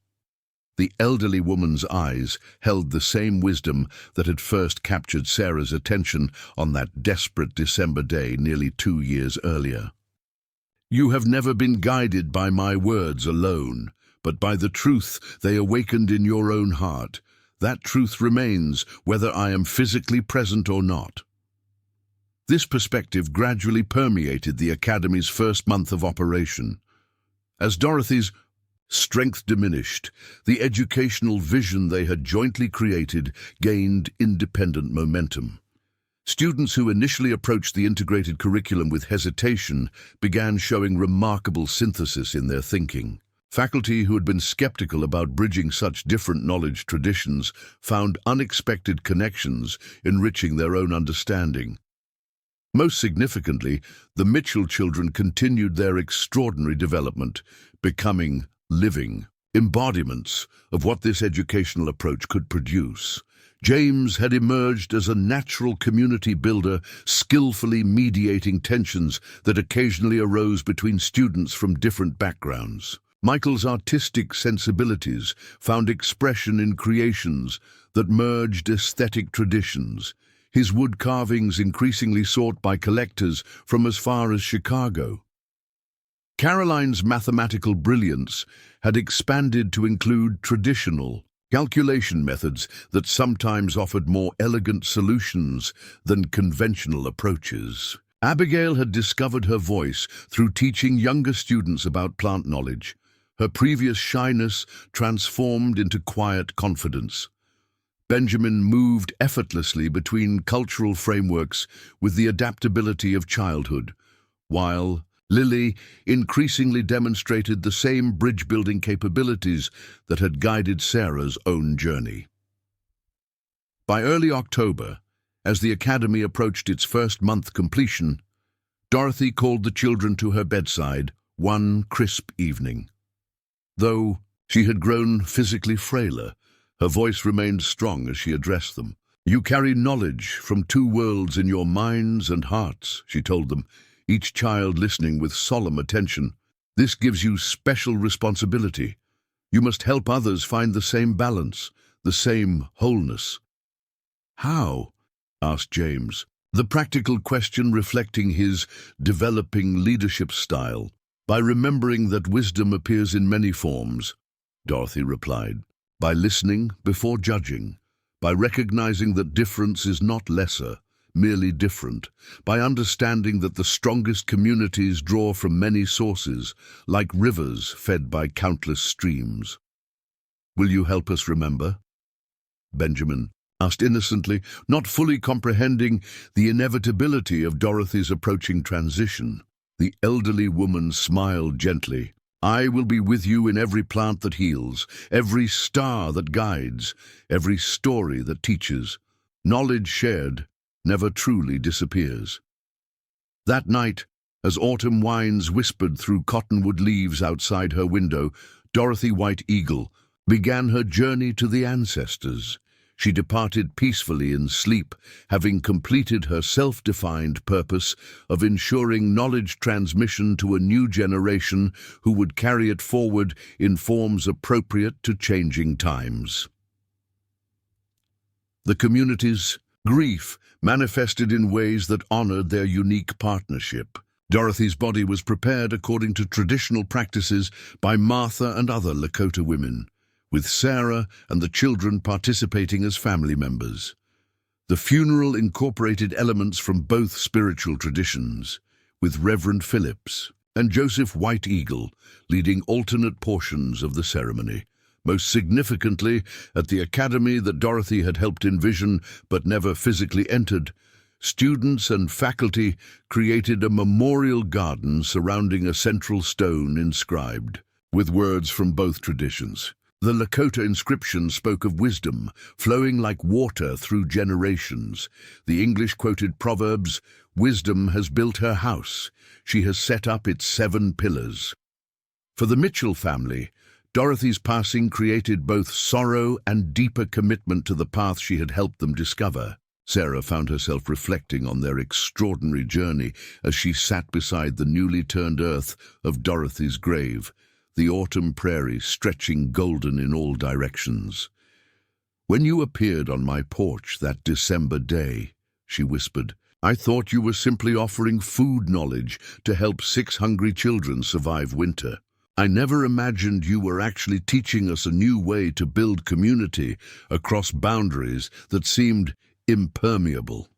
The elderly woman's eyes held the same wisdom that had first captured Sarah's attention on that desperate December day nearly 2 years earlier. "You have never been guided by my words alone, but by the truth they awakened in your own heart. That truth remains whether I am physically present or not." This perspective gradually permeated the Academy's first month of operation. As Dorothy's strength diminished, the educational vision they had jointly created gained independent momentum. Students who initially approached the integrated curriculum with hesitation began showing remarkable synthesis in their thinking. Faculty who had been skeptical about bridging such different knowledge traditions found unexpected connections, enriching their own understanding. Most significantly, the Mitchell children continued their extraordinary development, becoming living embodiments of what this educational approach could produce. James had emerged as a natural community builder, skillfully mediating tensions that occasionally arose between students from different backgrounds. Michael's artistic sensibilities found expression in creations that merged aesthetic traditions, his wood carvings increasingly sought by collectors from as far as Chicago. Caroline's mathematical brilliance had expanded to include traditional calculation methods that sometimes offered more elegant solutions than conventional approaches. Abigail had discovered her voice through teaching younger students about plant knowledge, her previous shyness transformed into quiet confidence. Benjamin moved effortlessly between cultural frameworks with the adaptability of childhood, while Lily increasingly demonstrated the same bridge-building capabilities that had guided Sarah's own journey. By early October, as the Academy approached its first-month completion, Dorothy called the children to her bedside one crisp evening. Though she had grown physically frailer, her voice remained strong as she addressed them. "You carry knowledge from 2 worlds in your minds and hearts," she told them, each child listening with solemn attention. "This gives you special responsibility. You must help others find the same balance, the same wholeness." "How?" asked James, the practical question reflecting his developing leadership style. "By remembering that wisdom appears in many forms," Dorothy replied. "By listening before judging, by recognizing that difference is not lesser, merely different, by understanding that the strongest communities draw from many sources, like rivers fed by countless streams." "Will you help us remember?" Benjamin asked innocently, not fully comprehending the inevitability of Dorothy's approaching transition. The elderly woman smiled gently. "I will be with you in every plant that heals, every star that guides, every story that teaches. Knowledge shared never truly disappears." That night, as autumn winds whispered through cottonwood leaves outside her window, Dorothy White Eagle began her journey to the ancestors. She departed peacefully in sleep, having completed her self-defined purpose of ensuring knowledge transmission to a new generation who would carry it forward in forms appropriate to changing times. The community's grief manifested in ways that honored their unique partnership. Dorothy's body was prepared according to traditional practices by Martha and other Lakota women, with Sarah and the children participating as family members. The funeral incorporated elements from both spiritual traditions, with Reverend Phillips and Joseph White Eagle leading alternate portions of the ceremony. Most significantly, at the academy that Dorothy had helped envision but never physically entered, students and faculty created a memorial garden surrounding a central stone inscribed with words from both traditions. The Lakota inscription spoke of wisdom flowing like water through generations. The English quoted proverbs, "Wisdom has built her house. She has set up its 7 pillars." For the Mitchell family, Dorothy's passing created both sorrow and deeper commitment to the path she had helped them discover. Sarah found herself reflecting on their extraordinary journey as she sat beside the newly turned earth of Dorothy's grave, the autumn prairie stretching golden in all directions. "When you appeared on my porch that December day," she whispered, "I thought you were simply offering food knowledge to help 6 hungry children survive winter. I never imagined you were actually teaching us a new way to build community across boundaries that seemed impermeable."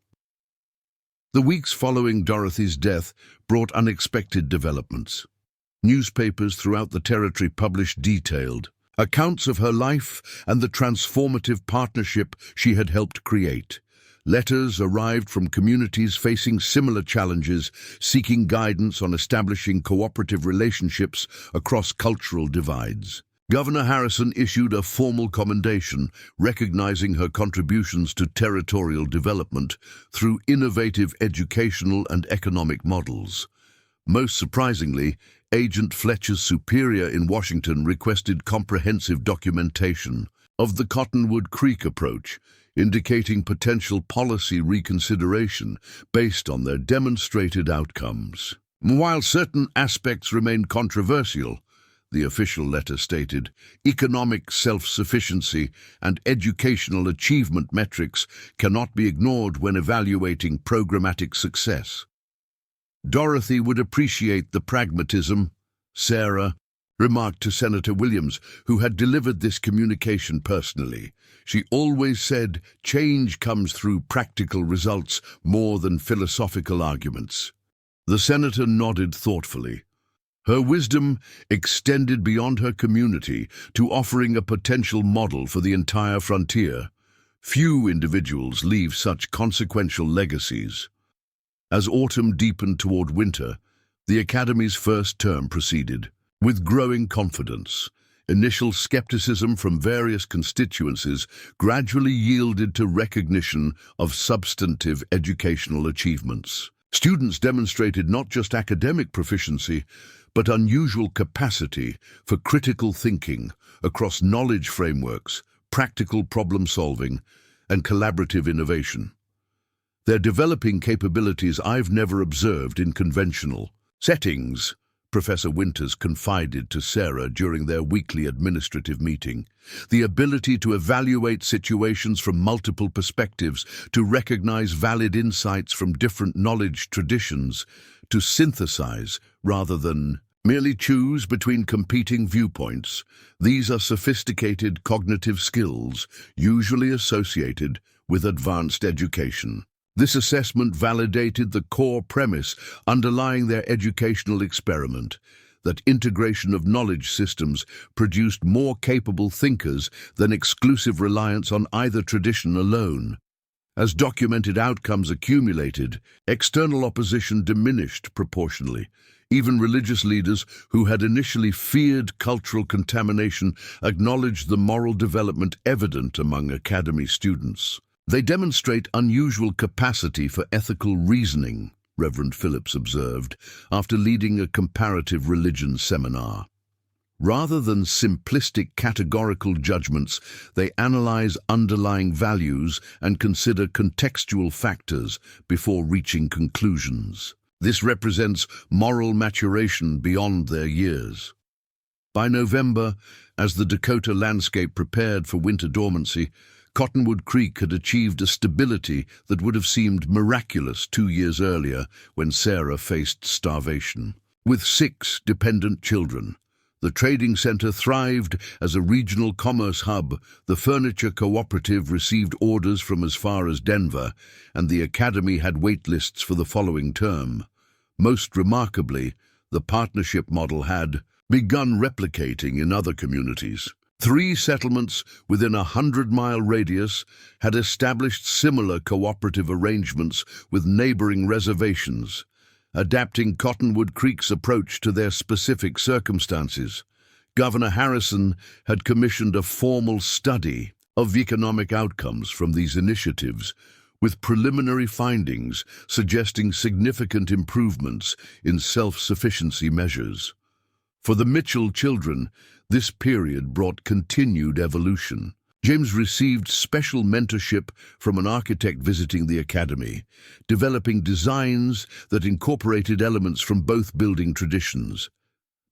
The weeks following Dorothy's death brought unexpected developments. Newspapers throughout the territory published detailed accounts of her life and the transformative partnership she had helped create. Letters arrived from communities facing similar challenges, seeking guidance on establishing cooperative relationships across cultural divides. Governor Harrison issued a formal commendation recognizing her contributions to territorial development through innovative educational and economic models. Most surprisingly, Agent Fletcher's superior in Washington requested comprehensive documentation of the Cottonwood Creek approach, indicating potential policy reconsideration based on their demonstrated outcomes. While certain aspects remained controversial, the official letter stated, economic self-sufficiency and educational achievement metrics cannot be ignored when evaluating programmatic success. Dorothy would appreciate the pragmatism, Sarah remarked to Senator Williams, who had delivered this communication personally. She always said, change comes through practical results more than philosophical arguments. The senator nodded thoughtfully. Her wisdom extended beyond her community to offering a potential model for the entire frontier. Few individuals leave such consequential legacies. As autumn deepened toward winter, the Academy's first term proceeded. With growing confidence, initial skepticism from various constituencies gradually yielded to recognition of substantive educational achievements. Students demonstrated not just academic proficiency, but unusual capacity for critical thinking across knowledge frameworks, practical problem-solving, and collaborative innovation. They're developing capabilities I've never observed in conventional settings, Professor Winters confided to Sarah during their weekly administrative meeting. The ability to evaluate situations from multiple perspectives, to recognize valid insights from different knowledge traditions, to synthesize rather than merely choose between competing viewpoints. These are sophisticated cognitive skills, usually associated with advanced education. This assessment validated the core premise underlying their educational experiment, that integration of knowledge systems produced more capable thinkers than exclusive reliance on either tradition alone. As documented outcomes accumulated, external opposition diminished proportionally. Even religious leaders who had initially feared cultural contamination acknowledged the moral development evident among Academy students. They demonstrate unusual capacity for ethical reasoning, Reverend Phillips observed, after leading a comparative religion seminar. Rather than simplistic categorical judgments, they analyze underlying values and consider contextual factors before reaching conclusions. This represents moral maturation beyond their years. By November, as the Dakota landscape prepared for winter dormancy, Cottonwood Creek had achieved a stability that would have seemed miraculous 2 years earlier when Sarah faced starvation. With 6 dependent children, the trading center thrived as a regional commerce hub. The furniture cooperative received orders from as far as Denver, and the academy had wait lists for the following term. Most remarkably, the partnership model had begun replicating in other communities. 3 settlements within a 100-mile radius had established similar cooperative arrangements with neighboring reservations, adapting Cottonwood Creek's approach to their specific circumstances. Governor Harrison had commissioned a formal study of economic outcomes from these initiatives, with preliminary findings suggesting significant improvements in self-sufficiency measures. For the Mitchell children, this period brought continued evolution. James received special mentorship from an architect visiting the academy, developing designs that incorporated elements from both building traditions.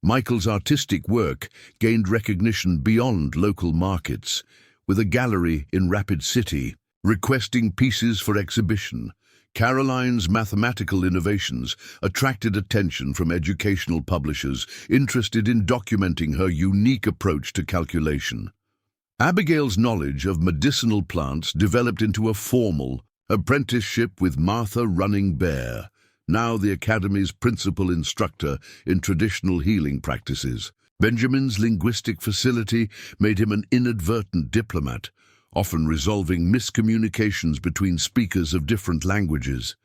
Michael's artistic work gained recognition beyond local markets, with a gallery in Rapid City requesting pieces for exhibition. Caroline's mathematical innovations attracted attention from educational publishers interested in documenting her unique approach to calculation. Abigail's knowledge of medicinal plants developed into a formal apprenticeship with Martha Running Bear, now the Academy's principal instructor in traditional healing practices. Benjamin's linguistic facility made him an inadvertent diplomat, often resolving miscommunications between speakers of different languages.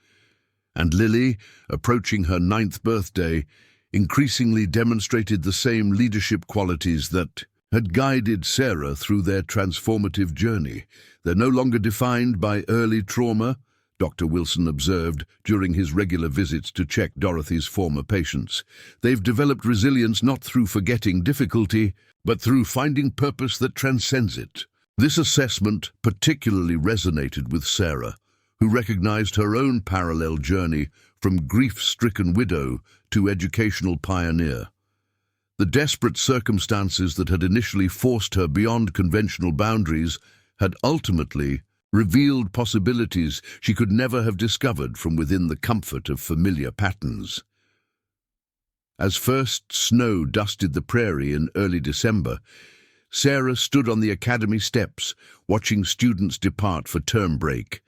And Lily, approaching her 9th birthday, increasingly demonstrated the same leadership qualities that had guided Sarah through their transformative journey. They're no longer defined by early trauma, Dr. Wilson observed during his regular visits to check Dorothy's former patients. They've developed resilience not through forgetting difficulty, but through finding purpose that transcends it. This assessment particularly resonated with Sarah, who recognized her own parallel journey from grief-stricken widow to educational pioneer. The desperate circumstances that had initially forced her beyond conventional boundaries had ultimately revealed possibilities she could never have discovered from within the comfort of familiar patterns. As first snow dusted the prairie in early December, Sarah stood on the academy steps, watching students depart for term break,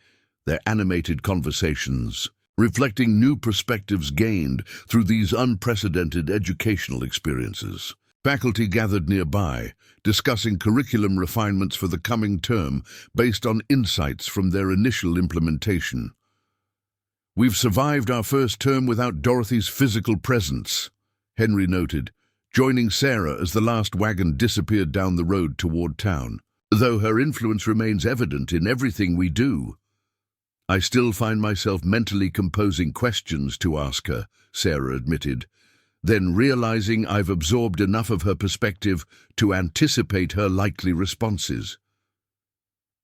their animated conversations reflecting new perspectives gained through these unprecedented educational experiences. Faculty gathered nearby, discussing curriculum refinements for the coming term based on insights from their initial implementation. "We've survived our first term without Dorothy's physical presence," Henry noted, joining Sarah as the last wagon disappeared down the road toward town. "Though her influence remains evident in everything we do, I still find myself mentally composing questions to ask her," Sarah admitted, then realizing I've absorbed enough of her perspective to anticipate her likely responses.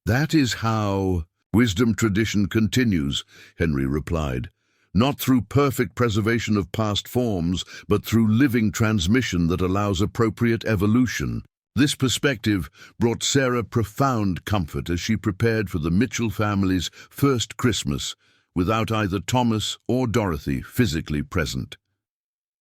"That is how wisdom tradition continues," Henry replied. "Not through perfect preservation of past forms, but through living transmission that allows appropriate evolution." This perspective brought Sarah profound comfort as she prepared for the Mitchell family's first Christmas without either Thomas or Dorothy physically present.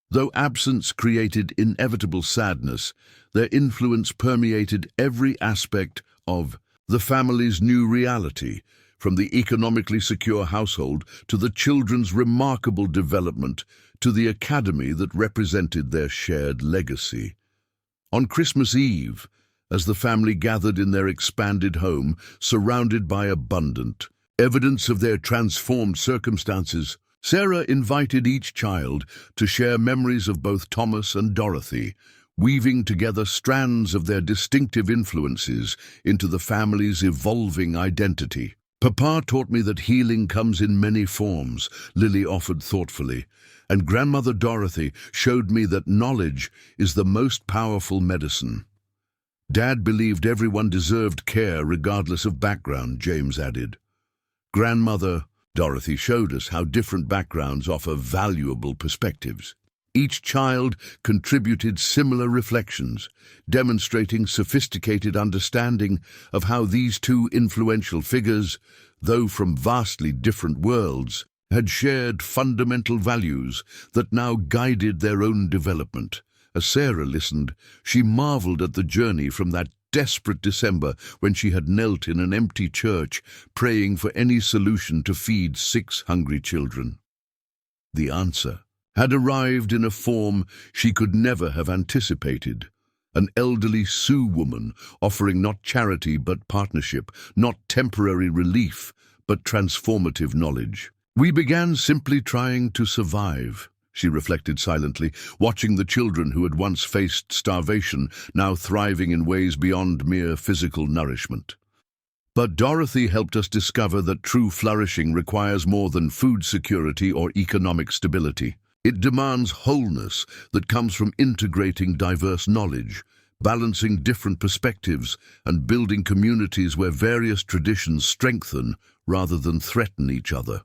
Though absence created inevitable sadness, their influence permeated every aspect of the family's new reality, from the economically secure household to the children's remarkable development to the academy that represented their shared legacy. On Christmas Eve, as the family gathered in their expanded home, surrounded by abundant evidence of their transformed circumstances, Sarah invited each child to share memories of both Thomas and Dorothy, weaving together strands of their distinctive influences into the family's evolving identity. Papa taught me that healing comes in many forms, Lily offered thoughtfully, and Grandmother Dorothy showed me that knowledge is the most powerful medicine. Dad believed everyone deserved care regardless of background, James added. Grandmother Dorothy showed us how different backgrounds offer valuable perspectives. Each child contributed similar reflections, demonstrating sophisticated understanding of how these two influential figures, though from vastly different worlds, had shared fundamental values that now guided their own development. As Sarah listened, she marveled at the journey from that desperate December when she had knelt in an empty church, praying for any solution to feed 6 hungry children. The answer had arrived in a form she could never have anticipated. An elderly Sioux woman offering not charity but partnership, not temporary relief but transformative knowledge. We began simply trying to survive, she reflected silently, watching the children who had once faced starvation, now thriving in ways beyond mere physical nourishment. But Dorothy helped us discover that true flourishing requires more than food security or economic stability. It demands wholeness that comes from integrating diverse knowledge, balancing different perspectives, and building communities where various traditions strengthen rather than threaten each other.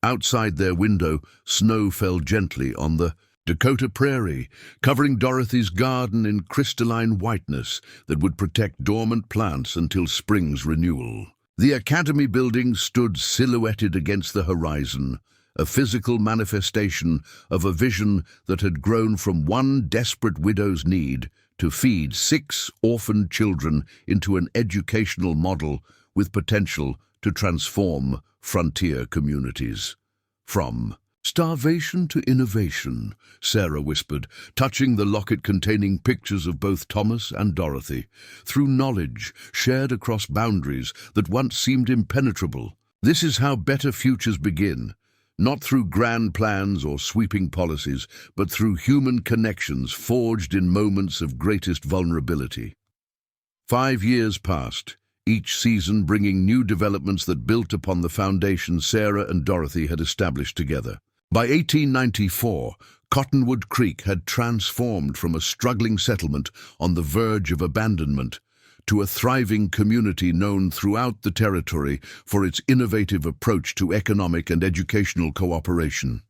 Outside their window, snow fell gently on the Dakota prairie, covering Dorothy's garden in crystalline whiteness that would protect dormant plants until spring's renewal. The academy building stood silhouetted against the horizon, a physical manifestation of a vision that had grown from one desperate widow's need to feed 6 orphaned children into an educational model with potential to transform frontier communities. From starvation to innovation, Sarah whispered, touching the locket containing pictures of both Thomas and Dorothy, through knowledge shared across boundaries that once seemed impenetrable. This is how better futures begin. Not through grand plans or sweeping policies, but through human connections forged in moments of greatest vulnerability. 5 years passed, each season bringing new developments that built upon the foundation Sarah and Dorothy had established together. By 1894, Cottonwood Creek had transformed from a struggling settlement on the verge of abandonment to a thriving community known throughout the territory for its innovative approach to economic and educational cooperation.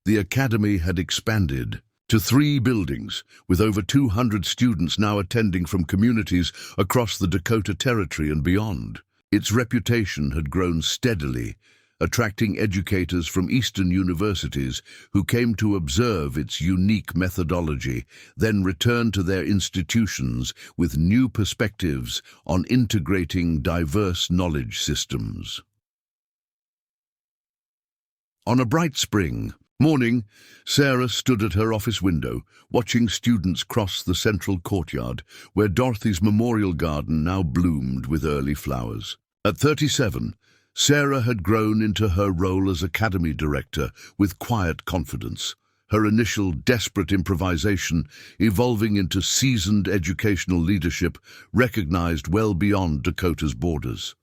The academy had expanded to 3 buildings, with over 200 students now attending from communities across the Dakota Territory and beyond. Its reputation had grown steadily, attracting educators from Eastern universities who came to observe its unique methodology, then return to their institutions with new perspectives on integrating diverse knowledge systems. On a bright spring morning, Sarah stood at her office window, watching students cross the central courtyard, where Dorothy's memorial garden now bloomed with early flowers. At 37, Sarah had grown into her role as academy director with quiet confidence, her initial desperate improvisation evolving into seasoned educational leadership recognized well beyond Dakota's borders.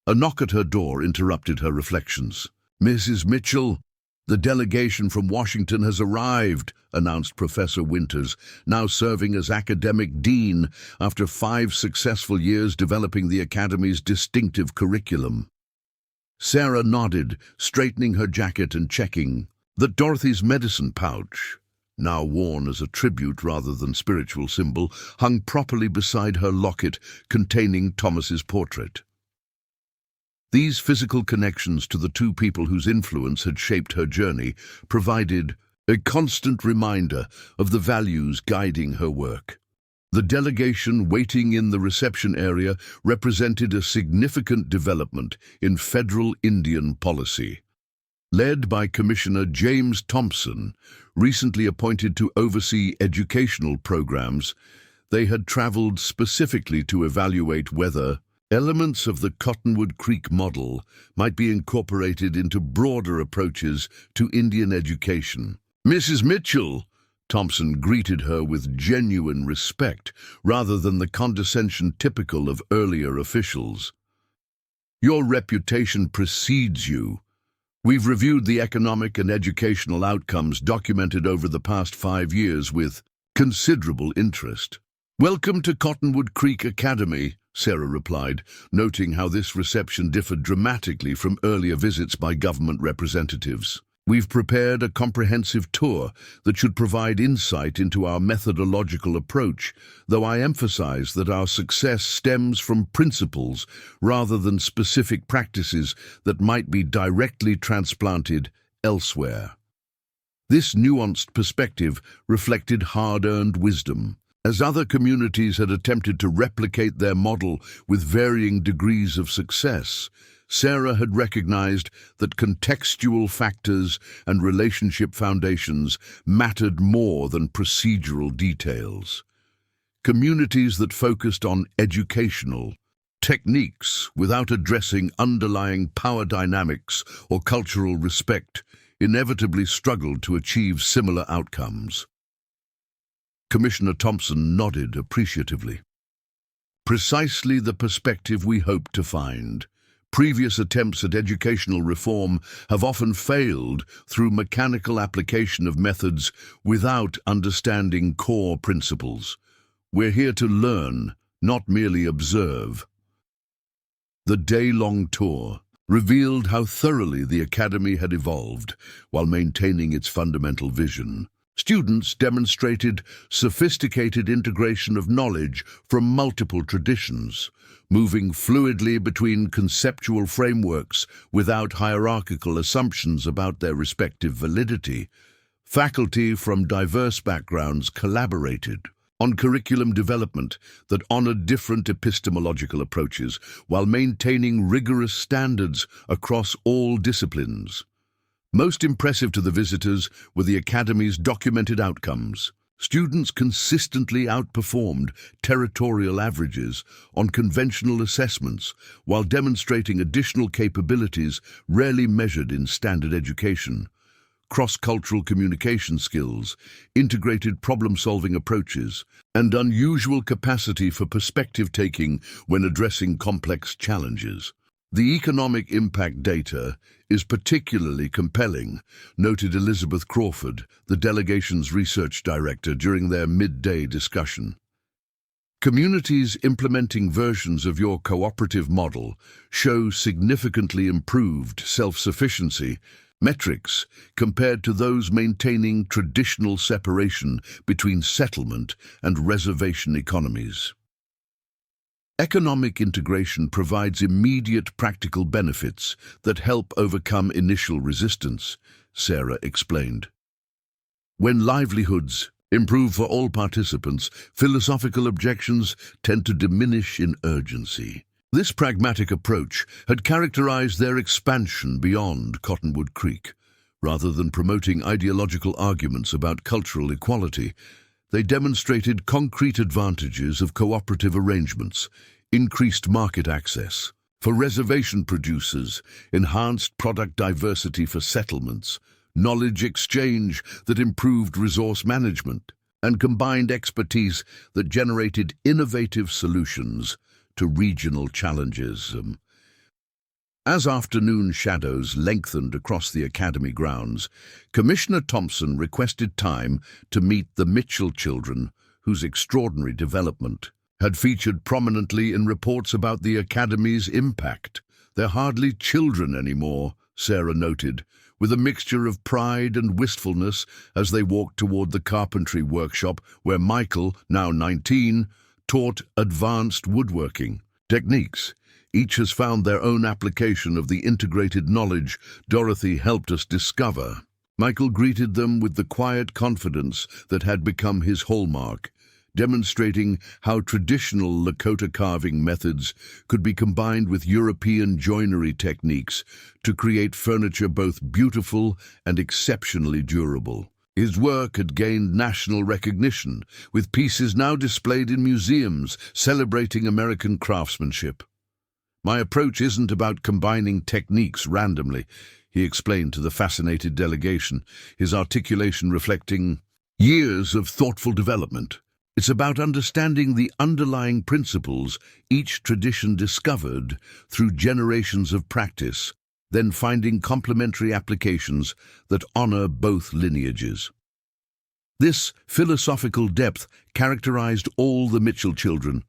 A knock at her door interrupted her reflections. "Mrs. Mitchell, the delegation from Washington has arrived," announced Professor Winters, now serving as academic dean after 5 successful years developing the academy's distinctive curriculum. Sarah nodded, straightening her jacket and checking that Dorothy's medicine pouch, now worn as a tribute rather than spiritual symbol, hung properly beside her locket containing Thomas's portrait. These physical connections to the 2 people whose influence had shaped her journey provided a constant reminder of the values guiding her work. The delegation waiting in the reception area represented a significant development in federal Indian policy. Led by Commissioner James Thompson, recently appointed to oversee educational programs, they had traveled specifically to evaluate whether elements of the Cottonwood Creek model might be incorporated into broader approaches to Indian education. "Mrs. Mitchell," Thompson greeted her with genuine respect rather than the condescension typical of earlier officials. Your reputation precedes you. We've reviewed the economic and educational outcomes documented over the past 5 years with considerable interest. Welcome to Cottonwood Creek Academy, Sarah replied, noting how this reception differed dramatically from earlier visits by government representatives. We've prepared a comprehensive tour that should provide insight into our methodological approach, though I emphasize that our success stems from principles rather than specific practices that might be directly transplanted elsewhere. This nuanced perspective reflected hard-earned wisdom. As other communities had attempted to replicate their model with varying degrees of success, Sarah had recognized that contextual factors and relationship foundations mattered more than procedural details. Communities that focused on educational techniques without addressing underlying power dynamics or cultural respect inevitably struggled to achieve similar outcomes. Commissioner Thompson nodded appreciatively. Precisely the perspective we hope to find. Previous attempts at educational reform have often failed through mechanical application of methods without understanding core principles. We're here to learn, not merely observe. The day-long tour revealed how thoroughly the Academy had evolved while maintaining its fundamental vision. Students demonstrated sophisticated integration of knowledge from multiple traditions, moving fluidly between conceptual frameworks without hierarchical assumptions about their respective validity. Faculty from diverse backgrounds collaborated on curriculum development that honored different epistemological approaches while maintaining rigorous standards across all disciplines. Most impressive to the visitors were the Academy's documented outcomes. Students consistently outperformed territorial averages on conventional assessments while demonstrating additional capabilities rarely measured in standard education. Cross-cultural communication skills, integrated problem-solving approaches, and unusual capacity for perspective-taking when addressing complex challenges. The economic impact data is particularly compelling, noted Elizabeth Crawford, the delegation's research director, during their midday discussion. Communities implementing versions of your cooperative model show significantly improved self-sufficiency metrics compared to those maintaining traditional separation between settlement and reservation economies. Economic integration provides immediate practical benefits that help overcome initial resistance, Sarah explained. When livelihoods improve for all participants, philosophical objections tend to diminish in urgency. This pragmatic approach had characterized their expansion beyond Cottonwood Creek. Rather than promoting ideological arguments about cultural equality, they demonstrated concrete advantages of cooperative arrangements, increased market access for reservation producers, enhanced product diversity for settlements, knowledge exchange that improved resource management, and combined expertise that generated innovative solutions to regional challenges. As afternoon shadows lengthened across the Academy grounds, Commissioner Thompson requested time to meet the Mitchell children, whose extraordinary development had featured prominently in reports about the Academy's impact. They're hardly children anymore, Sarah noted, with a mixture of pride and wistfulness as they walked toward the carpentry workshop where Michael, now 19, taught advanced woodworking techniques. Each has found their own application of the integrated knowledge Dorothy helped us discover. Michael greeted them with the quiet confidence that had become his hallmark, demonstrating how traditional Lakota carving methods could be combined with European joinery techniques to create furniture both beautiful and exceptionally durable. His work had gained national recognition, with pieces now displayed in museums celebrating American craftsmanship. My approach isn't about combining techniques randomly, he explained to the fascinated delegation, his articulation reflecting years of thoughtful development. It's about understanding the underlying principles each tradition discovered through generations of practice, then finding complementary applications that honor both lineages. This philosophical depth characterized all the Mitchell children,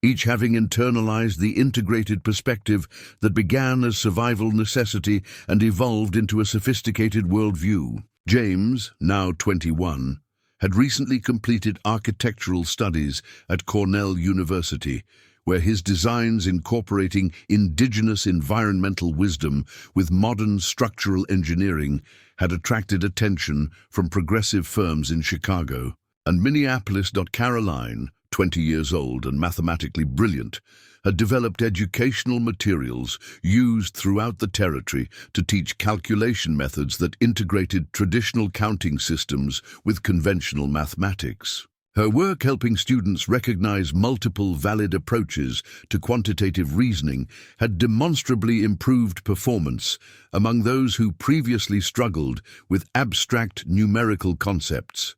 each having internalized the integrated perspective that began as survival necessity and evolved into a sophisticated worldview. James, now 21, had recently completed architectural studies at Cornell University, where his designs incorporating indigenous environmental wisdom with modern structural engineering had attracted attention from progressive firms in Chicago. And Minneapolis. Caroline, 20 years old and mathematically brilliant, had developed educational materials used throughout the territory to teach calculation methods that integrated traditional counting systems with conventional mathematics. Her work helping students recognize multiple valid approaches to quantitative reasoning had demonstrably improved performance among those who previously struggled with abstract numerical concepts.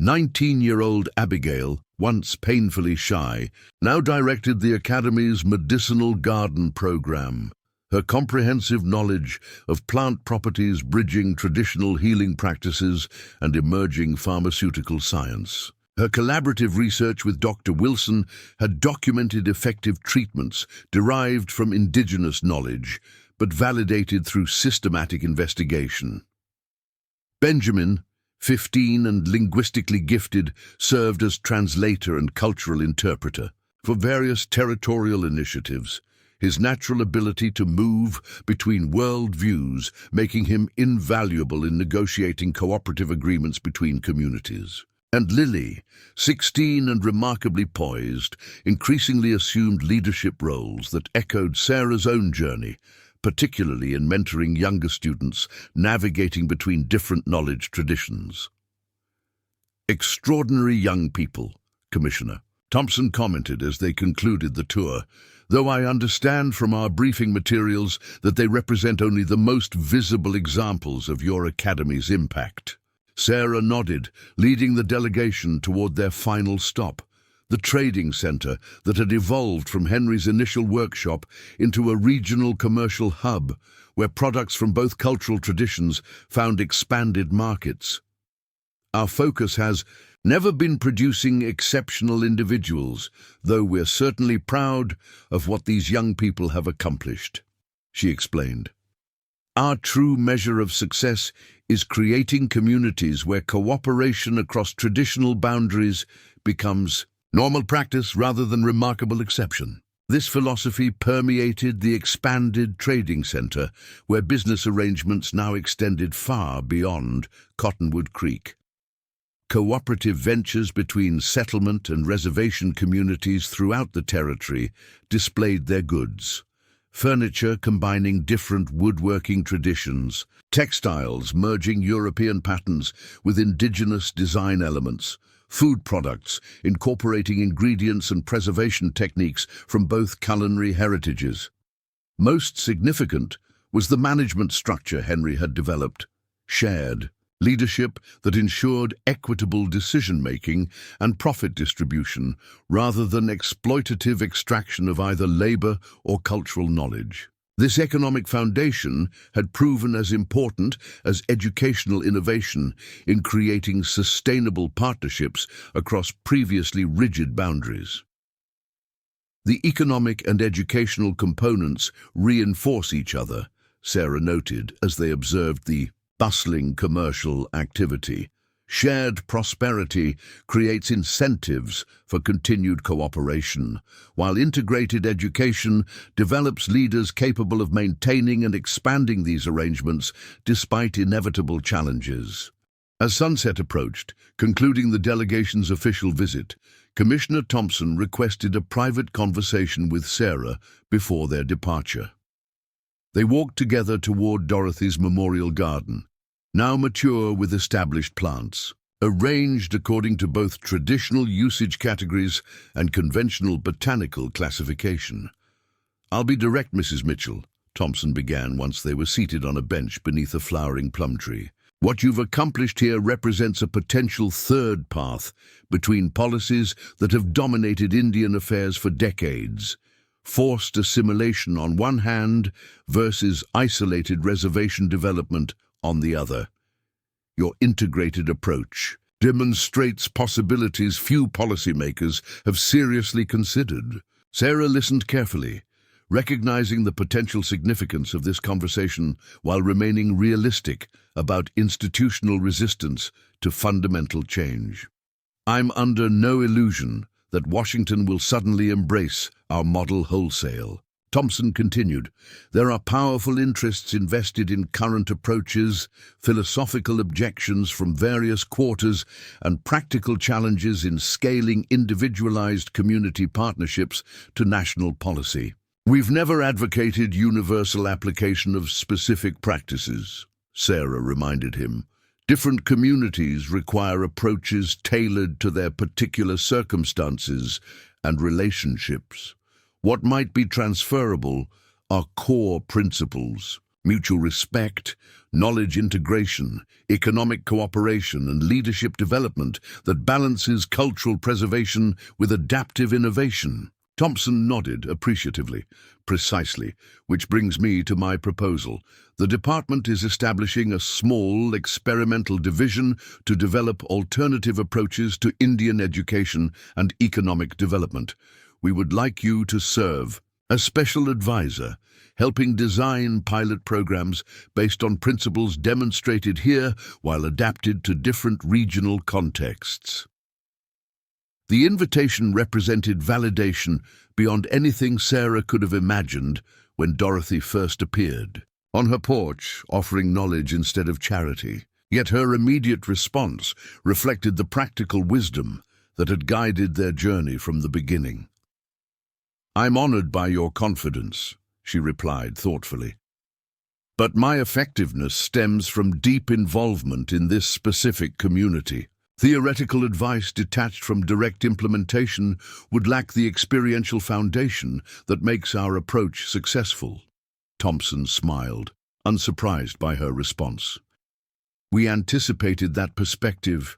19-year-old Abigail, once painfully shy, now directed the Academy's medicinal garden program, her comprehensive knowledge of plant properties bridging traditional healing practices and emerging pharmaceutical science. Her collaborative research with Dr. Wilson had documented effective treatments derived from indigenous knowledge, but validated through systematic investigation. Benjamin, 15 and linguistically gifted, served as translator and cultural interpreter for various territorial initiatives, his natural ability to move between worldviews making him invaluable in negotiating cooperative agreements between communities. And Lily, 16 and remarkably poised, increasingly assumed leadership roles that echoed Sarah's own journey, particularly in mentoring younger students navigating between different knowledge traditions. "Extraordinary young people," Commissioner Thompson commented as they concluded the tour, "though I understand from our briefing materials that they represent only the most visible examples of your Academy's impact." Sarah nodded, leading the delegation toward their final stop, the trading center that had evolved from Henry's initial workshop into a regional commercial hub where products from both cultural traditions found expanded markets. "Our focus has never been producing exceptional individuals, though we're certainly proud of what these young people have accomplished," she explained. "Our true measure of success is creating communities where cooperation across traditional boundaries becomes normal practice rather than remarkable exception." This philosophy permeated the expanded trading center, where business arrangements now extended far beyond Cottonwood Creek. Cooperative ventures between settlement and reservation communities throughout the territory displayed their goods. Furniture combining different woodworking traditions, textiles merging European patterns with indigenous design elements, food products incorporating ingredients and preservation techniques from both culinary heritages. Most significant was the management structure Henry had developed: shared leadership that ensured equitable decision-making and profit distribution rather than exploitative extraction of either labor or cultural knowledge. This economic foundation had proven as important as educational innovation in creating sustainable partnerships across previously rigid boundaries. The economic and educational components reinforce each other, Sarah noted as they observed the bustling commercial activity. Shared prosperity creates incentives for continued cooperation, while integrated education develops leaders capable of maintaining and expanding these arrangements despite inevitable challenges. As sunset approached, concluding the delegation's official visit, Commissioner Thompson requested a private conversation with Sarah before their departure. They walked together toward Dorothy's memorial garden, now mature with established plants, arranged according to both traditional usage categories and conventional botanical classification. "I'll be direct, Mrs. Mitchell," Thompson began once they were seated on a bench beneath a flowering plum tree. What you've accomplished here represents a potential third path between policies that have dominated Indian affairs for decades. Forced assimilation on one hand versus isolated reservation development on the other. Your integrated approach demonstrates possibilities few policymakers have seriously considered. Sarah listened carefully, recognizing the potential significance of this conversation while remaining realistic about institutional resistance to fundamental change. I'm under no illusion that Washington will suddenly embrace our model wholesale. Thompson continued, there are powerful interests invested in current approaches, philosophical objections from various quarters, and practical challenges in scaling individualized community partnerships to national policy. We've never advocated universal application of specific practices, Sarah reminded him. Different communities require approaches tailored to their particular circumstances and relationships. What might be transferable are core principles: mutual respect, knowledge integration, economic cooperation, and leadership development that balances cultural preservation with adaptive innovation. Thompson nodded appreciatively. Precisely, which brings me to my proposal. The department is establishing a small experimental division to develop alternative approaches to Indian education and economic development. We would like you to serve as special advisor, helping design pilot programs based on principles demonstrated here while adapted to different regional contexts. The invitation represented validation beyond anything Sarah could have imagined when Dorothy first appeared, on her porch, offering knowledge instead of charity. Yet her immediate response reflected the practical wisdom that had guided their journey from the beginning. I'm honored by your confidence, she replied thoughtfully. But my effectiveness stems from deep involvement in this specific community. Theoretical advice detached from direct implementation would lack the experiential foundation that makes our approach successful. Thompson smiled, unsurprised by her response. We anticipated that perspective.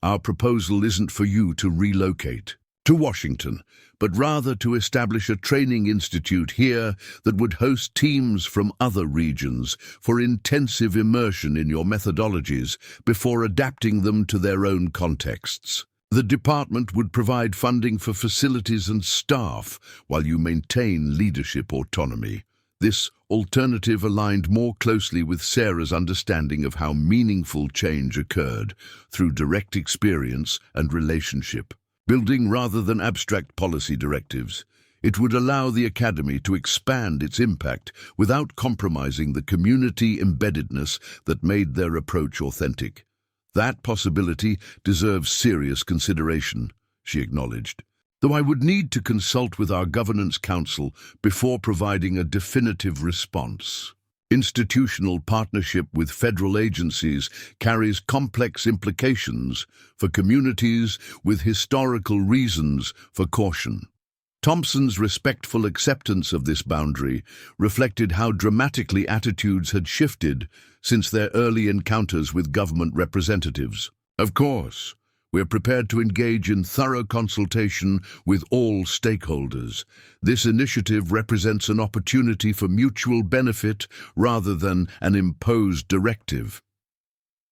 Our proposal isn't for you to relocate to Washington, but rather to establish a training institute here that would host teams from other regions for intensive immersion in your methodologies before adapting them to their own contexts. The department would provide funding for facilities and staff while you maintain leadership autonomy. This alternative aligned more closely with Sarah's understanding of how meaningful change occurred through direct experience and relationship. Building rather than abstract policy directives, it would allow the Academy to expand its impact without compromising the community embeddedness that made their approach authentic. That possibility deserves serious consideration, she acknowledged, though I would need to consult with our Governance Council before providing a definitive response. Institutional partnership with federal agencies carries complex implications for communities with historical reasons for caution. Thompson's respectful acceptance of this boundary reflected how dramatically attitudes had shifted since their early encounters with government representatives. Of course, we're prepared to engage in thorough consultation with all stakeholders. This initiative represents an opportunity for mutual benefit rather than an imposed directive.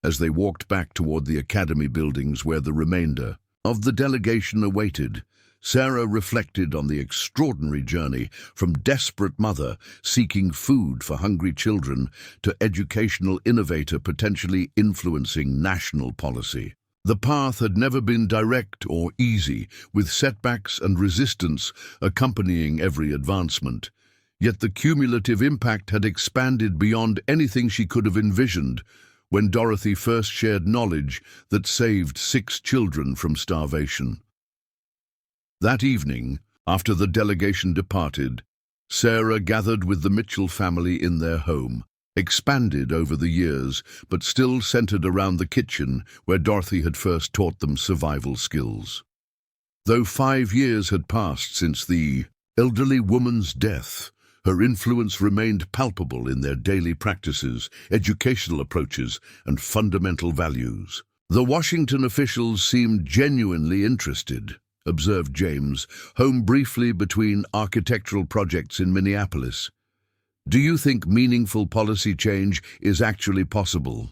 As they walked back toward the Academy buildings where the remainder of the delegation awaited, Sarah reflected on the extraordinary journey from desperate mother seeking food for hungry children to educational innovator potentially influencing national policy. The path had never been direct or easy, with setbacks and resistance accompanying every advancement. Yet the cumulative impact had expanded beyond anything she could have envisioned when Dorothy first shared knowledge that saved 6 children from starvation. That evening, after the delegation departed, Sarah gathered with the Mitchell family in their home, expanded over the years, but still centered around the kitchen where Dorothy had first taught them survival skills. Though 5 years had passed since the elderly woman's death, Her influence remained palpable in their daily practices, educational approaches, and fundamental values. The Washington officials seemed genuinely interested, observed James, home briefly between architectural projects in Minneapolis. Do you think meaningful policy change is actually possible?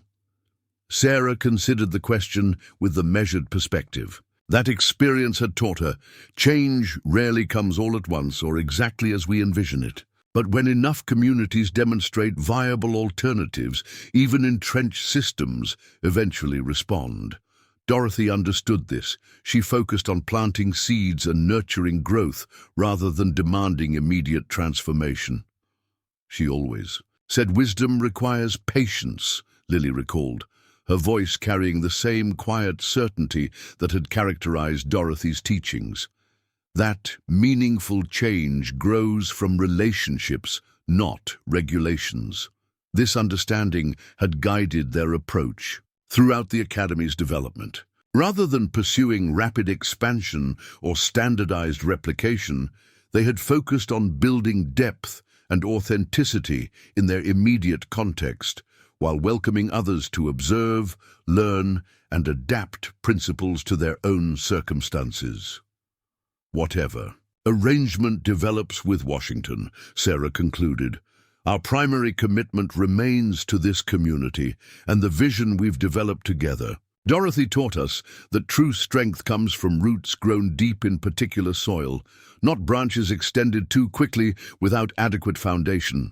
Sarah considered the question with the measured perspective. That experience had taught her, change rarely comes all at once or exactly as we envision it. But when enough communities demonstrate viable alternatives, even entrenched systems eventually respond. Dorothy understood this. She focused on planting seeds and nurturing growth rather than demanding immediate transformation. She always said wisdom requires patience, Lily recalled, her voice carrying the same quiet certainty that had characterized Dorothy's teachings. That meaningful change grows from relationships, not regulations. This understanding had guided their approach throughout the Academy's development. Rather than pursuing rapid expansion or standardized replication, they had focused on building depth and authenticity in their immediate context, while welcoming others to observe, learn, and adapt principles to their own circumstances. Whatever arrangement develops with Washington, Sarah concluded, our primary commitment remains to this community and the vision we've developed together. Dorothy taught us that true strength comes from roots grown deep in particular soil, not branches extended too quickly without adequate foundation.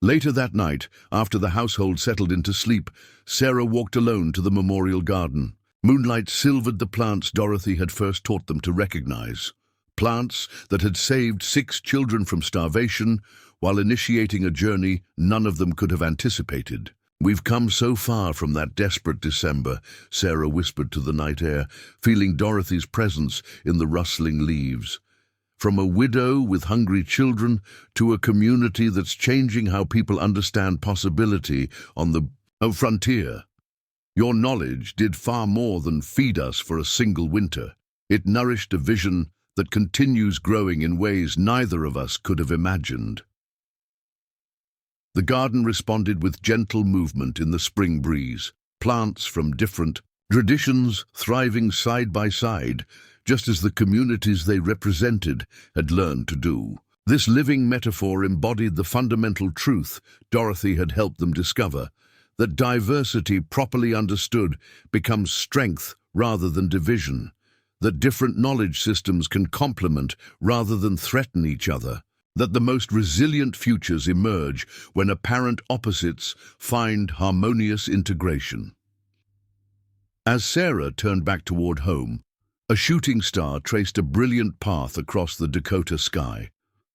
Later that night, after the household settled into sleep, Sarah walked alone to the memorial garden. Moonlight silvered the plants Dorothy had first taught them to recognize. Plants that had saved 6 children from starvation while initiating a journey none of them could have anticipated. We've come so far from that desperate December, Sarah whispered to the night air, feeling Dorothy's presence in the rustling leaves. From a widow with hungry children to a community that's changing how people understand possibility on the frontier. Your knowledge did far more than feed us for a single winter. It nourished a vision that continues growing in ways neither of us could have imagined. The garden responded with gentle movement in the spring breeze, plants from different traditions thriving side by side, just as the communities they represented had learned to do. This living metaphor embodied the fundamental truth Dorothy had helped them discover, that diversity properly understood becomes strength rather than division, that different knowledge systems can complement rather than threaten each other, that the most resilient futures emerge when apparent opposites find harmonious integration. As Sarah turned back toward home, a shooting star traced a brilliant path across the Dakota sky.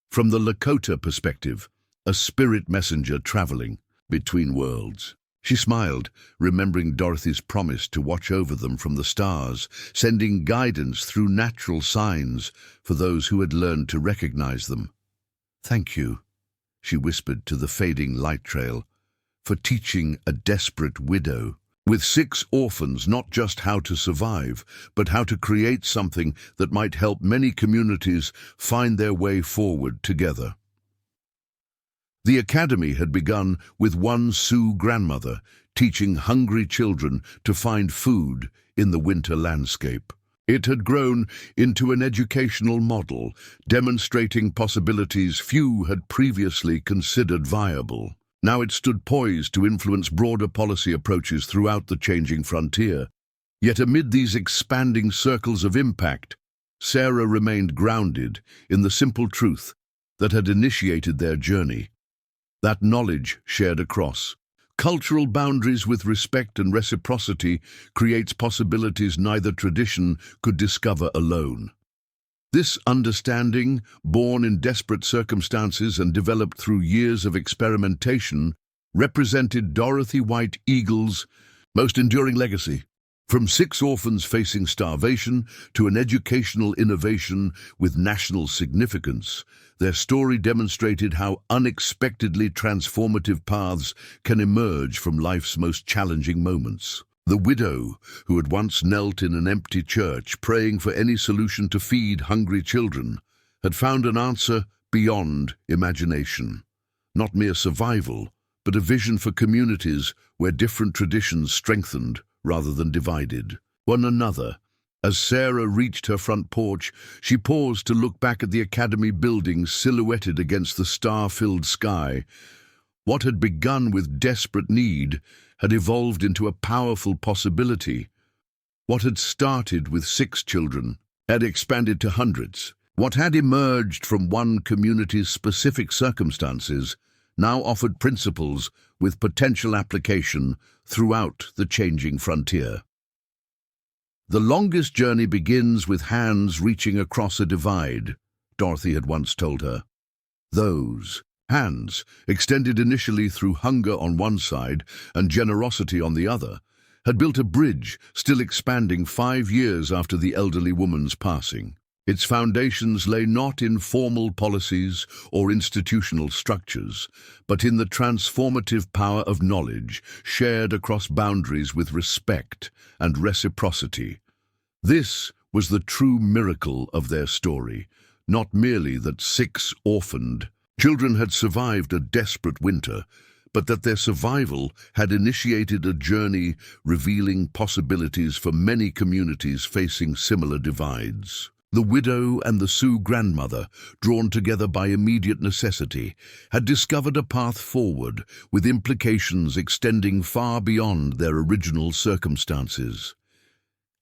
From the Lakota perspective, a spirit messenger traveling between worlds. She smiled, remembering Dorothy's promise to watch over them from the stars, sending guidance through natural signs for those who had learned to recognize them. Thank you, she whispered to the fading light trail, for teaching a desperate widow with 6 orphans not just how to survive, but how to create something that might help many communities find their way forward together. The academy had begun with one Sioux grandmother teaching hungry children to find food in the winter landscape. It had grown into an educational model, demonstrating possibilities few had previously considered viable. Now it stood poised to influence broader policy approaches throughout the changing frontier. Yet amid these expanding circles of impact, Sarah remained grounded in the simple truth that had initiated their journey. That knowledge shared across cultural boundaries with respect and reciprocity creates possibilities neither tradition could discover alone. This understanding, born in desperate circumstances and developed through years of experimentation, represented Dorothy White Eagle's most enduring legacy. From 6 orphans facing starvation to an educational innovation with national significance, their story demonstrated how unexpectedly transformative paths can emerge from life's most challenging moments. The widow, who had once knelt in an empty church praying for any solution to feed hungry children, had found an answer beyond imagination. Not mere survival, but a vision for communities where different traditions strengthened rather than divided one another. As Sarah reached her front porch, she paused to look back at the academy building silhouetted against the star-filled sky. What had begun with desperate need had evolved into a powerful possibility. What had started with 6 children had expanded to hundreds. What had emerged from one community's specific circumstances now offered principles with potential application throughout the changing frontier. The longest journey begins with hands reaching across a divide, Dorothy had once told her. Those hands, extended initially through hunger on one side and generosity on the other, had built a bridge still expanding 5 years after the elderly woman's passing. Its foundations lay not in formal policies or institutional structures, but in the transformative power of knowledge shared across boundaries with respect and reciprocity. This was the true miracle of their story, not merely that 6 orphaned children had survived a desperate winter, but that their survival had initiated a journey revealing possibilities for many communities facing similar divides. The widow and the Sioux grandmother, drawn together by immediate necessity, had discovered a path forward with implications extending far beyond their original circumstances.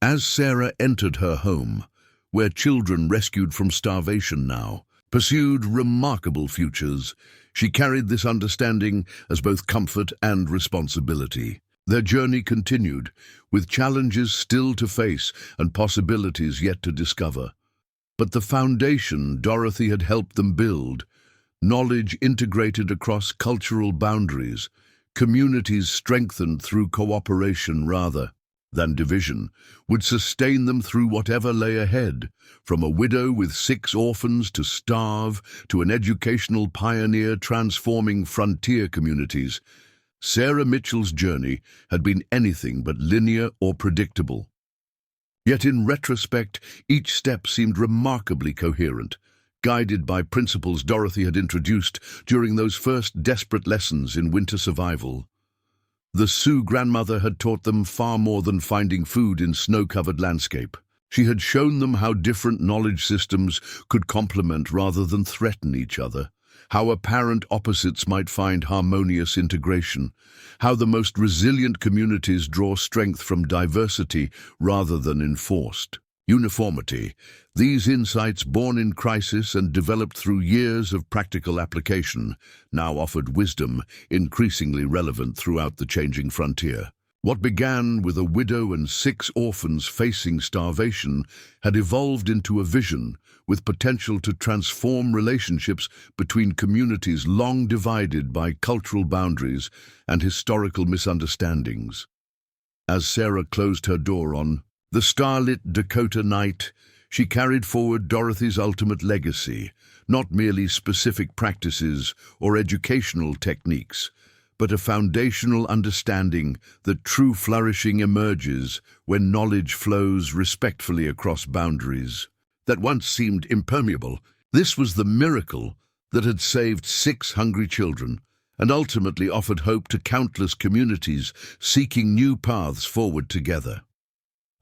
As Sarah entered her home, where children rescued from starvation now pursued remarkable futures, she carried this understanding as both comfort and responsibility. Their journey continued, with challenges still to face and possibilities yet to discover. But the foundation Dorothy had helped them build, knowledge integrated across cultural boundaries, communities strengthened through cooperation rather than division, would sustain them through whatever lay ahead, from a widow with 6 orphans to starve, to an educational pioneer transforming frontier communities. Sarah Mitchell's journey had been anything but linear or predictable. Yet in retrospect, each step seemed remarkably coherent, guided by principles Dorothy had introduced during those first desperate lessons in winter survival. The Sioux grandmother had taught them far more than finding food in snow-covered landscape. She had shown them how different knowledge systems could complement rather than threaten each other, how apparent opposites might find harmonious integration, how the most resilient communities draw strength from diversity rather than enforced uniformity. These insights, born in crisis and developed through years of practical application, now offered wisdom increasingly relevant throughout the changing frontier. What began with a widow and 6 orphans facing starvation had evolved into a vision with potential to transform relationships between communities long divided by cultural boundaries and historical misunderstandings. As Sarah closed her door on the starlit Dakota night, she carried forward Dorothy's ultimate legacy, not merely specific practices or educational techniques, but a foundational understanding that true flourishing emerges when knowledge flows respectfully across boundaries that once seemed impermeable. This was the miracle that had saved 6 hungry children and ultimately offered hope to countless communities seeking new paths forward together.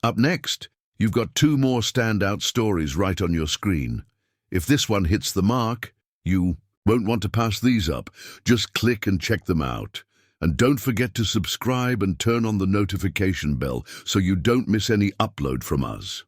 Up next, you've got 2 more standout stories right on your screen. If this one hits the mark, you won't want to pass these up. Just click and check them out. And don't forget to subscribe and turn on the notification bell so you don't miss any upload from us.